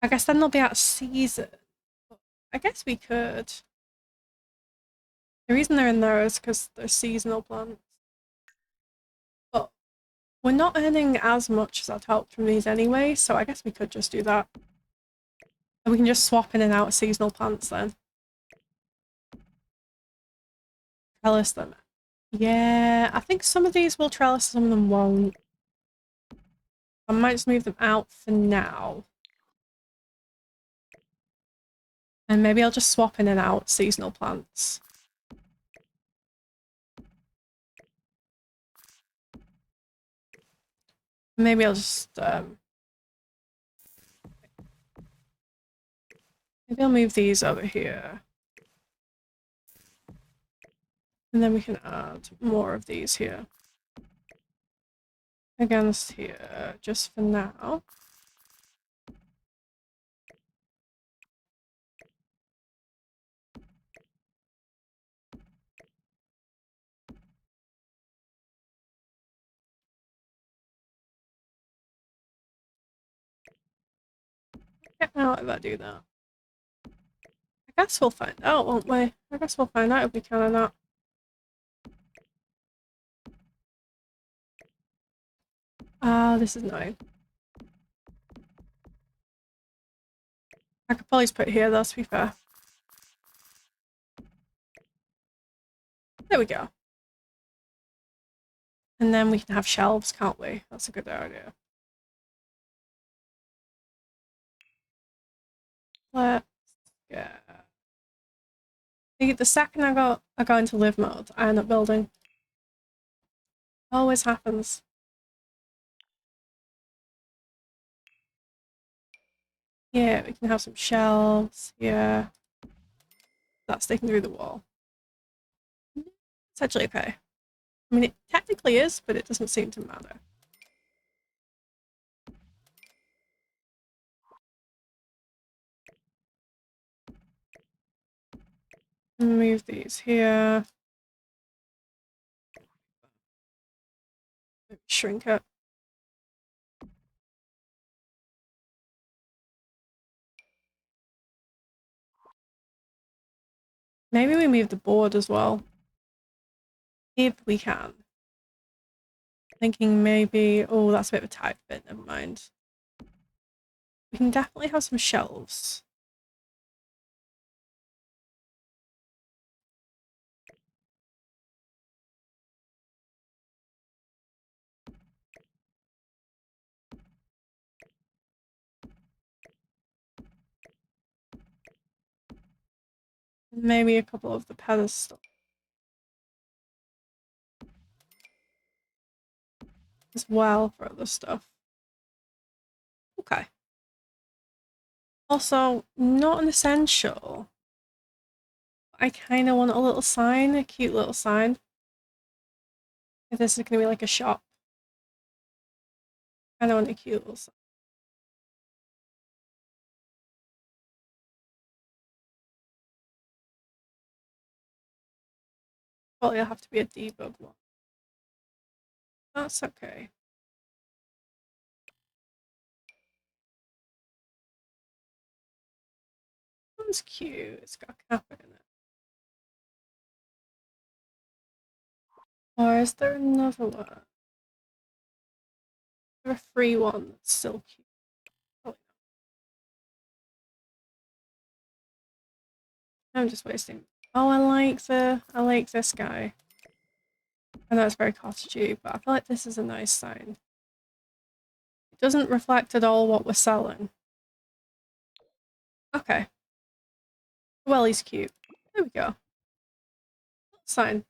I guess then they'll be out of season. I guess we could. The reason they're in there is because they're seasonal plants. But we're not earning as much as I'd hoped from these anyway, so I guess we could just do that. And we can just swap in and out of seasonal plants then. Trellis them. Yeah, I think some of these will trellis, some of them won't. I might just move them out for now. And maybe I'll just swap in and out seasonal plants. Maybe I'll just maybe I'll move these over here. And then we can add more of these here. against here just for now. Yeah, I'll let that do that. I guess we'll find out, won't we? I guess we'll find out if we can or not. Ah, this is annoying. I could probably just put it here though, to be fair. There we go. And then we can have shelves, can't we? That's a good idea. Let's get... The second I go into live mode, I end up building. Always happens. Yeah, we can have some shelves. Yeah. That's sticking through the wall. It's actually okay. I mean, it technically is, but it doesn't seem to matter. Move these here. Shrink it. Maybe we move the board as well. If we can. Thinking maybe... Oh, that's a bit of a tight fit. Never mind. We can definitely have some shelves. Maybe a couple of the pedestals as well for other stuff. Okay. Also, not an essential. I kind of want a little sign, a cute little sign. If this is going to be like a shop. I don't want a cute little sign. Probably will have to be a debug one. That's okay. One's cute. It's got a cap in it. Or is there another one? Is there a free one that's still cute? Probably not. I'm just wasting. Oh, I like this guy. I know it's very cottagey, but I feel like this is a nice sign. It doesn't reflect at all what we're selling. Okay. Well, he's cute. There we go. Sign.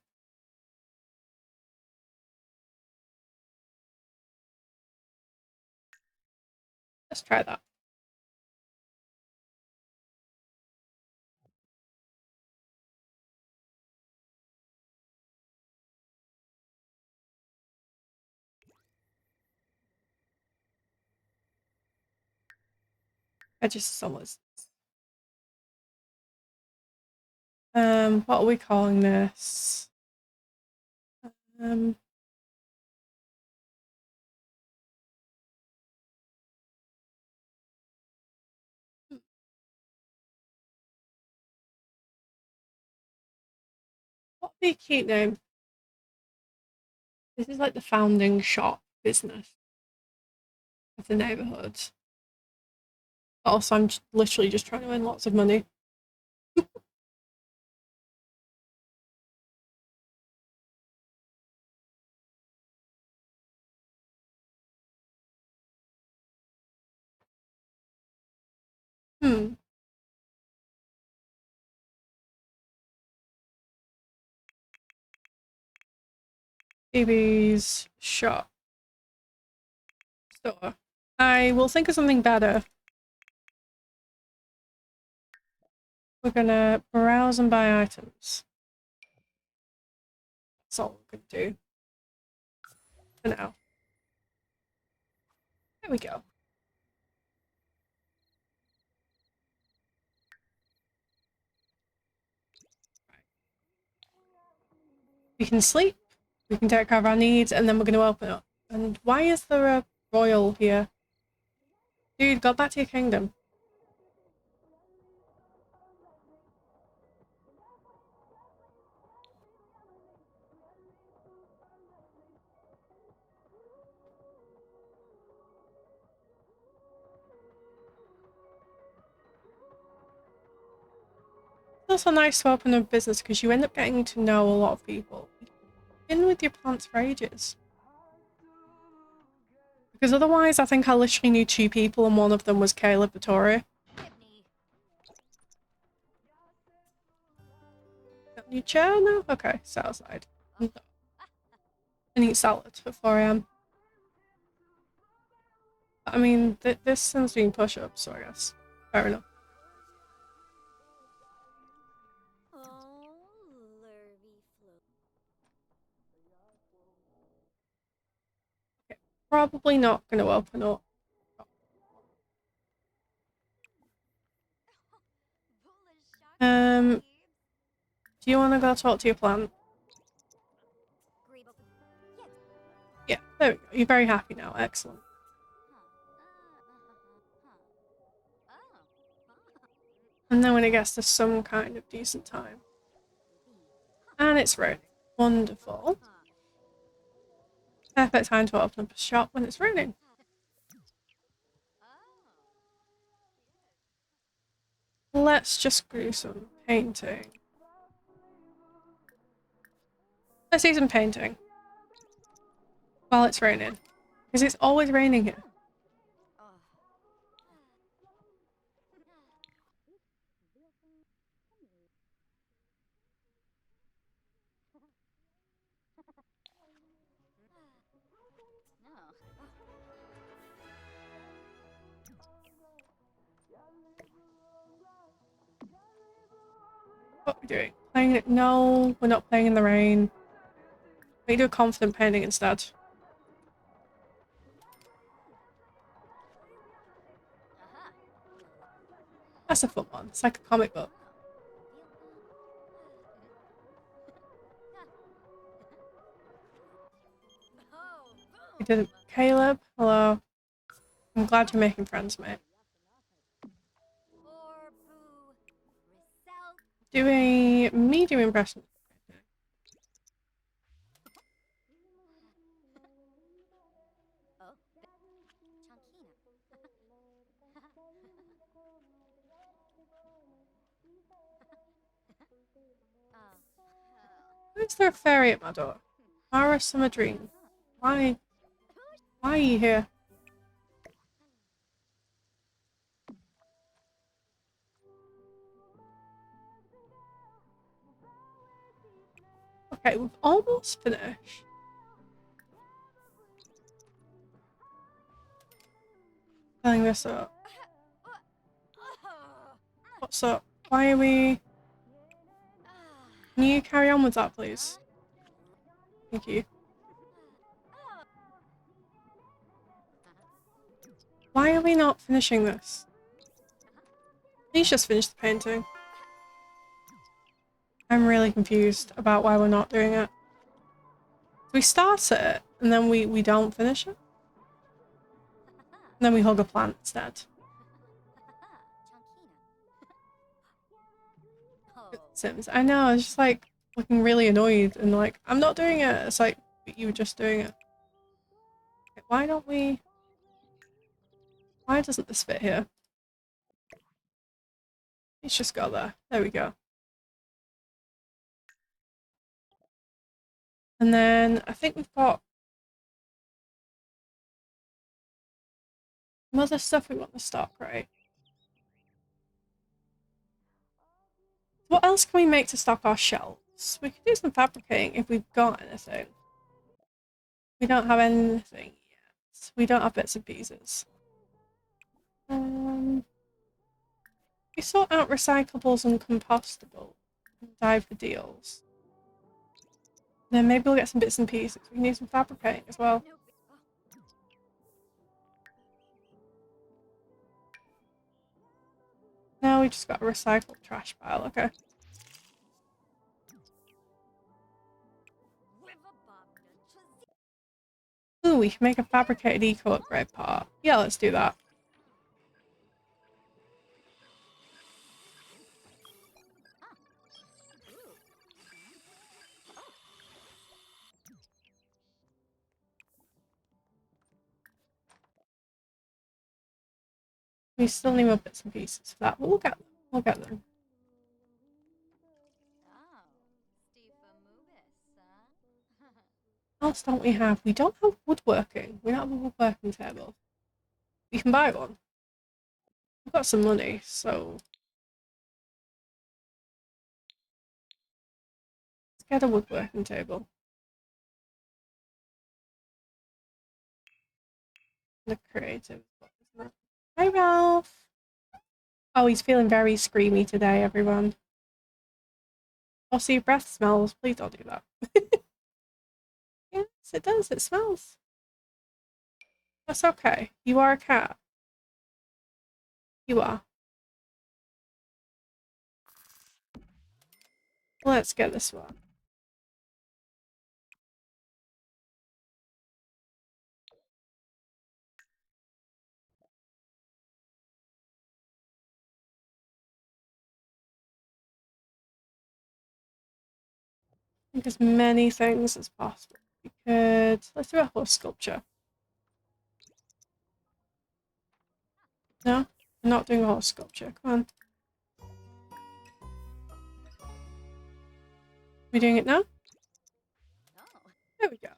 Let's try that. I just almost. What are we calling this? Um, what would be a cute name? This is like the founding shop business of the neighborhood. Also, I'm literally just trying to earn lots of money. Hmm. Phoebe's shop store. I will think of something better. We're gonna browse and buy items. That's all we could do for now. There we go. We can sleep, we can take care of our needs, and then we're going to open up. And why is there a royal here? Dude, go back to your kingdom. It's also nice to open a business because you end up getting to know a lot of people. You've been with your plants for ages. Because otherwise, I think I literally knew 2 people and one of them was Caleb Vittoria. Got a new chair now? Okay, sit outside. And eat salad at 4 AM. I mean, this sounds doing push-ups, so I guess. Fair enough. Okay, probably not going to open up. Do you want to go talk to your plant? Yeah, there we go. You're very happy now. Excellent. And then when it gets to some kind of decent time. And it's raining. Wonderful. Perfect time to open up a shop when it's raining. Let's just do some painting. Let's do some painting. While it's raining. Because it's always raining here. What are we doing? Playing it? No, we're not playing in the rain. We do a confident painting instead. That's a fun one. It's like a comic book. We didn't. Caleb, hello. I'm glad you're making friends, mate. Do a medium impression. Why is there a fairy at my door? Mara Summer Dream. Why? Why are you here? Okay, we've almost finished. Filling this up. What's up? Why are we... Can you carry on with that, please? Thank you. Why are we not finishing this? Please just finish the painting. I'm really confused about why we're not doing it. We start it, and then we don't finish it? And then we hug a plant instead. Sims. I know, it's just like looking really annoyed and like, I'm not doing it. It's like, but you were just doing it. Okay, why don't we... Why doesn't this fit here? Let's just go there. There we go. And then I think we've got some other stuff we want to stock, right? What else can we make to stock our shelves? We could do some fabricating if we've got anything. We don't have anything yet. We don't have bits and pieces. We sort out recyclables and compostables and dive for deals. Then maybe we'll get some bits and pieces. We need some fabricating as well. we just got a recycled trash pile, okay. Ooh, we can make a fabricated eco upgrade part. Yeah, let's do that. We still need more bits and pieces for that, but we'll get them. We'll get them. What else don't we have? We don't have woodworking. We don't have a woodworking table. We can buy one. We've got some money, so let's get a woodworking table. The creative. Hi, Ralph. Oh, he's feeling very screamy today, everyone. Also, your breath smells. Please don't do that. Yes, it does. It smells. That's okay. You are a cat. You are. Let's get this one. Make as many things as possible. We could. Let's do a horse sculpture. No? I'm not doing a horse sculpture. Come on. We doing it now? There we go.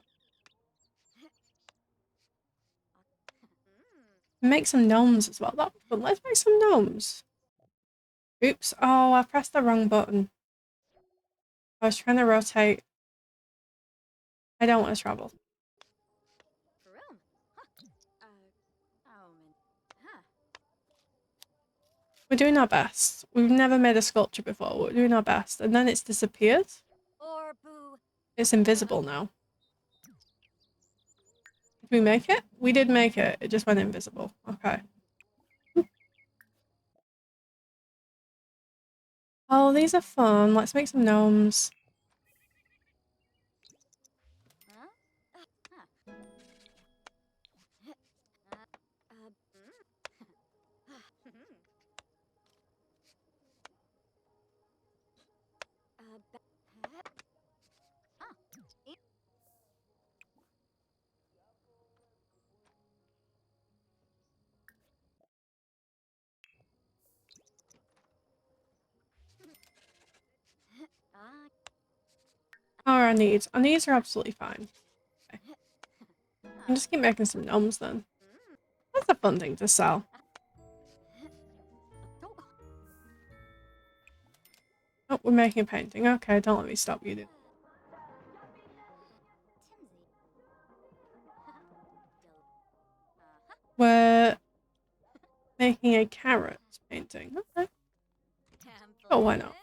Make some gnomes as well. That'd be fun. Let's make some gnomes. Oops. Oh, I pressed the wrong button. I was trying to rotate. I don't want to travel. We're doing our best. We've never made a sculpture before. We're doing our best. And then it's disappeared. It's invisible now. Did we make it? We did make it. It just went invisible. Okay. Oh, these are fun. Let's make some gnomes. Oh, our needs. Our needs are absolutely fine. Okay. I'll just keep making some gnomes then. That's a fun thing to sell. Oh, we're making a painting. Okay, don't let me stop you, dude. We're making a carrot painting. Okay. Oh, why not?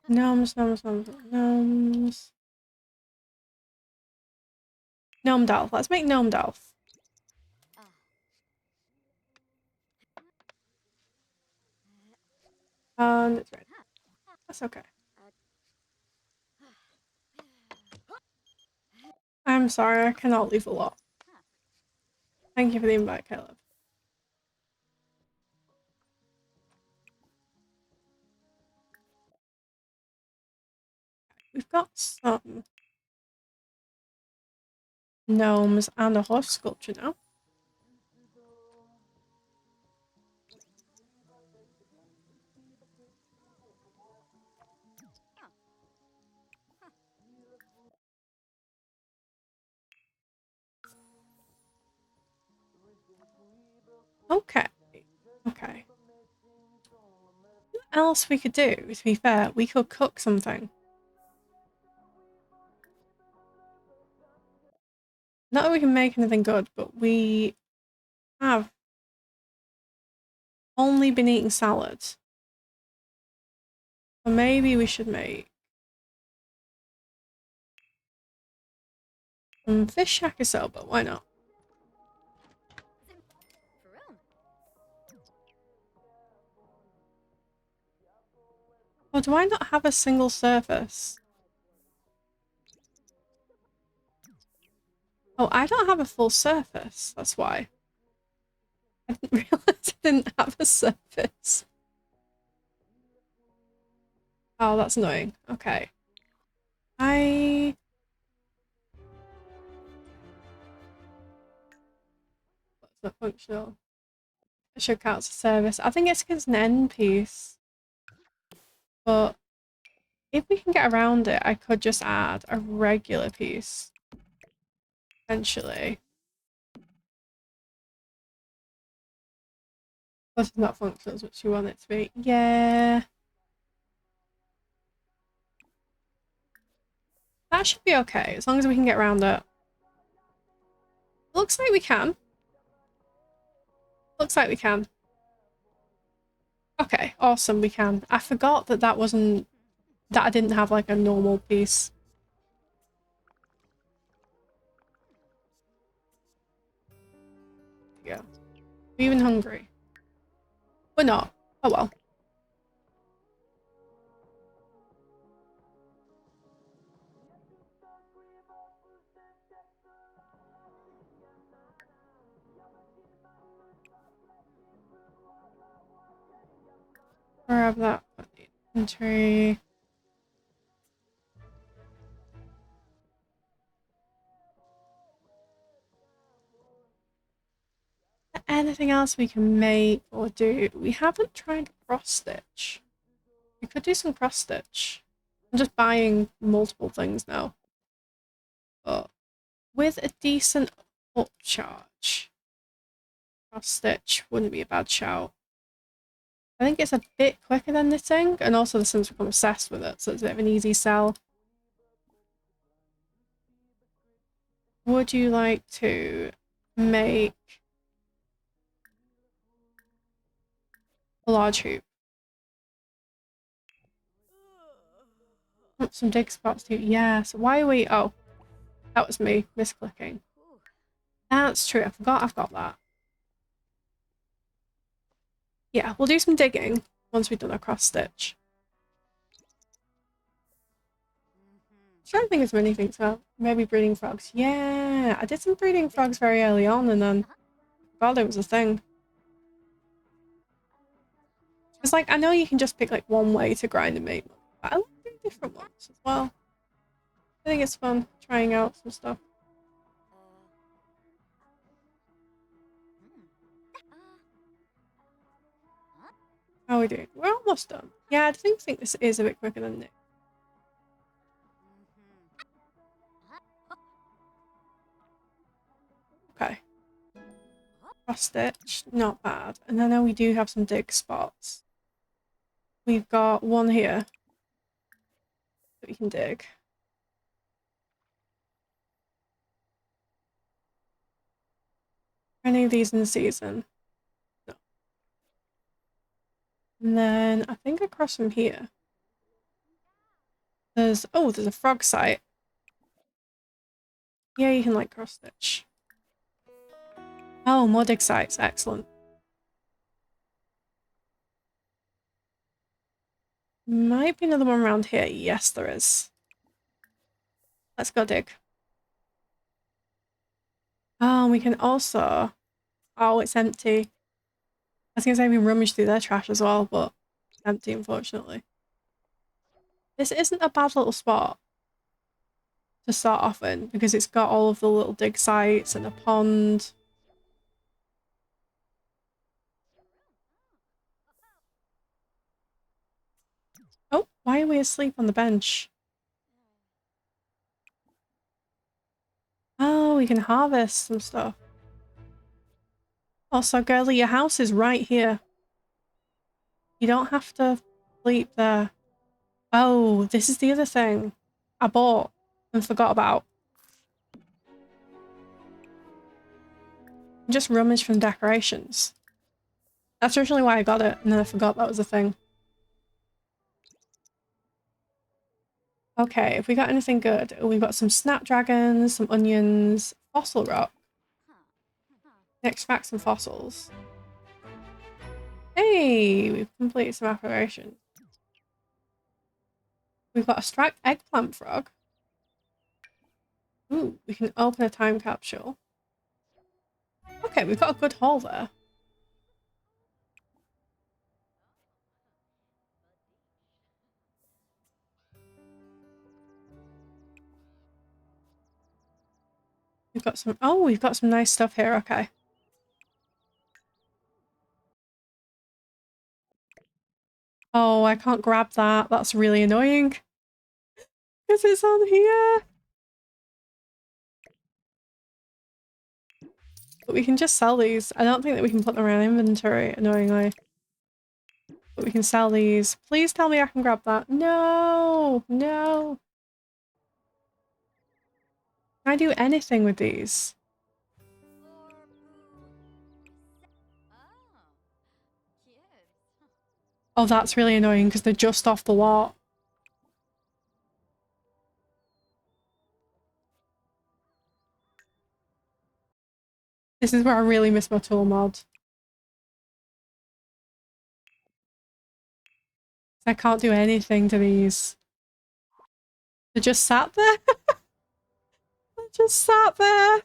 Gnomes, gnomes, gnomes, gnomes. Gnome Delph. Let's make Gnome Delph. And it's red. That's okay. I'm sorry, I cannot leave a lot. Thank you for the invite, Caleb. We've got some gnomes and a horse sculpture now. Okay. Okay. What else we could do, to be fair? We could cook something. Not that we can make anything good, but we have only been eating salads. Or maybe we should make some fish yakisoba. Why not? Oh, do I not have a single surface? Oh, I don't have a full surface. That's why. I didn't realize I didn't have a surface. Oh, that's annoying. Okay. That's not functional. It should count as a service. I think it's because an end piece. But if we can get around it, I could just add a regular piece. Potentially. But it's not functional as much as you want it to be. Yeah. That should be okay, as long as we can get around it. Looks like we can. Looks like we can. Okay, awesome, we can. I forgot that that wasn't... that I didn't have like a normal piece. Yeah. We're even hungry. We're not. Oh well. Grab that inventory. Anything else we can make or do? We haven't tried cross stitch. We could do some cross stitch. I'm just buying multiple things now. But with a decent upcharge, cross stitch wouldn't be a bad shout. I think it's a bit quicker than knitting, and also the Sims become obsessed with it, so it's a bit of an easy sell. Would you like to make a large hoop? Oh, some dig spots too. Yes. Why are we... oh, that was me misclicking. That's true. I forgot I've got that. Yeah, we'll do some digging once we've done our cross stitch. I'm trying to think of many things now. Maybe breeding frogs. Yeah, I did some breeding frogs very early on, and then God, it was a thing. It's like, I know you can just pick like one way to grind and make them, but I like doing different ones as well. I think it's fun trying out some stuff. How are we doing? We're almost done. Yeah, I think this is a bit quicker than Nick. Okay. Cross stitch, not bad. And then we do have some dig spots. We've got one here that we can dig. Any of these in the season? No. And then I think across from here, there's a frog site. Yeah, you can like cross stitch. Oh, more dig sites, excellent. Might be another one around here. Yes, there is. Let's go dig. Oh, we can also... oh, it's empty. I was gonna say we can rummage through their trash as well, but it's empty, unfortunately. This isn't a bad little spot to start off in, because it's got all of the little dig sites and a pond. Oh, why are we asleep on the bench? Oh, we can harvest some stuff. Also, girlie, your house is right here. You don't have to sleep there. Oh, this is the other thing I bought and forgot about. Just rummage from decorations. That's originally why I got it, and then I forgot that was a thing. Okay, if we got anything good, we've got some snapdragons, some onions, fossil rock. Extract some fossils. Hey, we've completed some operations. We've got a striped eggplant frog. Ooh, we can open a time capsule. Okay, we've got a good haul there. We've got some nice stuff here, okay. Oh, I can't grab that. That's really annoying. Because it's on here. But we can just sell these. I don't think that we can put them around inventory, annoyingly. But we can sell these. Please tell me I can grab that. No! No! Can I do anything with these? Oh, that's really annoying because they're just off the lot. This is where I really miss my tool mod. I can't do anything to these. They're just sat there. They're just sat there.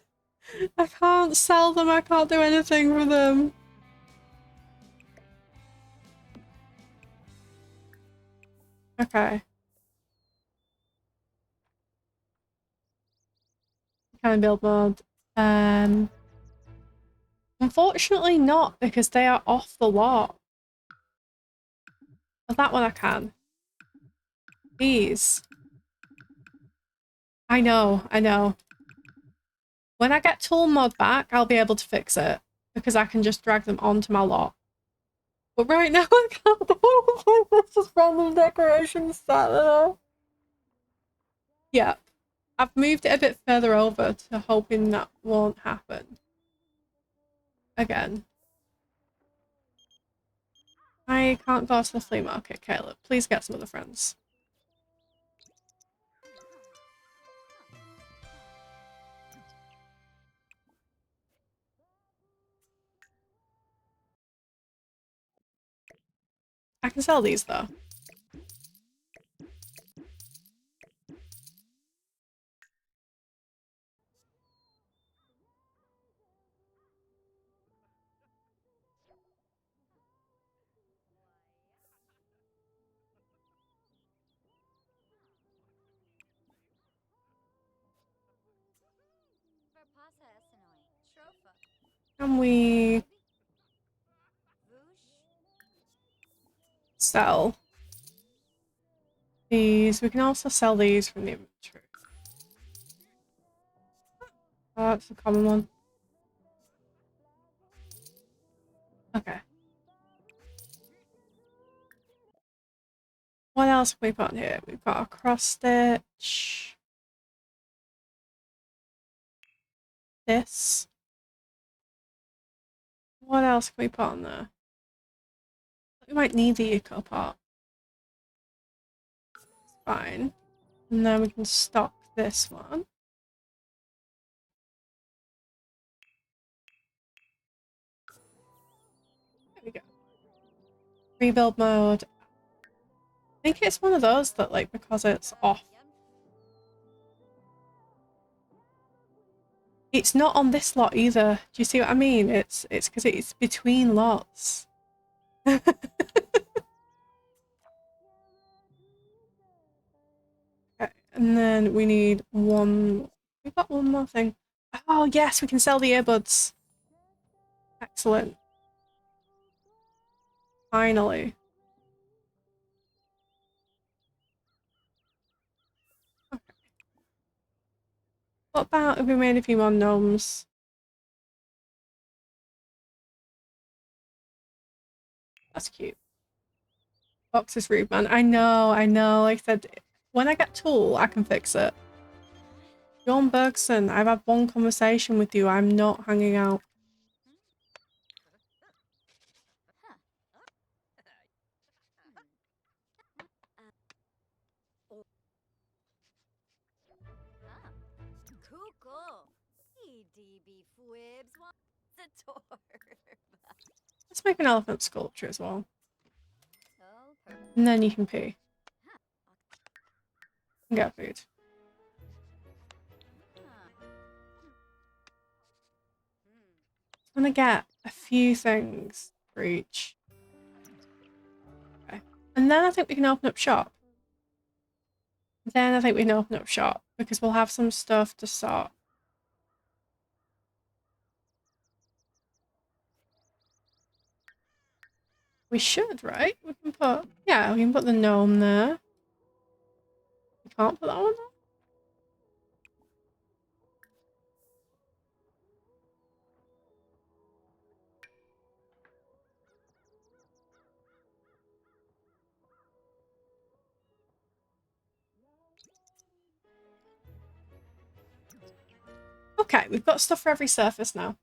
I can't sell them. I can't do anything with them. Okay. Kind of build mode. Unfortunately not, because they are off the lot. But that one I can. These. I know, I know. When I get tool mod back, I'll be able to fix it. Because I can just drag them onto my lot. But right now I can't do anything. There's just random decorations sat there. Yep. I've moved it a bit further over to hoping that won't happen. Again. I can't go to the flea market, Caleb. Please get some other friends. I can sell these though. Can we sell these? We can also sell these from the inventory. Oh, that's a common one. Okay. What else have we got here? We've got a cross stitch. This. What else can we put on there? We might need the eco pot. Fine. And then we can stock this one. There we go. Rebuild mode. I think it's one of those that, like, because it's off. It's not on this lot either. Do you see what I mean? It's because it's between lots. Okay, and then we need one. We've got one more thing. Oh yes, we can sell the earbuds. Excellent. Finally. Okay. What about if we made a few more gnomes? That's cute. Box is rude, man. I know, I know. Like I said, when I get tool, I can fix it. John Bergson, I've had one conversation with you. I'm not hanging out. Let's make an elephant sculpture as well. And then you can pee. Get food. I'm gonna get a few things for each. Okay. And then I think we can open up shop. Because we'll have some stuff to start. We should, right? We can put, yeah, we can put the gnome there. We can't put that one there? Okay, we've got stuff for every surface now.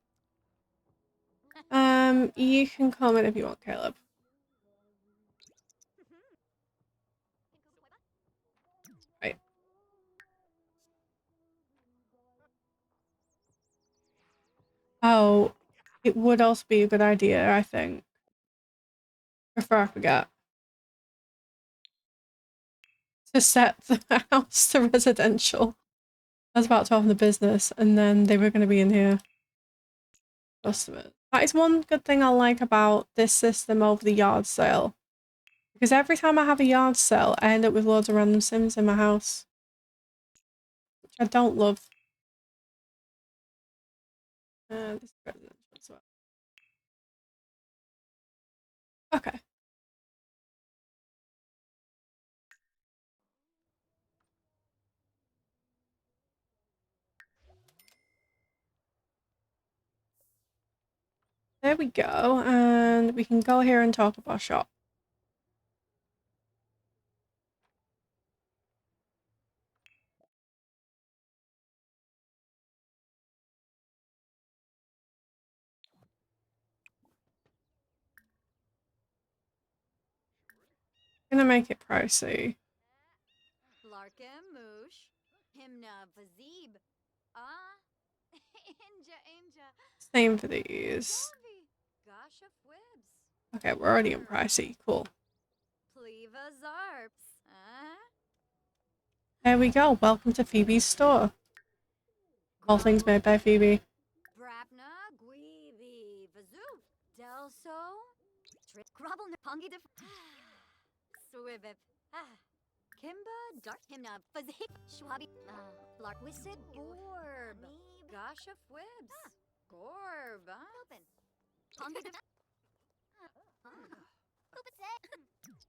You can comment if you want, Caleb. Right. Oh, it would also be a good idea, I think. Before I forget. To set the house to residential. I was about to open the business, and then they were going to be in here. Customers. That is one good thing I like about this system over the yard sale. Because every time I have a yard sale, I end up with loads of random Sims in my house. Which I don't love. This is residential as well. Okay. There we go, and we can go here and talk about shop. I'm gonna make it pricey. Larkim Moosh, Himna Vazib, Inja, Same for these. Gasha Fwibs, Okay, we're already in pricey. Cool. Pleva Zarps, There we go. Welcome to Phoebe's store. All things made by Phoebe. Brapna, Guivi, Vazoo, Delso, Grubble Napungi de Swibib, Kimba, Dart Himna, Fazip, Schwabi, Larkwisit, Borb, Gasha Fwibs, Gorb, Open, Pungi de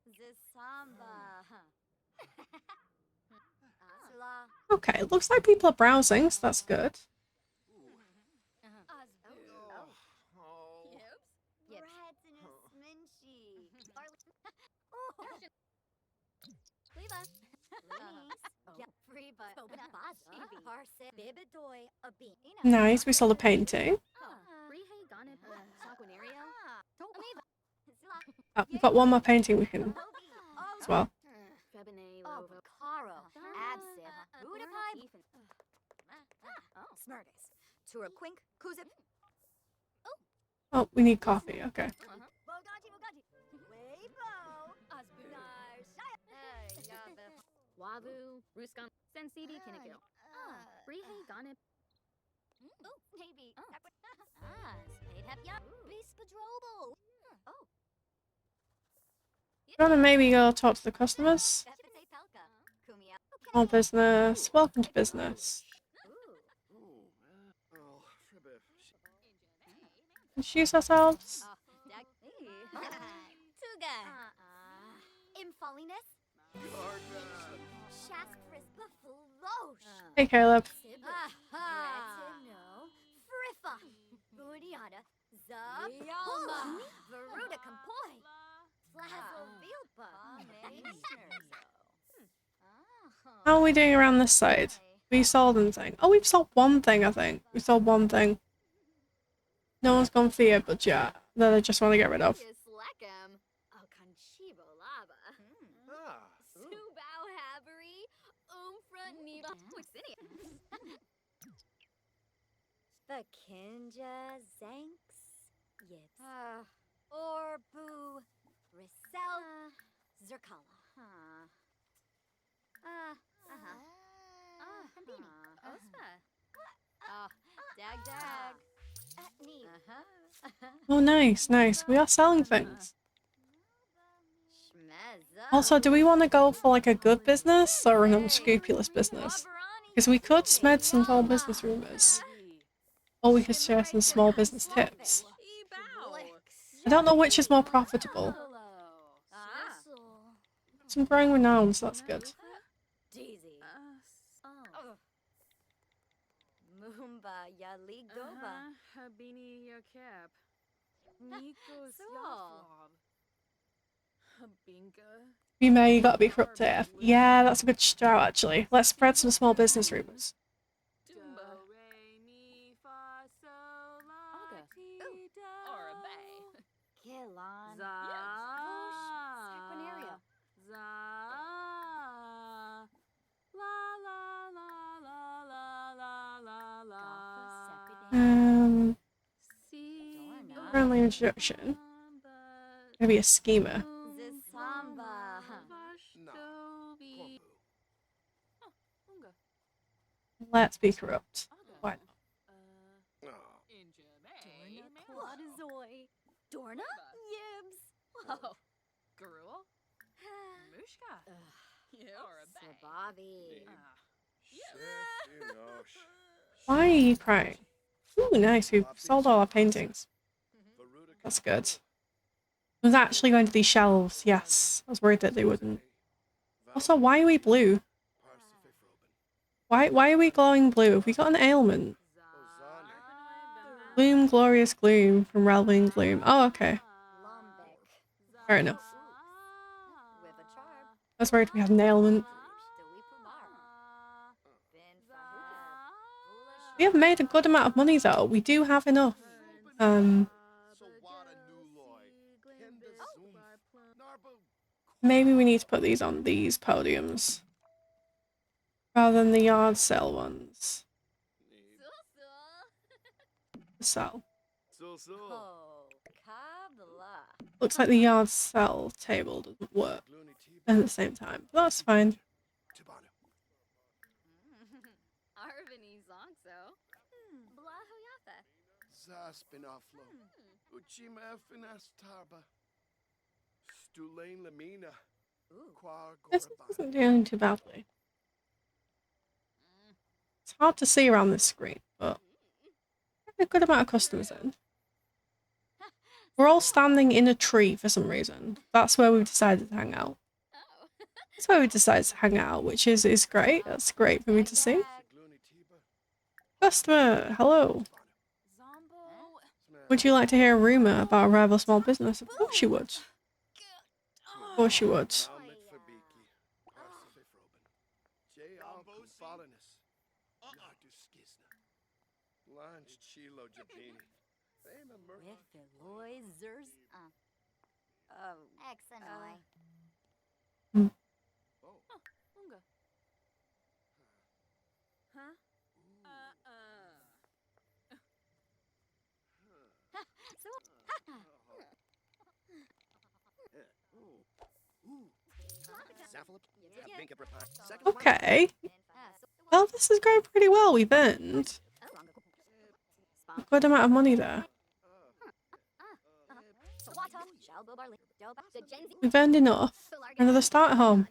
Zisamba. Okay, it looks like people are browsing, so that's good. Nice, we sold a painting. Oh, we've got one more painting we can as well. Oh, we need coffee, okay. Wavu, Ruskan, Sensibi, Kinnikill. Brihe, Ganip. Maybe. Do you want to maybe go talk to the customers? Small business. Welcome to business. Introduce ourselves. Hey, Caleb. How are we doing around this side? We sold anything? Oh, we've sold one thing, I think. We sold one thing. No one's gone for your budget that I just want to get rid of. The Kinja Zanks, Yips, Orbu, Risel, Zerkala. Oh, nice, nice. We are selling things. Also, do we want to go for like a good business or an unscrupulous business? Because we could spread some small business rumors. Or we could share some small business tips. I don't know which is more profitable. Some growing renowns, that's good. Mumba Yaligoba. Habini Yakab. Nikos Binka. You may, you gotta be corrupt AF. Yeah, that's a good shout actually. Let's spread some small business rumors. Kilon. Friendly introduction. Maybe a schemer. Zisamba. Let's be corrupt. Why not? Quadazoy. Dorna? Yibs. Oh, Garul? Mushka. Bobby. Why are you crying? Ooh, nice. We've sold all our paintings. That's good. It was actually going to these shelves. Yes. I was worried that they wouldn't. Also, why are we blue? Why are we glowing blue? Have we got an ailment? Gloom, glorious gloom from Relwing Gloom. Oh, okay. Fair enough. I was worried we had an ailment. We have made a good amount of money though. We do have enough. Maybe we need to put these on these podiums rather than the yard sale ones. Sell. Looks like the yard sell table doesn't work at the same time, but that's fine. Arvini Zonso. Blahoyatha. Zaspinaflo. Uchima Finastarba. Stulain Lamina. This isn't doing too badly. It's hard to see around this screen, but a good amount of customers in. We're all standing in a tree for some reason. That's where we've decided to hang out. That's where we decided to hang out, which is great. That's great for me to see. Customer, hello. Would you like to hear a rumor about a rival small business? Of course you would. Of course you would. Okay. Well, this is going pretty well. We've earned a good amount of money there. We've earned enough for another start at home.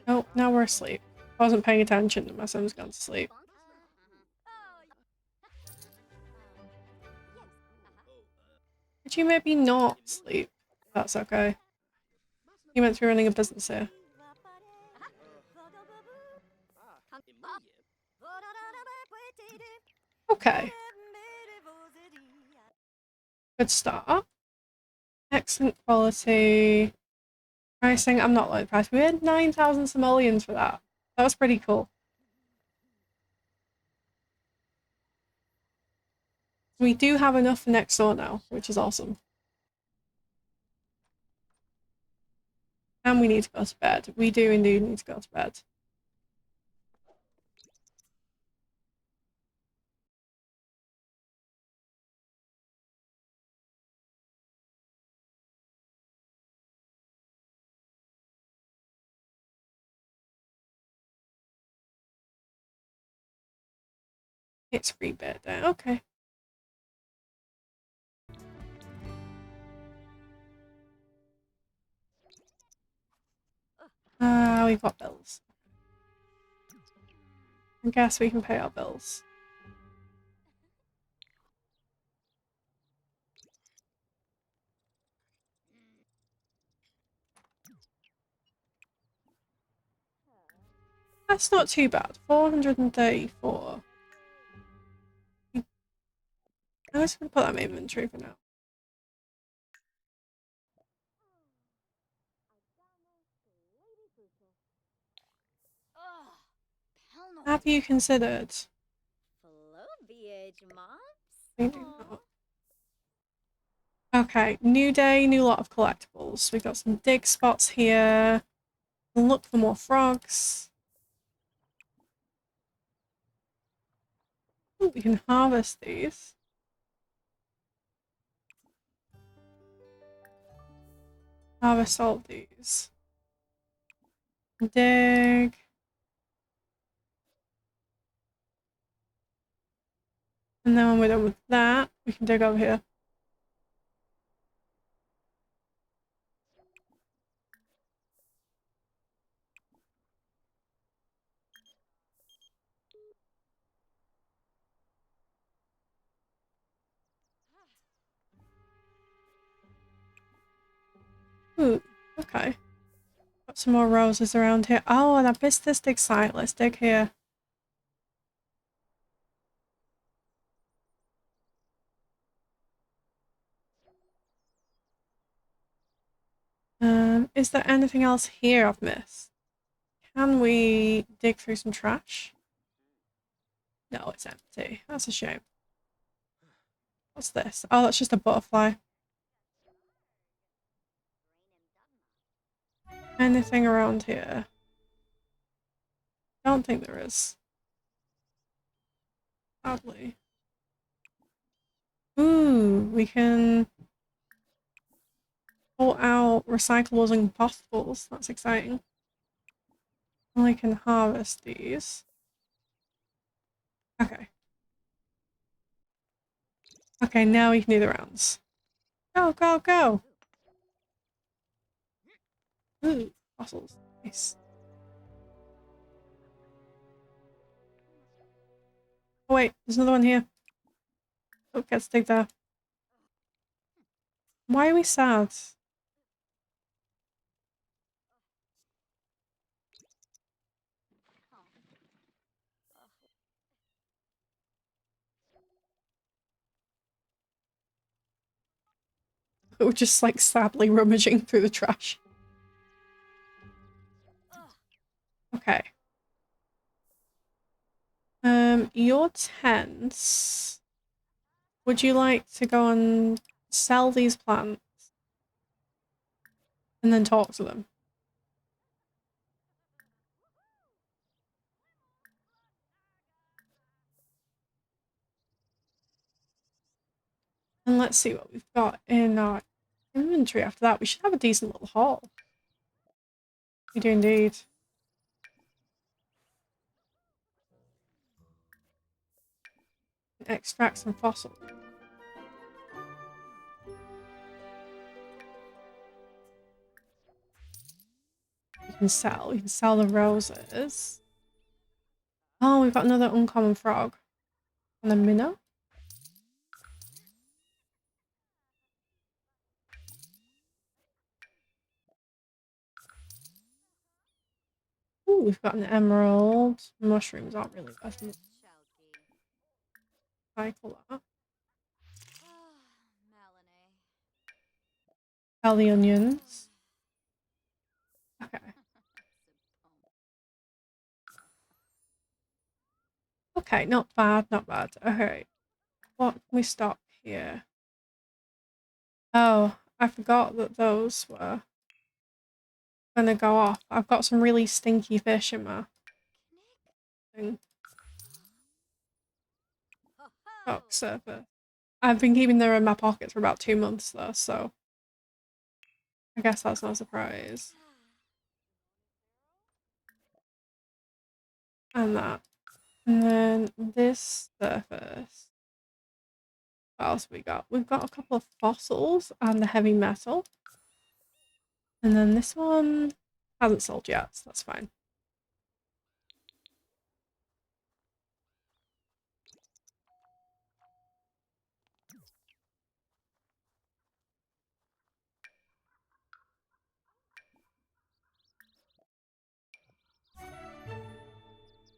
Oh, now we're asleep. I wasn't paying attention. My son's gone to sleep. Could you maybe not sleep? That's okay. You meant to be running a business here. Okay. Good start. Excellent quality. Pricing, I'm not low price. We had 9,000 simoleons for that. That was pretty cool. We do have enough for next door now, which is awesome. And we need to go to bed. We do indeed need to go to bed. It's free bit there. Okay. We've got bills. I guess we can pay our bills. That's not too bad. 434. I'm just gonna put that in my inventory for now. Have you considered? We do not. Okay, new day, new lot of collectibles. We've got some dig spots here. Look for more frogs. Ooh, we can harvest these. Harvest all these. Dig. And then when we're done with that, we can dig over here. Ooh, okay. Got some more roses around here. Oh, and I missed this dig site. Let's dig here. Is there anything else here I've missed? Can we dig through some trash? No, it's empty. That's a shame. What's this? Oh, that's just a butterfly. Anything around here? Don't think there is. Sadly. Ooh, we can pull out recyclables and compostables. That's exciting. And we can harvest these. Okay. Okay, now we can do the rounds. Go, go, go! Ooh, fossils. Nice. Oh wait, there's another one here. Oh, let's dig there. Why are we sad? We're just like sadly rummaging through the trash. Okay. Your tents. Would you like to go and sell these plants? And then talk to them? And let's see what we've got in our inventory after that. We should have a decent little haul. We do indeed. Extract some fossil. We can sell the roses. Oh, we've got another uncommon frog. And a minnow? Ooh, we've got an emerald. Mushrooms aren't really worth much. Cycle that. Sell the onions. Okay. Okay, not bad, not bad. Okay. What can we stop here? Oh, I forgot that those were gonna go off. I've got some really stinky fish in my thing. Oh, surface. I've been keeping them in my pockets for about 2 months though, so I guess that's no surprise. And that. And then this surface. What else have we got? We've got a couple of fossils and the heavy metal. And then this one hasn't sold yet, so that's fine.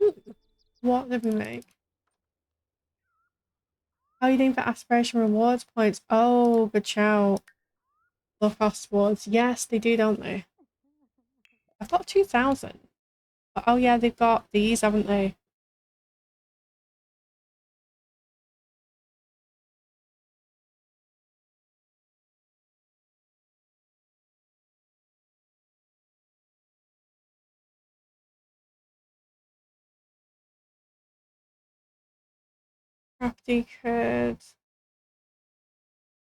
Ooh, what did we make? Oh, you need for aspiration rewards points. Oh, good shout. Low cost rewards. Yes, they do, don't they? I've got 2,000. Oh yeah, they've got these, haven't they? Crafty kids.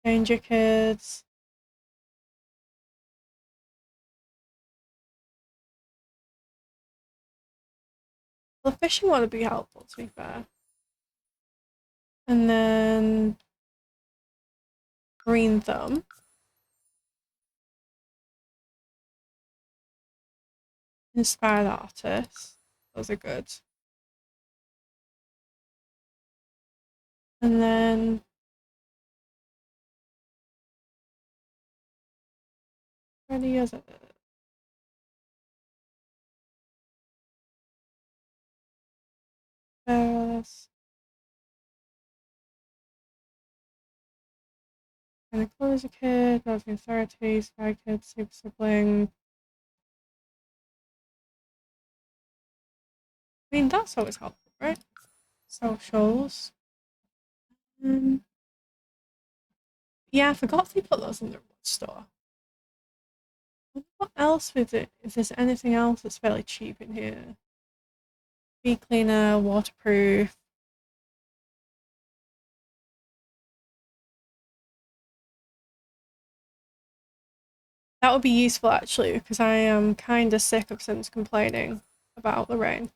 Danger kids. The fishing one would be helpful, to be fair. And then green thumb. Inspire the artist. Those are good. And then ready as it is. This. And a closer kid, rising authority, spy kid, super sibling. I mean, that's always helpful, right? Socials. Yeah, I forgot they put those in the reward store. What else with it? If there's anything else that's fairly cheap in here. Bee cleaner, waterproof. That would be useful actually, because I am kind of sick of Sims complaining about the rain.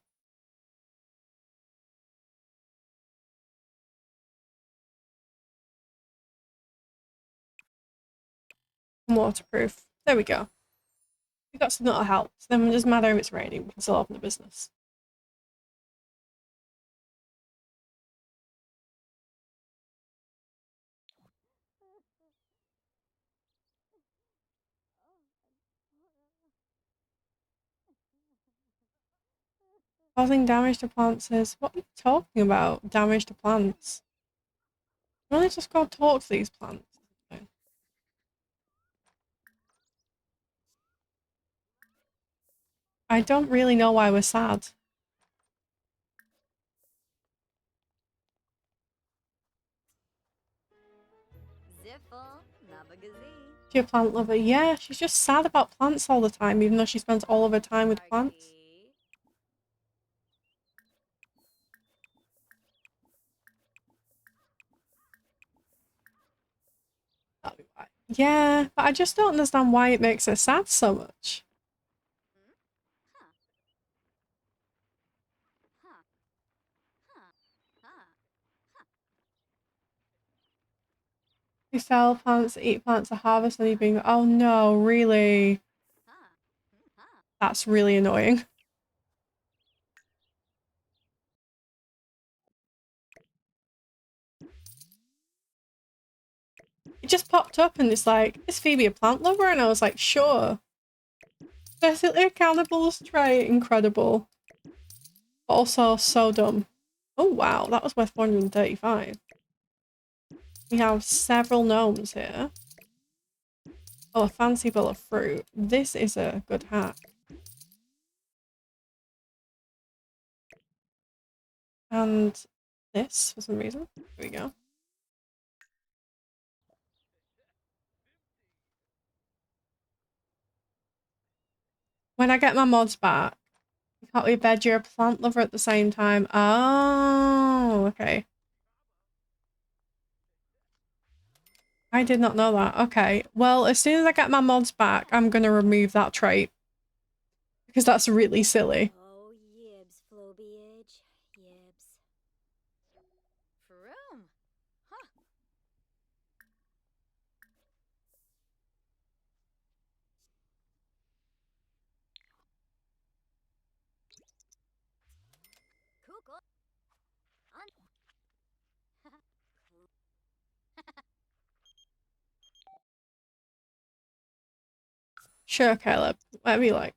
Waterproof. There we go. We got some that'll help. So then it doesn't matter if it's raining, we can still open the business. Causing damage to plants is... What are you talking about? Damage to plants? You only just go talk to these plants. I don't really know why we're sad. She a plant lover? Yeah, she's just sad about plants all the time, even though she spends all of her time with plants. That'll be why. Yeah, but I just don't understand why it makes her sad so much. You sell plants, eat plants, to harvest anything. Oh no, really? That's really annoying. It just popped up and it's like, is Phoebe a plant lover? And I was like, sure. Definitely a cannibals trait, incredible. But also so dumb. Oh wow, that was worth 435. We have several gnomes here. Oh, a fancy bowl of fruit. This is a good hack. And this, for some reason. Here we go. When I get my mods back, you can't be a veg, you're a plant lover at the same time. Oh, okay. I did not know that. Okay. Well, as soon as I get my mods back, I'm going to remove that trait. Because that's really silly. Oh, yibs, Flobiage. Yibs. Sure, Caleb. Whatever you like.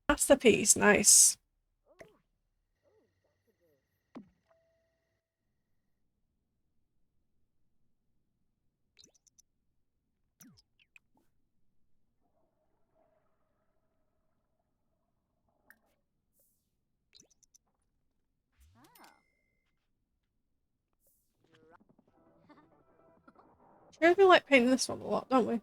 Masterpiece, nice. Sure, we like painting this one a lot, don't we?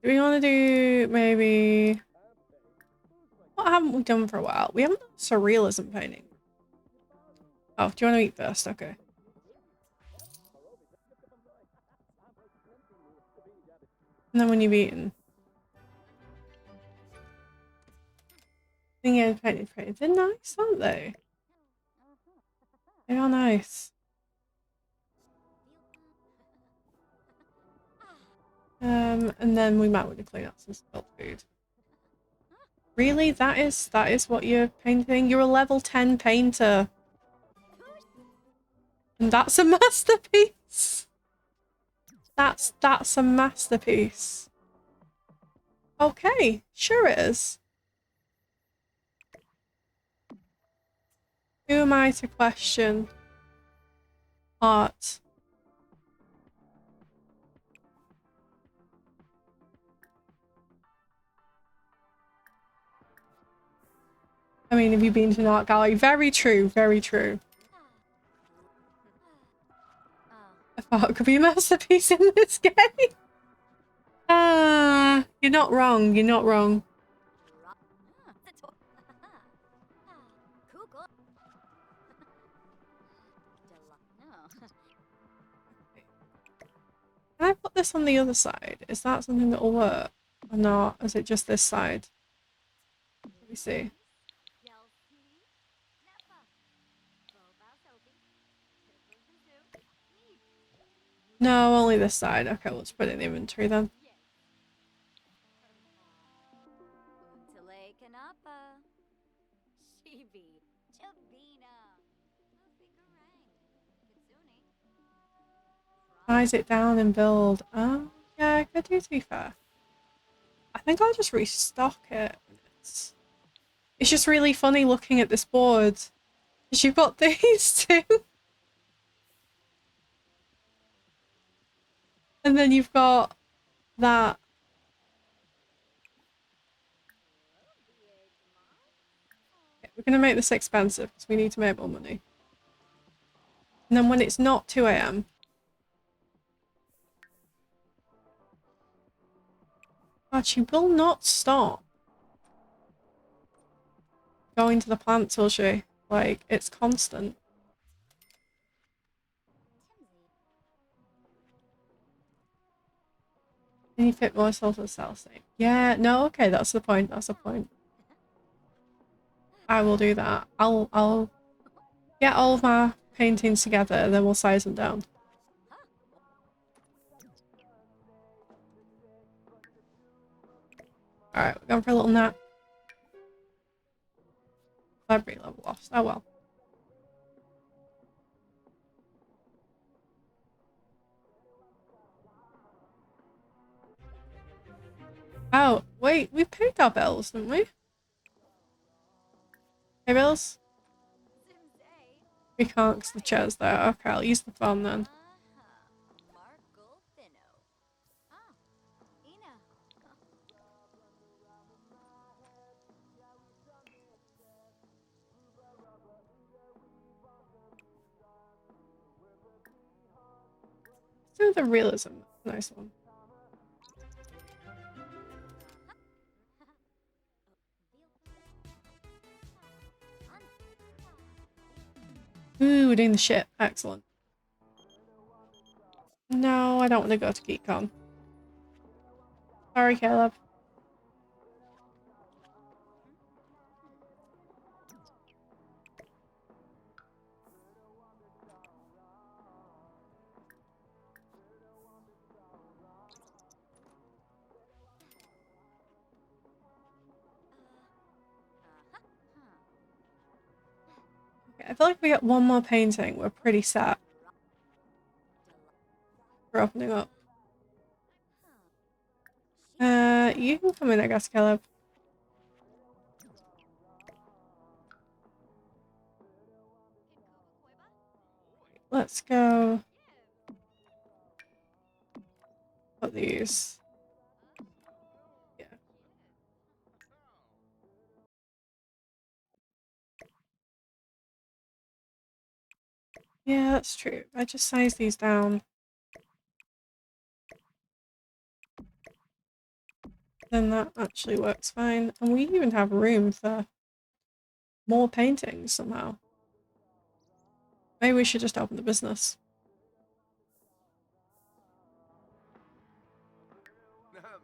Do we want to do maybe... What haven't we done for a while? We haven't done surrealism painting. Oh, do you want to eat first? Okay. And then when you've eaten. Thing painted. They're nice, aren't they? They are nice. And then we might want to clean up some spilled food. Really? That is what you're painting? You're a level 10 painter. And that's a masterpiece. That's a masterpiece. Okay, sure it is. Who am I to question art? I mean, have you been to an art gallery? Very true, very true. I thought it could be a masterpiece in this game. You're not wrong, you're not wrong. Can I put this on the other side? Is that something that will work? Or not? Is it just this side? Let me see. No, only this side. Okay, let's put it in the inventory then. Size it down and build. Oh, yeah, I could do, to be fair. I think I'll just restock it. It's just really funny looking at this board. Because you've got these two. And then you've got that. Okay, we're going to make this expensive because we need to make more money. And then when it's not 2 AM. God, she will not stop going to the plants, will she? Like, it's constant. Can you fit more cells to the cell state? Yeah, no, okay, that's the point, that's the point. I will do that. I'll get all of my paintings together and then we'll size them down. Alright, we're going for a little nap. Library level lost. Oh well. Oh, wait, we paid our bills, didn't we? Hey, bills? We can't because the chair's there. Okay, I'll use the phone then. Let's do the realism. Nice one. Ooh, we're doing the ship. Excellent. No, I don't want to go to GeekCon. Sorry, Caleb. I feel like if we get one more painting, we're pretty set. We're opening up. You can come in, I guess, Caleb. Let's go. Put these. Yeah. Yeah, that's true. I just size these down. Then that actually works fine. And we even have room for more paintings somehow. Maybe we should just open the business.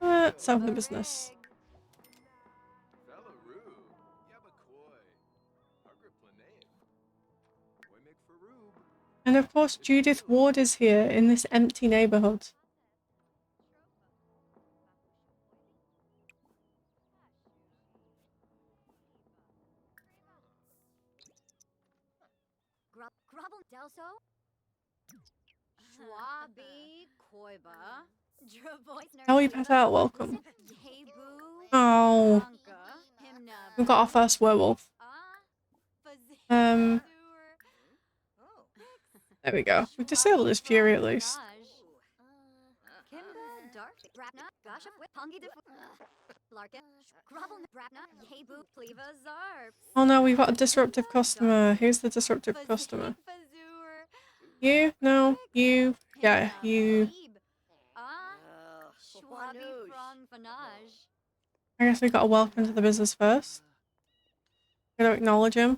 Let's open the business. And of course, Judith Ward is here in this empty neighborhood. Grubble Delso? Schwabi Koiba. How we pet out? Welcome. Oh, we've got our first werewolf. There we go. We've disabled his fury at least. Oh no, we've got a disruptive customer. Who's the disruptive customer? You? No. You? Yeah, you. I guess we gotta welcome to the business first. Gotta acknowledge him.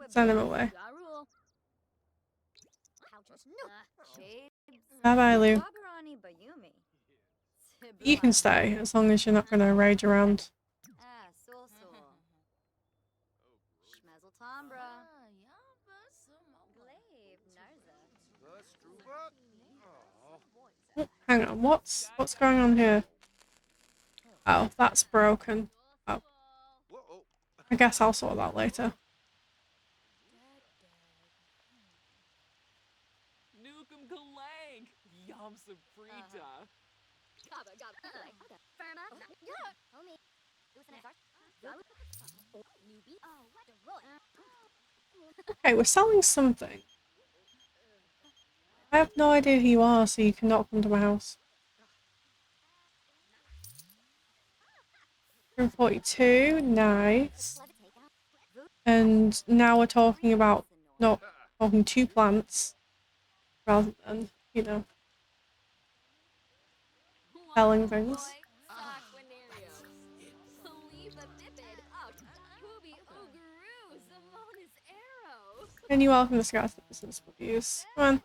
Send him away. Bye bye, Lou. You can stay as long as you're not gonna rage around. Oh, hang on, what's going on here? Oh, that's broken. Oh. I guess I'll sort that later. Okay, we're selling something. I have no idea who you are, so you cannot come to my house. 42, nice. And now we're talking about not talking to plants rather than, you know, selling things. Can you welcome this guy to the business, please? Come on.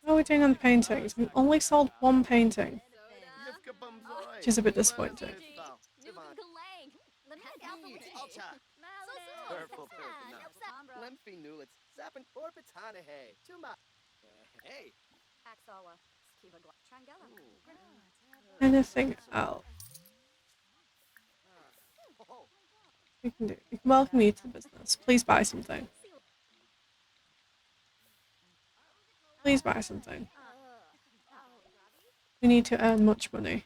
How are we doing on the paintings? We've only sold one painting, which is a bit disappointing. Anything else we can do? We can welcome you to the business. Please buy something. Please buy something. We need to earn much money.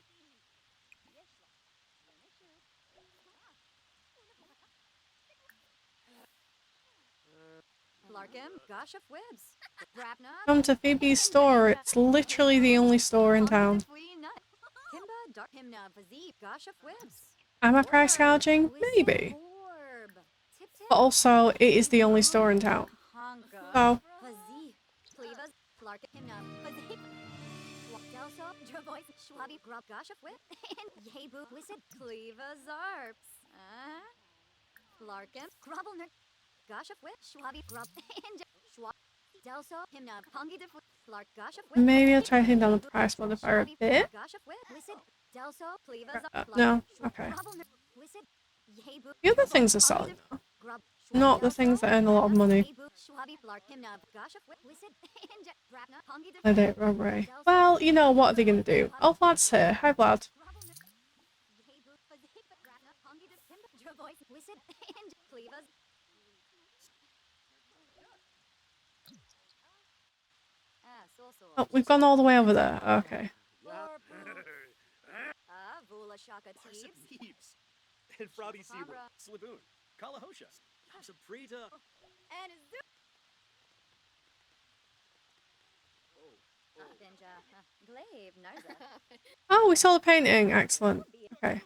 Come to Phoebe's store. It's literally the only store in town. Am I price gouging? Maybe. But also, it is the only store in town. So. Delso, himna, Pongi de Lark Gosh of Maybe I'll try to hang down the price modifier a bit. Delso, No? Okay. The other things are selling now. Not the things that earn a lot of money. I don't robbery. Well, you know, what are they going to do? Oh, Vlad's here. Hi, Vlad. Oh, we've gone all the way over there. Okay. Heaps. And Fraudy Zebra, Sliboon, Kalahosha, Saprita. Oh, we saw the painting. Excellent. Okay.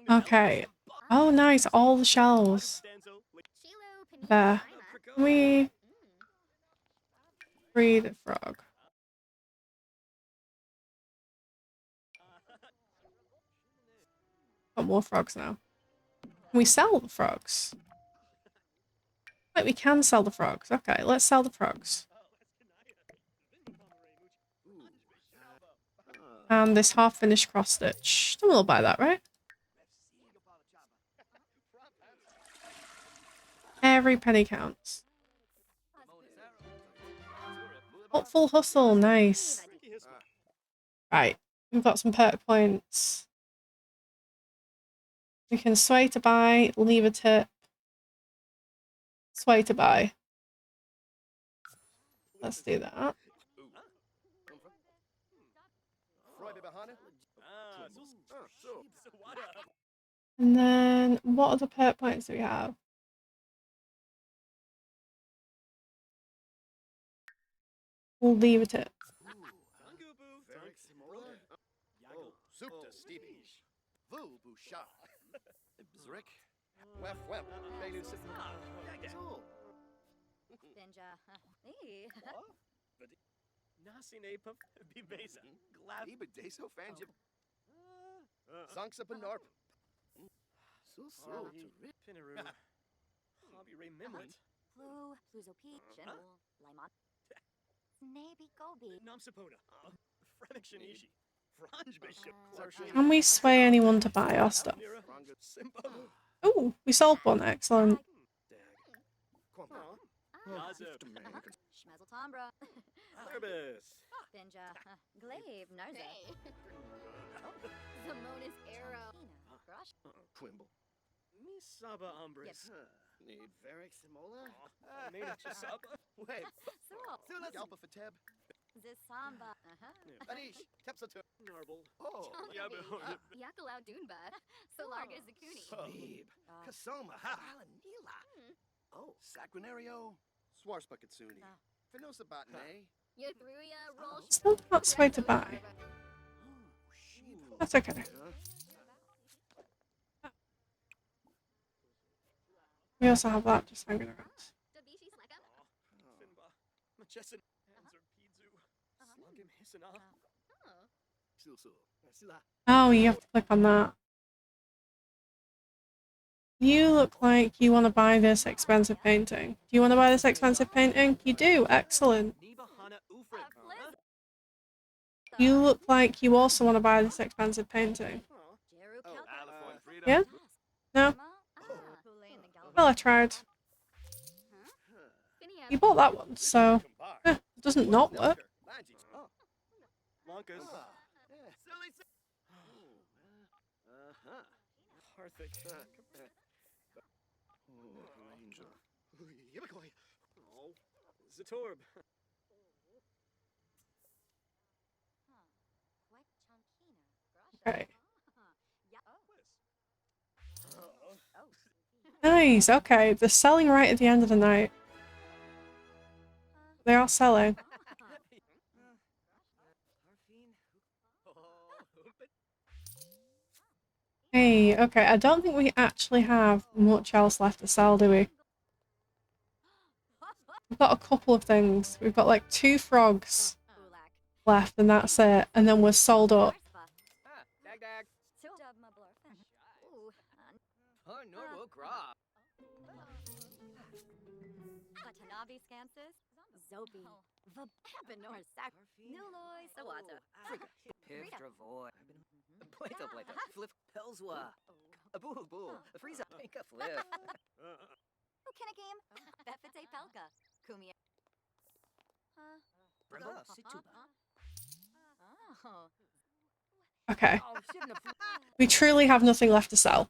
Okay. Oh, nice. All the shells. There. Can we free the frog? Got more frogs now. Can we sell the frogs? Wait, we can sell the frogs. Okay, let's sell the frogs. And this half-finished cross-stitch. Someone will buy that, right? Every penny counts. Oh, full hustle. Nice. Right. We've got some perk points. We can sway to buy, leave a tip. Sway to buy. Let's do that. And then, what other perk points do we have? We'll leave a tip. Can we sway anyone to buy our stuff? Oh, we sold one. Excellent. Saba Umbris. Need Varric Simola? Native Saba? Wait. Yalpa Fateb? Zisamba. Anish, Tepsatu. Narble. Oh, Yakalau Dunba. Solarga Zakuni. Phoebe. Kasoma. Alanila. Oh, Sacranario. Swarsbucketsuni. Finosa Batne. Yathruya roll. Still not sway to buy. That's okay. We also have that just hanging around. Oh, you have to click on that. You look like you want to buy this expensive painting. Do you want to buy this expensive painting? You do. Excellent. You look like you also want to buy this expensive painting. Yeah? No? Well, I tried. You bought that one, so it doesn't not work. Okay. Nice, okay. They're selling right at the end of the night. They are selling. Hey, okay, I don't think we actually have much else left to sell, do we? We've got a couple of things. We've got like 2 frogs left and that's it. And then we're sold up. Ooh, Oh, no, gra. Watanabe Scansis, Zobi, Vabenor Sac, Nuloi Sawata, Piv Dravoy. Plata, flip, Pelswa. A bull, a freeze up, make a flip. Ukinakim, Befete Pelka, Kumia. Brenda, Situba. Oh, Okay. Oh, shouldn't have. We truly have nothing left to sell.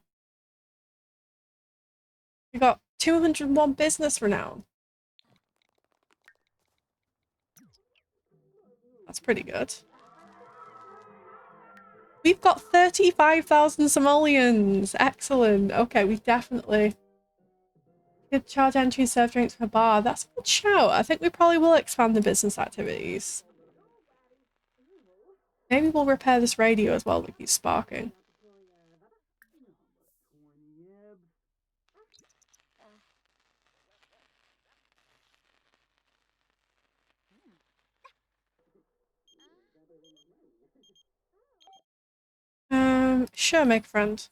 We got 201 business renown. That's pretty good. We've got 35,000 simoleons. Excellent. Okay, we definitely could charge entry and serve drinks from a bar. That's a good shout. I think we probably will expand the business activities. Maybe we'll repair this radio as well that keeps sparking. Sure, make a friend.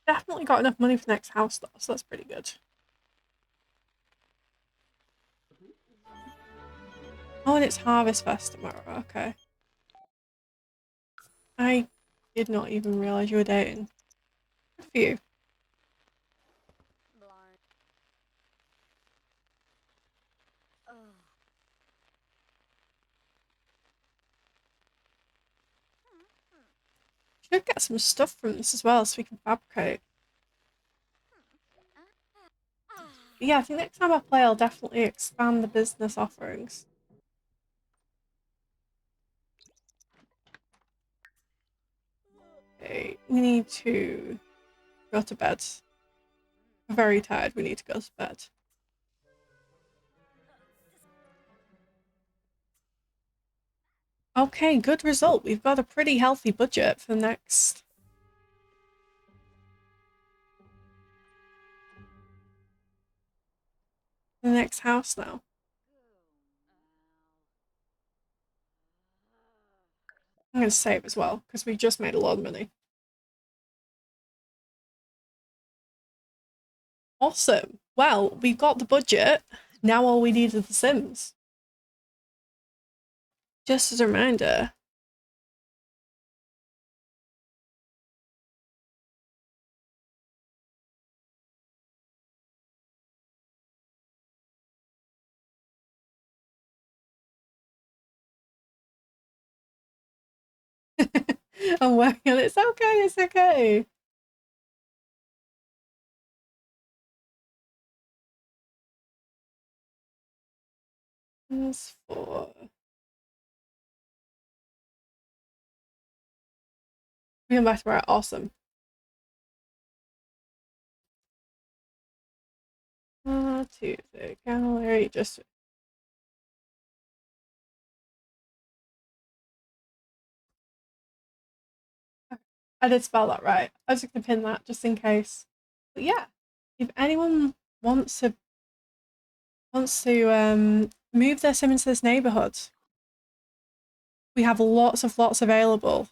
Definitely got enough money for the next house though, so that's pretty good. Oh, and it's Harvest Fest tomorrow. Okay. I did not even realize you were dating. Good for you. Should get some stuff from this as well so we can fabricate. Yeah, I think next time I play I'll definitely expand the business offerings. Okay, we need to go to bed. We're very tired, we need to go to bed. Okay, good result. We've got a pretty healthy budget for the next... house now. I'm going to save as well, because we just made a lot of money. Awesome. Well, we've got the budget. Now all we need is the Sims. Just as a reminder. I'm working on it. It's okay, it's okay. Sims 4. We're back to where awesome. To the gallery, just... I did spell that right. I was just gonna pin that just in case. But yeah, if anyone wants to move their sim into this neighborhood, we have lots available.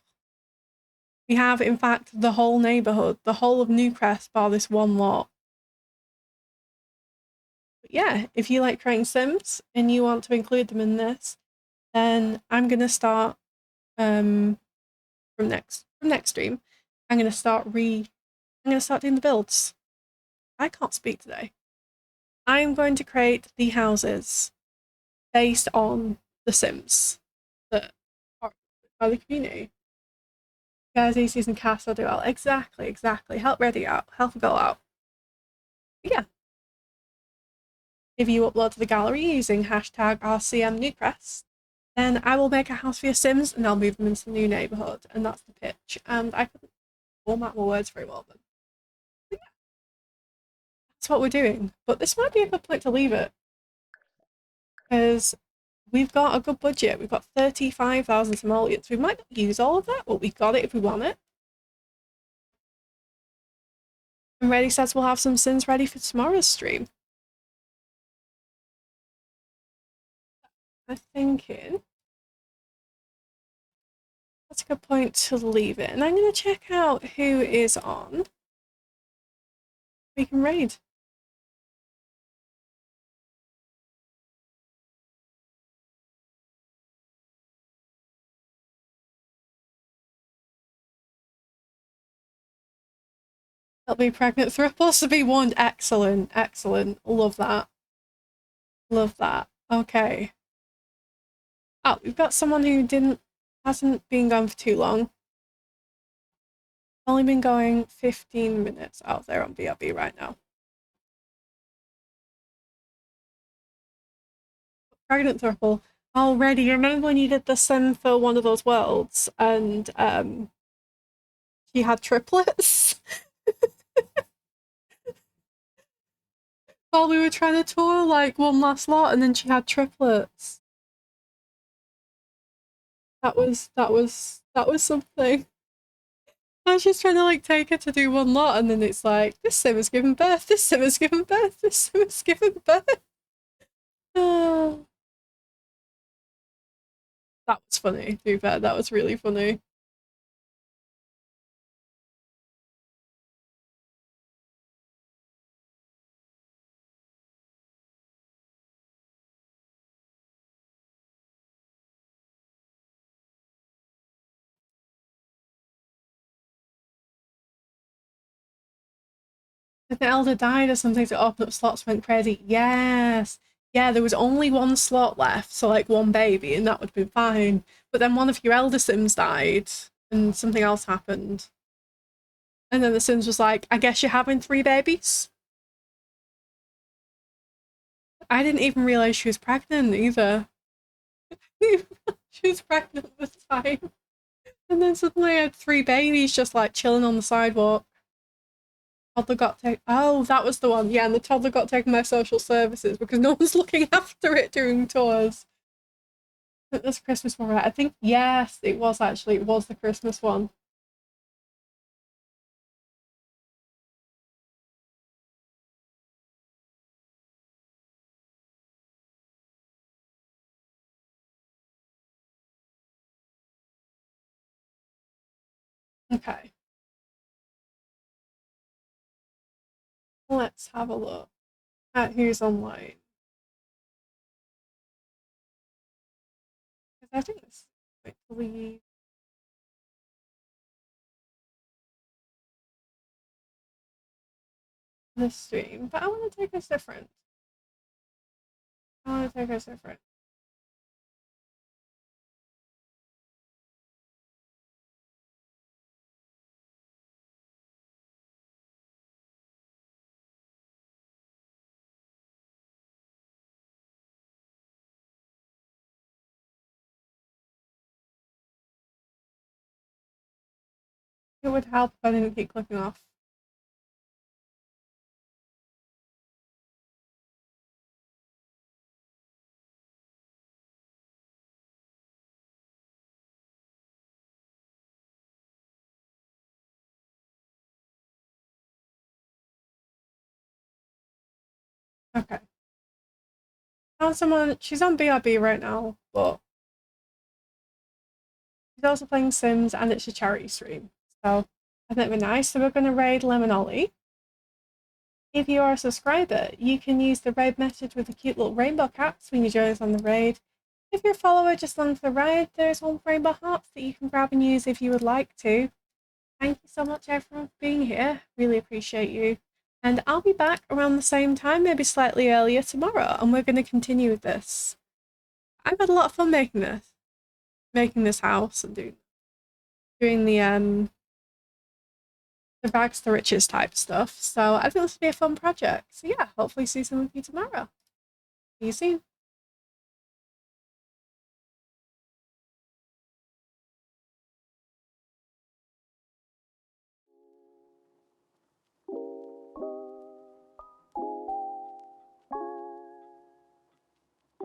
We have, in fact, the whole neighborhood, the whole of Newcrest, bar this one lot. But yeah, if you like creating sims and you want to include them in this, then I'm gonna start from next stream. I'm gonna start doing the builds. I can't speak today. I'm going to create the houses based on the sims that are the community. Guys, ACs and cast will do well. Exactly. Help Ready out. Help a girl out. But yeah. If you upload to the gallery using hashtag RCM Newcrest, then I will make a house for your sims and I'll move them into the new neighborhood. And that's the pitch. And I couldn't format my words very well, but yeah. That's what we're doing. But this might be a good point to leave it. Because we've got a good budget. We've got 35,000 simoleons. We might not use all of that, but we got it if we want it. And Ready says we'll have some Sims ready for tomorrow's stream. I'm thinking that's a good point to leave it. And I'm going to check out who is on. We can raid. They'll be pregnant thripples to be warned. Excellent, excellent. Love that. Love that. Okay. Oh, we've got someone who hasn't been going for too long. Only been going 15 minutes out there on BRB right now. Pregnant thruple. Already, you remember when you did the sim for one of those worlds and she had triplets? While we were trying to tour like one last lot and then she had triplets. That was something. I was just trying to like take her to do one lot and then it's like, this sim has given birth, this sim has given birth, this sim has given birth. Oh. That was funny, to be fair, that was really funny. If the elder died or something to open up slots went crazy. Yes. Yeah, there was only one slot left, so like one baby, and that would have been fine. But then one of your elder Sims died, and something else happened. And then the Sims was like, I guess you're having 3 babies? I didn't even realise she was pregnant either. She was pregnant at the time. And then suddenly I had 3 babies just like chilling on the sidewalk. Toddler got taken. Oh, that was the one. Yeah, and the toddler got taken by social services because no one's looking after it during tours. This Christmas one, right? I think, yes, it was actually. It was the Christmas one. Okay. Let's have a look at who's online. Because I think this might leave the stream, but I want to take us different. I want to take us different. It would help if I didn't keep clicking off. Okay. Found someone. She's on BRB right now, but she's also playing Sims and it's a charity stream. So I think we're nice. So we're going to raid Lemon Ollie. If you are a subscriber, you can use the raid message with the cute little rainbow caps when you join us on the raid. If you're a follower just along for the ride, there's one rainbow hearts that you can grab and use if you would like to. Thank you so much everyone for being here. Really appreciate you. And I'll be back around the same time, maybe slightly earlier tomorrow, and we're going to continue with this. I've had a lot of fun making this house and doing the rags to riches type stuff. So I think this will be a fun project. So yeah, hopefully see some of you tomorrow. See you soon.